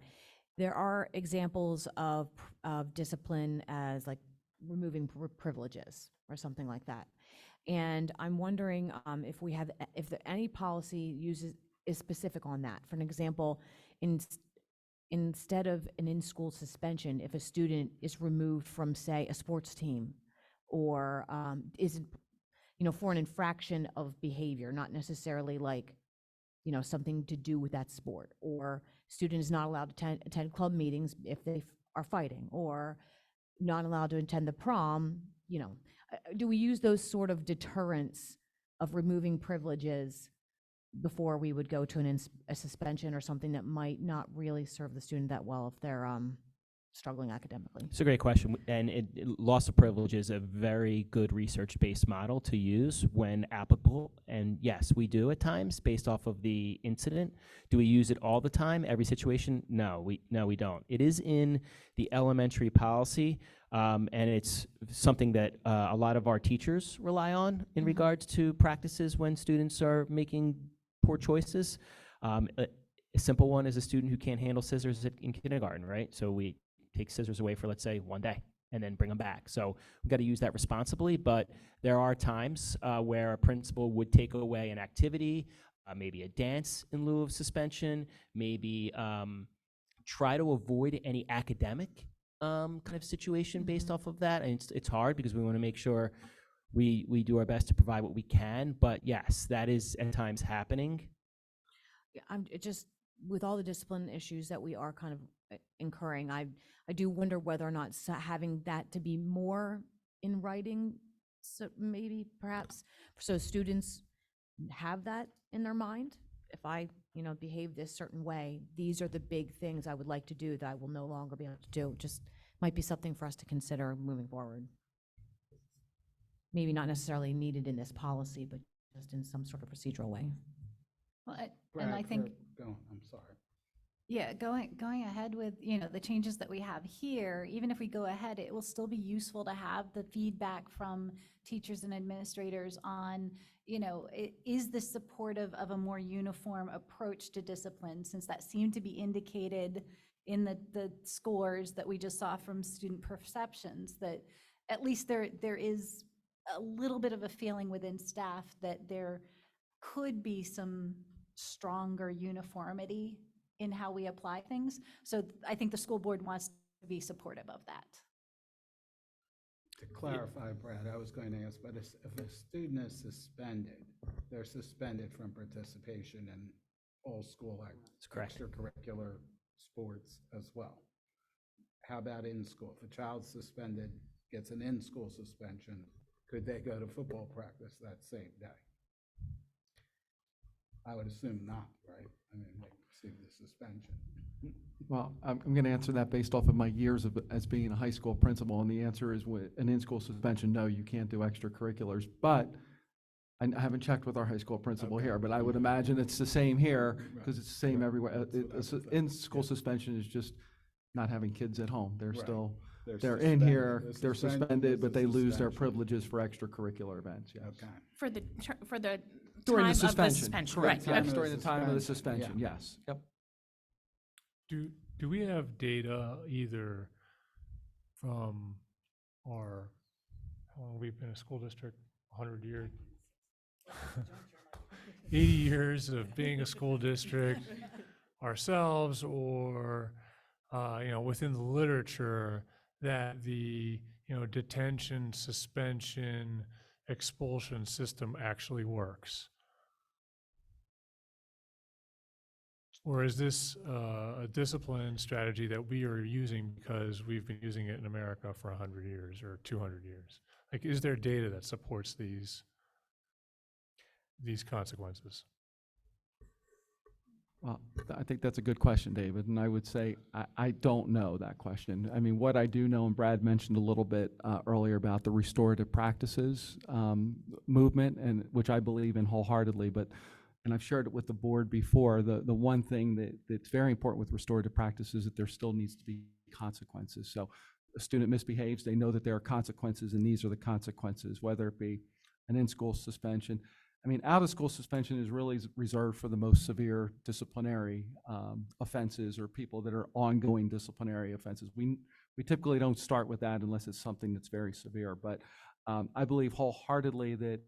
there are examples of discipline as like removing privileges or something like that. And I'm wondering if any policy is specific on that. For an example, instead of an in-school suspension, if a student is removed from, say, a sports team, or is, for an infraction of behavior, not necessarily like, something to do with that sport, or student is not allowed to attend club meetings if they are fighting, or not allowed to attend the prom, do we use those sort of deterrents of removing privileges before we would go to a suspension or something that might not really serve the student that well if they're struggling academically? It's a great question, and loss of privilege is a very good research-based model to use when applicable, and yes, we do at times based off of the incident. Do we use it all the time, every situation? No, we don't. It is in the elementary policy, and it's something that a lot of our teachers rely on in regards to practices when students are making poor choices. A simple one is a student who can't handle scissors in kindergarten, right? So we take scissors away for, let's say, one day and then bring them back. So we've got to use that responsibly, but there are times where a principal would take away an activity, maybe a dance in lieu of suspension, maybe try to avoid any academic kind of situation based off of that. And it's hard because we want to make sure we do our best to provide what we can, but yes, that is at times happening. Yeah, I'm just, with all the discipline issues that we are kind of incurring, I do wonder whether or not having that to be more in writing, so maybe perhaps, so students have that in their mind. If I, behave this certain way, these are the big things I would like to do that I will no longer be able to do. Just might be something for us to consider moving forward. Maybe not necessarily needed in this policy, but just in some sort of procedural way. Well, and I think, I'm sorry. yeah, going ahead with, the changes that we have here, even if we go ahead, it will still be useful to have the feedback from teachers and administrators on, is this supportive of a more uniform approach to discipline, since that seemed to be indicated in the scores that we just saw from student perceptions, that at least there is a little bit of a feeling within staff that there could be some stronger uniformity in how we apply things. So I think the school board wants to be supportive of that. To clarify, Brad, I was going to ask, but if a student is suspended, they're suspended from participation in all school extracurricular sports as well. How about in school? If a child's suspended, gets an in-school suspension, could they go to football practice that same day? I would assume not, right? I mean, they receive the suspension. Well, I'm going to answer that based off of my years as being a high school principal, and the answer is with an in-school suspension, no, you can't do extracurriculars. But I haven't checked with our high school principal here, but I would imagine it's the same here because it's the same everywhere. In-school suspension is just not having kids at home. They're still, they're in here, they're suspended, but they lose their privileges for extracurricular events, yes. Okay. For the During time the of the suspension, suspension, correct, right. yes, during the time of the suspension, Yeah. yes. Yep. do we have data either from our, how long we've been a school district? 100 years? 80 years of being a school district ourselves, or, within the literature, that the, detention, suspension, expulsion system actually works? Or is this a discipline strategy that we are using because we've been using it in America for 100 years or 200 years? Like, is there data that supports these consequences? Well, I think that's a good question, David, and I would say I don't know that question. I mean, what I do know, and Brad mentioned a little bit earlier about the restorative practices movement, and which I believe in wholeheartedly, and I've shared it with the board before, the one thing that's very important with restorative practices is that there still needs to be consequences. So a student misbehaves, they know that there are consequences, and these are the consequences, whether it be an in-school suspension. I mean, out-of-school suspension is really reserved for the most severe disciplinary offenses or people that are ongoing disciplinary offenses. We typically don't start with that unless it's something that's very severe. But I believe wholeheartedly that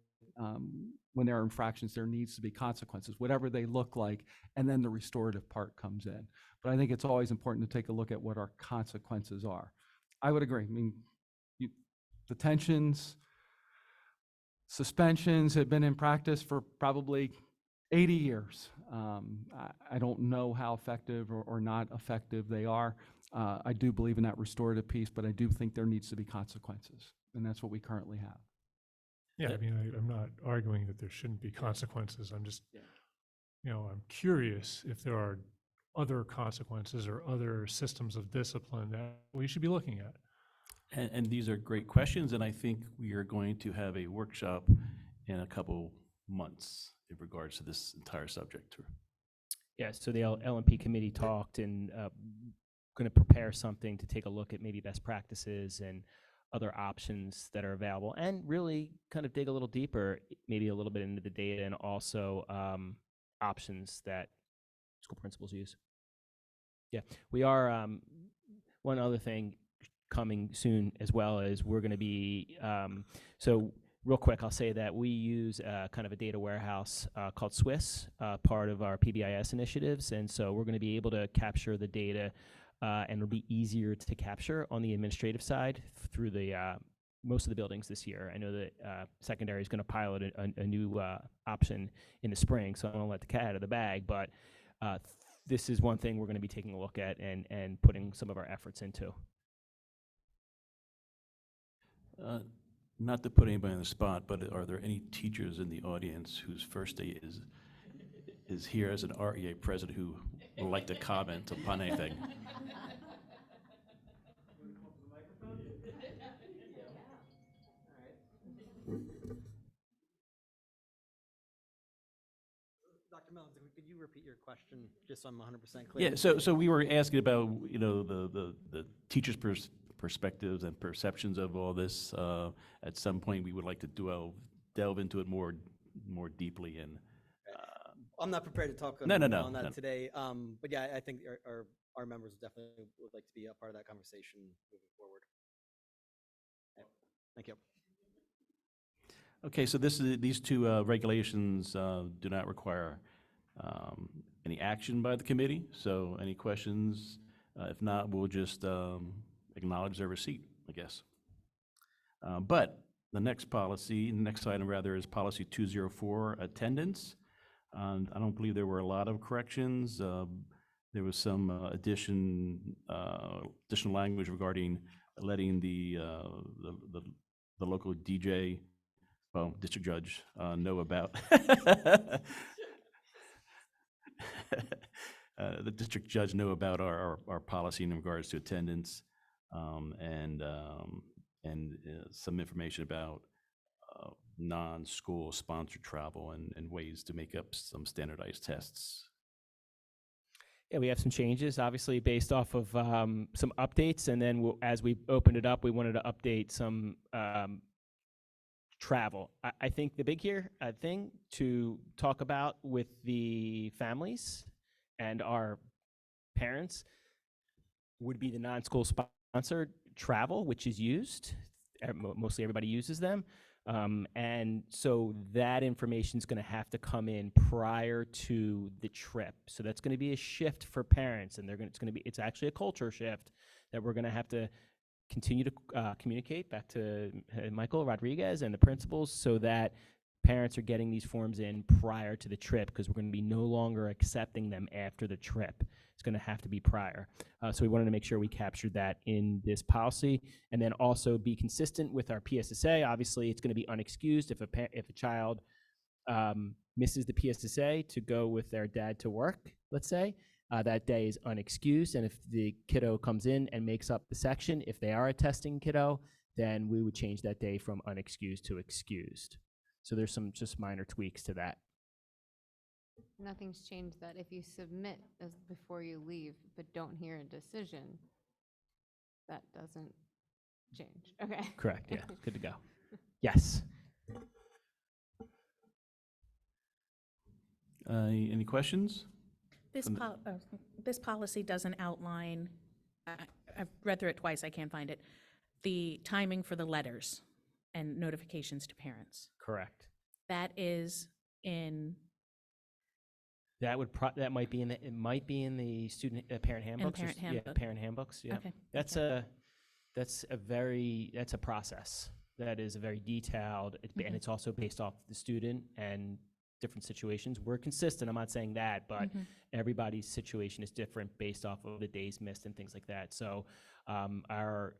when there are infractions, there needs to be consequences, whatever they look like, and then the restorative part comes in. But I think it's always important to take a look at what our consequences are. I would agree. I mean, detentions, suspensions have been in practice for probably 80 years. I don't know how effective or not effective they are. I do believe in that restorative piece, but I do think there needs to be consequences, and that's what we currently have. Yeah, I mean, I'm not arguing that there shouldn't be consequences. I'm just, I'm curious if there are other consequences or other systems of discipline that we should be looking at. And these are great questions, and I think we are going to have a workshop in a couple months in regards to this entire subject. Yeah, so the LMP committee talked and going to prepare something to take a look at maybe best practices and other options that are available, and really kind of dig a little deeper, maybe a little bit into the data, and also options that school principals use. Yeah, we are, one other thing coming soon as well is we're going to be, so real quick, I'll say that we use kind of a data warehouse called Swiss, part of our PBIS initiatives, and so we're going to be able to capture the data and it'll be easier to capture on the administrative side through the most of the buildings this year. I know that secondary is going to pilot a new option in the spring, so I don't want to let the cat out of the bag, but this is one thing we're going to be taking a look at and putting some of our efforts into. Not to put anybody on the spot, but are there any teachers in the audience whose first day is here as an REA president who would like to comment upon anything? Dr. Mellons, could you repeat your question just so I'm 100% clear? Yeah, so we were asking about, the teachers' perspectives and perceptions of all this. At some point, we would like to delve into it more deeply. And I'm not prepared to talk on that today. But yeah, I think our members definitely would like to be a part of that conversation moving forward. Okay. Thank you. Okay, so these two regulations do not require any action by the committee. So any questions? If not, we'll just acknowledge their receipt, I guess. But the next item rather, is policy 204, attendance. I don't believe there were a lot of corrections. There was some additional language regarding letting the local DJ, district judge, know about the district judge know about our policy in regards to attendance, and some information about non-school sponsored travel and ways to make up some standardized tests. Yeah, we have some changes, obviously, based off of some updates, and then as we opened it up, we wanted to update some travel. I think the big thing to talk about with the families and our parents, would be the non-school sponsored travel, which is used. Mostly everybody uses them. And so that information is going to have to come in prior to the trip. So that's going to be a shift for parents, and it's actually a culture shift that we're going to have to continue to communicate back to Michael Rodriguez and the principals, so that parents are getting these forms in prior to the trip, because we're going to be no longer accepting them after the trip. It's going to have to be prior. So we wanted to make sure we captured that in this policy, and then also be consistent with our PSSA. Obviously, it's going to be unexcused if a child misses the PSSA to go with their dad to work, let's say. That day is unexcused, and if the kiddo comes in and makes up the section, if they are a testing kiddo, then we would change that day from unexcused to excused. So there's some just minor tweaks to that. Nothing's changed that if you submit as before you leave, but don't hear a decision, that doesn't change. Okay. Correct, yeah, good to go. Yes. Any questions? This policy doesn't outline, I've read through it twice, I can't find it, the timing for the letters and notifications to parents. Correct. That is in. That might be in the student parent handbooks. parent Yeah, handbook. parent handbooks. Yeah, Okay, that's a process that is a very detailed, and it's also based off the student and different situations. We're consistent. I'm not saying that, but everybody's situation is different based off of the days missed and things like that. So our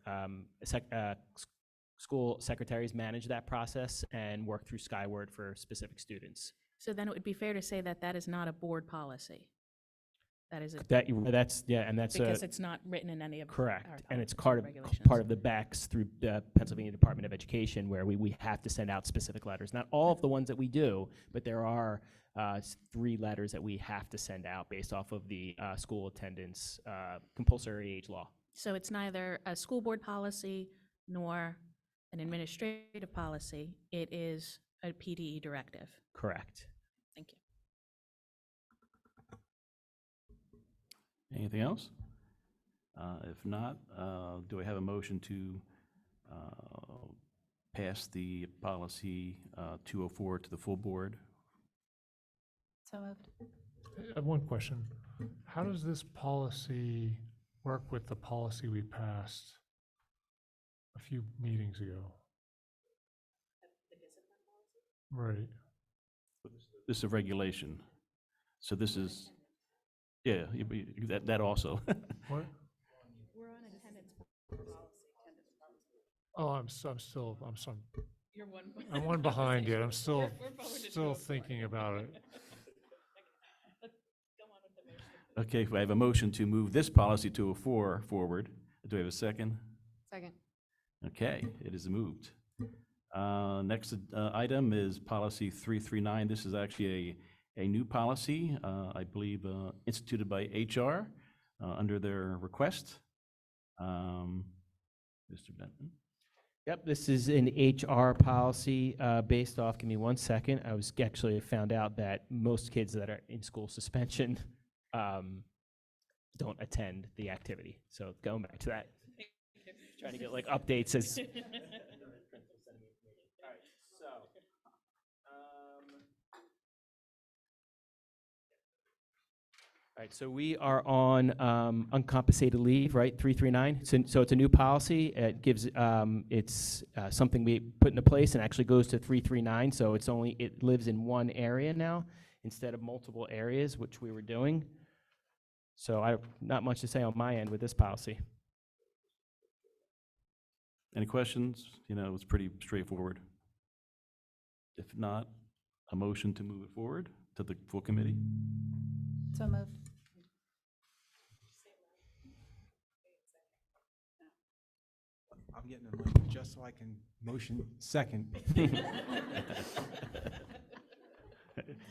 school secretaries manage that process and work through Skyward for specific students. So then it would be fair to say that that is not a board policy. That is a. That's Because it's not written in any of. correct, our and it's policies or part of regulations. the BECS through the Pennsylvania Department of Education, where we have to send out specific letters. Not all of the ones that we do, but there are 3 letters that we have to send out based off of the school attendance compulsory age law. So it's neither a school board policy nor an administrative policy. It is a PDE directive. Correct. Thank you. Anything else? If not, do I have a motion to pass the policy 204 to the full board? So moved. I have one question. How does this policy work with the policy we passed a few meetings ago? Right. This is a regulation. So this is, yeah, that also. What? We're on attendance Oh, I'm still. You're one. I'm one behind yet. I'm still We're forward to still 204. thinking about it. Let's go on with the motion. Okay, I have a motion to move this policy 204 forward. Do I have a second? Second. Okay, it is moved. Next item is policy 339. This is actually a new policy, I believe, instituted by HR under their request. Mr. Benton? Yep, this is an HR policy based off, give me 1 second. I found out that most kids that are in school suspension don't attend the activity. So going back to that, trying to get like updates as. All right, so we are on uncompensated leave, right, 339. So it's a new policy. It gives, it's something we put into place and actually goes to 339. So it lives in one area now instead of multiple areas, which we were doing. So not much to say on my end with this policy. Any questions? It's pretty straightforward. If not, a motion to move it forward to the full committee? So moved. I'm getting a link just so I can motion second.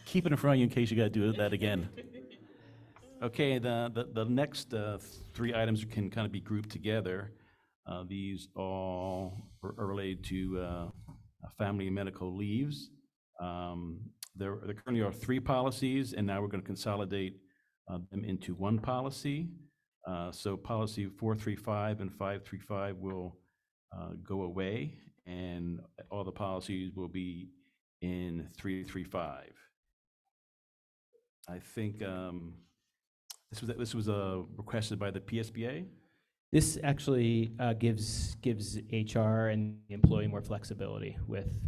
Keep it in front of you in case you got to do that again. Okay, the next 3 items can kind of be grouped together. These all are related to family and medical leaves. There currently are 3 policies, and now we're going to consolidate them into one policy. So policy 435 and 535 will go away, and all the policies will be in 335. I think this was requested by the PSBA. This actually gives HR and the employee more flexibility with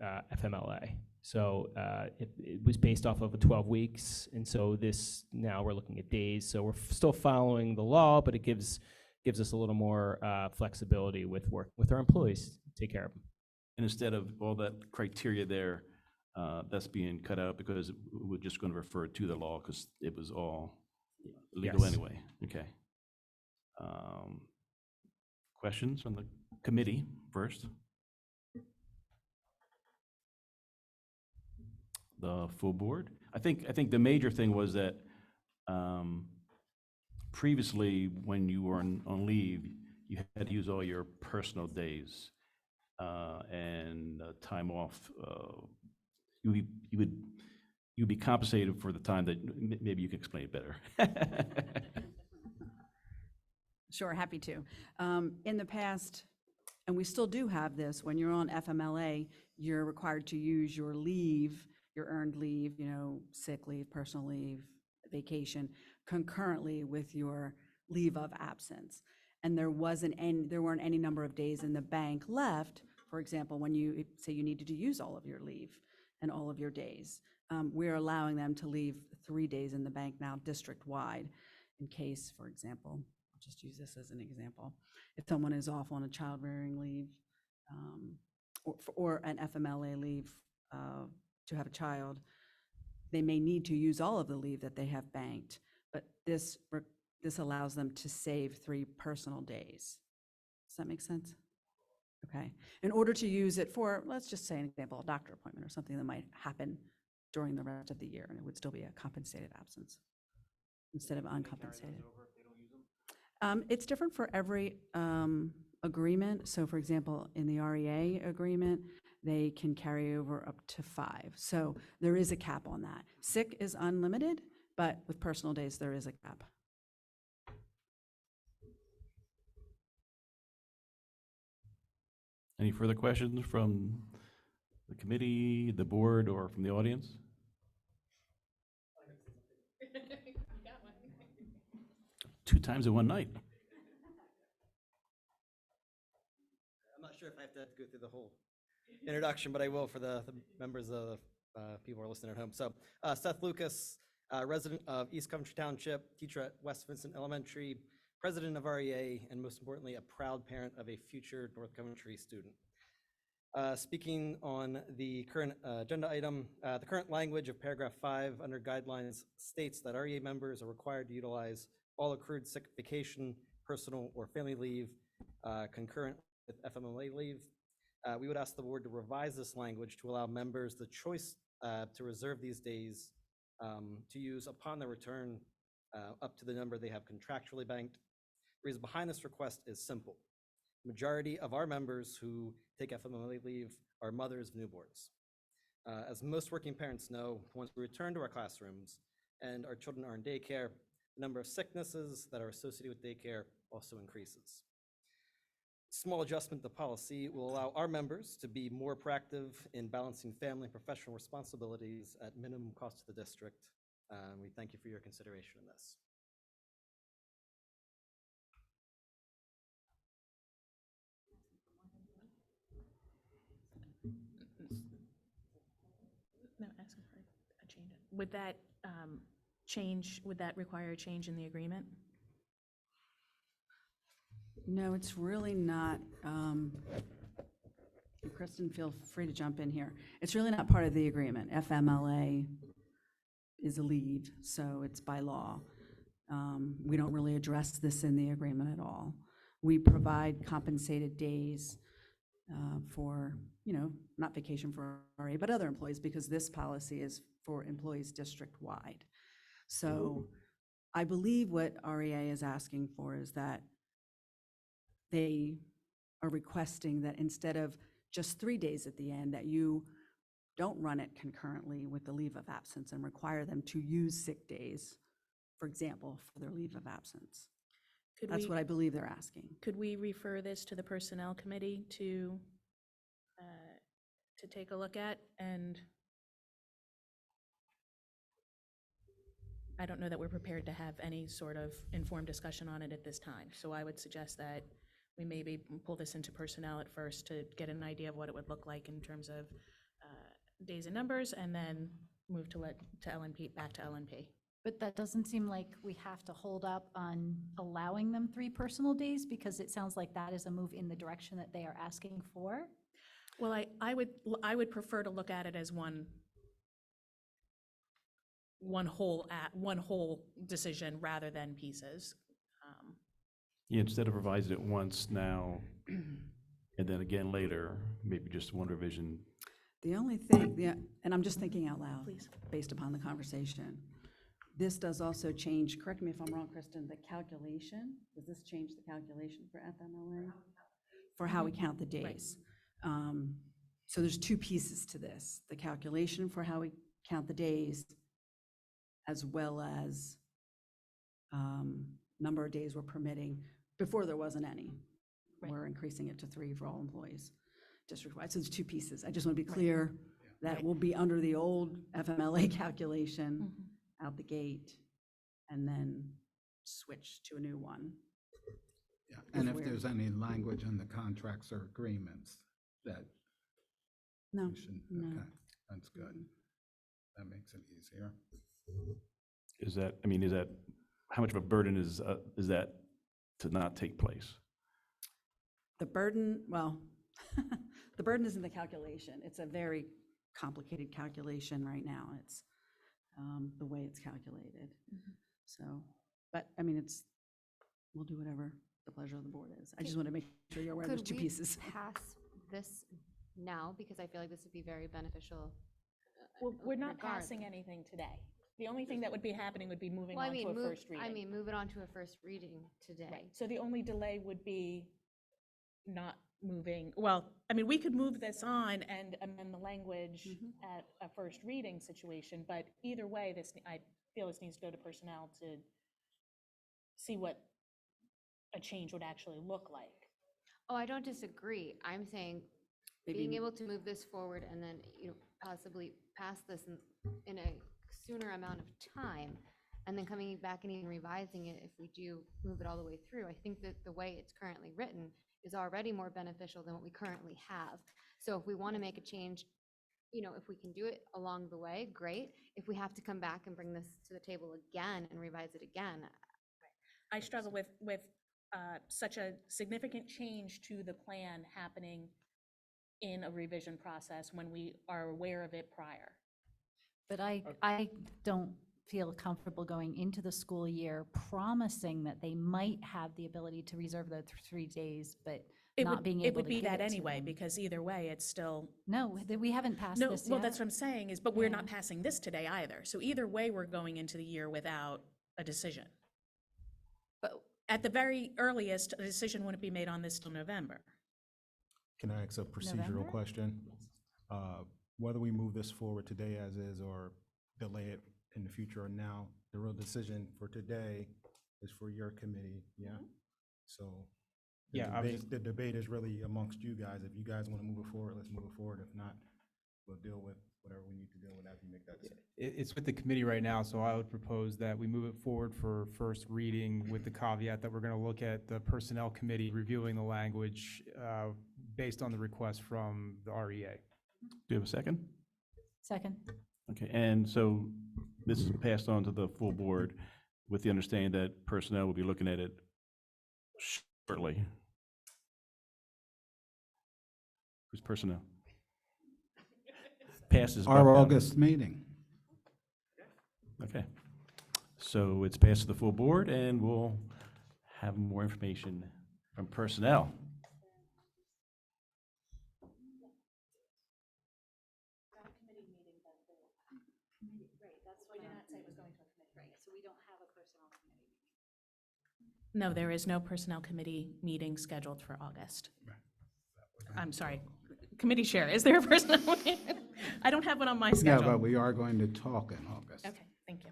FMLA. So it was based off of a 12 weeks, and so this now we're looking at days. So we're still following the law, but it gives us a little more flexibility with work with our employees to take care of them. And instead of all that criteria there, that's being cut out because we're just going to refer to the law because it was all legal Yes. anyway. Okay. Questions from the committee first? The full board? I think the major thing was that previously, when you were on leave, you had to use all your personal days and time off. You would be compensated for the time that maybe you can explain it better. Sure, happy to. In the past, and we still do have this, when you're on FMLA, you're required to use your leave, your earned leave, sick leave, personal leave, vacation, concurrently with your leave of absence. And there weren't any number of days in the bank left, for example, when you say you needed to use all of your leave and all of your days. We're allowing them to leave 3 days in the bank now district-wide in case, for example, I'll just use this as an example. If someone is off on a child-rearing leave or an FMLA leave to have a child, they may need to use all of the leave that they have banked, but this allows them to save 3 personal days. Does that make sense? Okay. In order to use it for, let's just say an example, a doctor appointment or something that might happen during the rest of the year, and it would still be a compensated absence instead of uncompensated. It's different for every agreement. So for example, in the REA agreement, they can carry over up to 5. So there is a cap on that. Sick is unlimited, but with personal days, there is a cap. Any further questions from the committee, the board, or from the audience? 2 times in one night. I'm not sure if I have to go through the whole introduction, but I will for the members of the people who are listening at home. So Seth Lucas, resident of East Coventry Township, teacher at West Vincent Elementary, president of REA, and most importantly, a proud parent of a future North Coventry student. Speaking on the current agenda item, the current language of paragraph 5 under guidelines states that REA members are required to utilize all accrued sick vacation, personal or family leave concurrent with FMLA leave. We would ask the board to revise this language to allow members the choice to reserve these days to use upon their return up to the number they have contractually banked. The reason behind this request is simple. Majority of our members who take FMLA leave are mothers of newborns. As most working parents know, once we return to our classrooms and our children are in daycare, the number of sicknesses that are associated with daycare also increases. Small adjustment to policy will allow our members to be more proactive in balancing family and professional responsibilities at minimum cost to the district. We thank you for your consideration in this. No, asking for a change. Would that would that require a change in the agreement? No, it's really not. Kristen, feel free to jump in here. It's really not part of the agreement. FMLA is a leave, so it's by law. We don't really address this in the agreement at all. We provide compensated days for, not vacation for RA, but other employees, because this policy is for employees district-wide. So I believe what REA is asking for is that they are requesting that instead of just 3 days at the end, that you don't run it concurrently with the leave of absence and require them to use sick days, for example, for their leave of absence. Could That's we- what I believe they're asking. Could we refer this to the Personnel Committee to take a look at? And I don't know that we're prepared to have any sort of informed discussion on it at this time. So I would suggest that we maybe pull this into personnel at first to get an idea of what it would look like in terms of days and numbers, and then move to LNP, back to LNP. But that doesn't seem like we have to hold up on allowing them 3 personal days, because it sounds like that is a move in the direction that they are asking for. Well, I would prefer to look at it as one whole decision rather than pieces. Yeah, instead of revising it once now, and then again later, maybe just one revision. The only thing, yeah, and I'm just thinking out loud. Please. Based upon the conversation. This does also change, correct me if I'm wrong, Kristen, the calculation? Does this change the calculation for FMLA? For how we count the days. So there's 2 pieces to this, the calculation for how we count the days, as well as number of days we're permitting. Before there wasn't any. We're increasing it to 3 for all employees district-wide. So there's 2 pieces. I just want to be clear that will be under the old FMLA calculation out the gate, and then switch to a new one. Yeah, and if we're- there's any language in the contracts or agreements that. No, we shouldn't- no. Okay, that's good. That makes it easier. Is that, I mean, how much of a burden is that to not take place? The burden, well, the burden is in the calculation. It's a very complicated calculation right now. It's the way it's calculated. So, but I mean, we'll do whatever the pleasure of the board is. I just want to make sure you're aware there's 2 pieces. Could we pass this now? Because I feel like this would be very beneficial. Well, we're not regardless. passing anything today. The only thing that would be happening would be moving Well, on to a first reading. move it on to a first reading today. Right. So the only delay would be not moving, well, I mean, we could move this on and amend the language at a first reading situation, but either way, I feel this needs to go to personnel to see what a change would actually look like. Oh, I don't disagree. I'm saying being able to move this forward and then, possibly pass this in a sooner amount of time, and then coming back and even revising it if we do move it all the way through. I think that the way it's currently written is already more beneficial than what we currently have. So if we want to make a change, if we can do it along the way, great. If we have to come back and bring this to the table again and revise it again. I struggle with such a significant change to the plan happening in a revision process when we are aware of it prior. But I don't feel comfortable going into the school year promising that they might have the ability to reserve the 3 days, but not being able to It would be give that it to anyway, them. because either way, it's still. No, we haven't passed No, this well, yet. that's what I'm saying is, but we're not passing this today either. So either way, we're going into the year without a decision. But at the very earliest, a decision wouldn't be made on this till November. Can I ask a procedural November? question? Whether we move this forward today as is or delay it in the future or now, the real decision for today is for your committee, yeah? So the debate is really amongst you guys. If you guys want to move it forward, let's move it forward. If not, we'll deal with whatever we need to deal with after you make that decision. It's with the committee right now, so I would propose that we move it forward for first reading with the caveat that we're going to look at the Personnel Committee reviewing the language based on the request from the REA. Do you have a second? Second. Okay, and so this is passed on to the full board with the understanding that personnel will be looking at it shortly. Who's personnel? Passes. Our August meeting. Okay, so it's passed to the full board, and we'll have more information from personnel. No, there is no personnel committee meeting scheduled for August. I'm sorry, committee chair, is there a personnel meeting? I don't have one on my Yeah, schedule. but we are going to talk in August. Okay, thank you.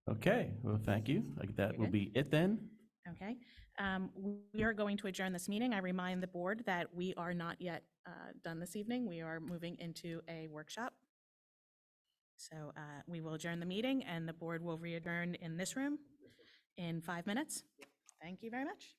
Okay, well, thank you. Like that will good? be it then. Okay. We are going to adjourn this meeting. I remind the board that we are not yet done this evening. We are moving into a workshop. So we will adjourn the meeting, and the board will re-adjourn in this room in 5 minutes. Thank you very much.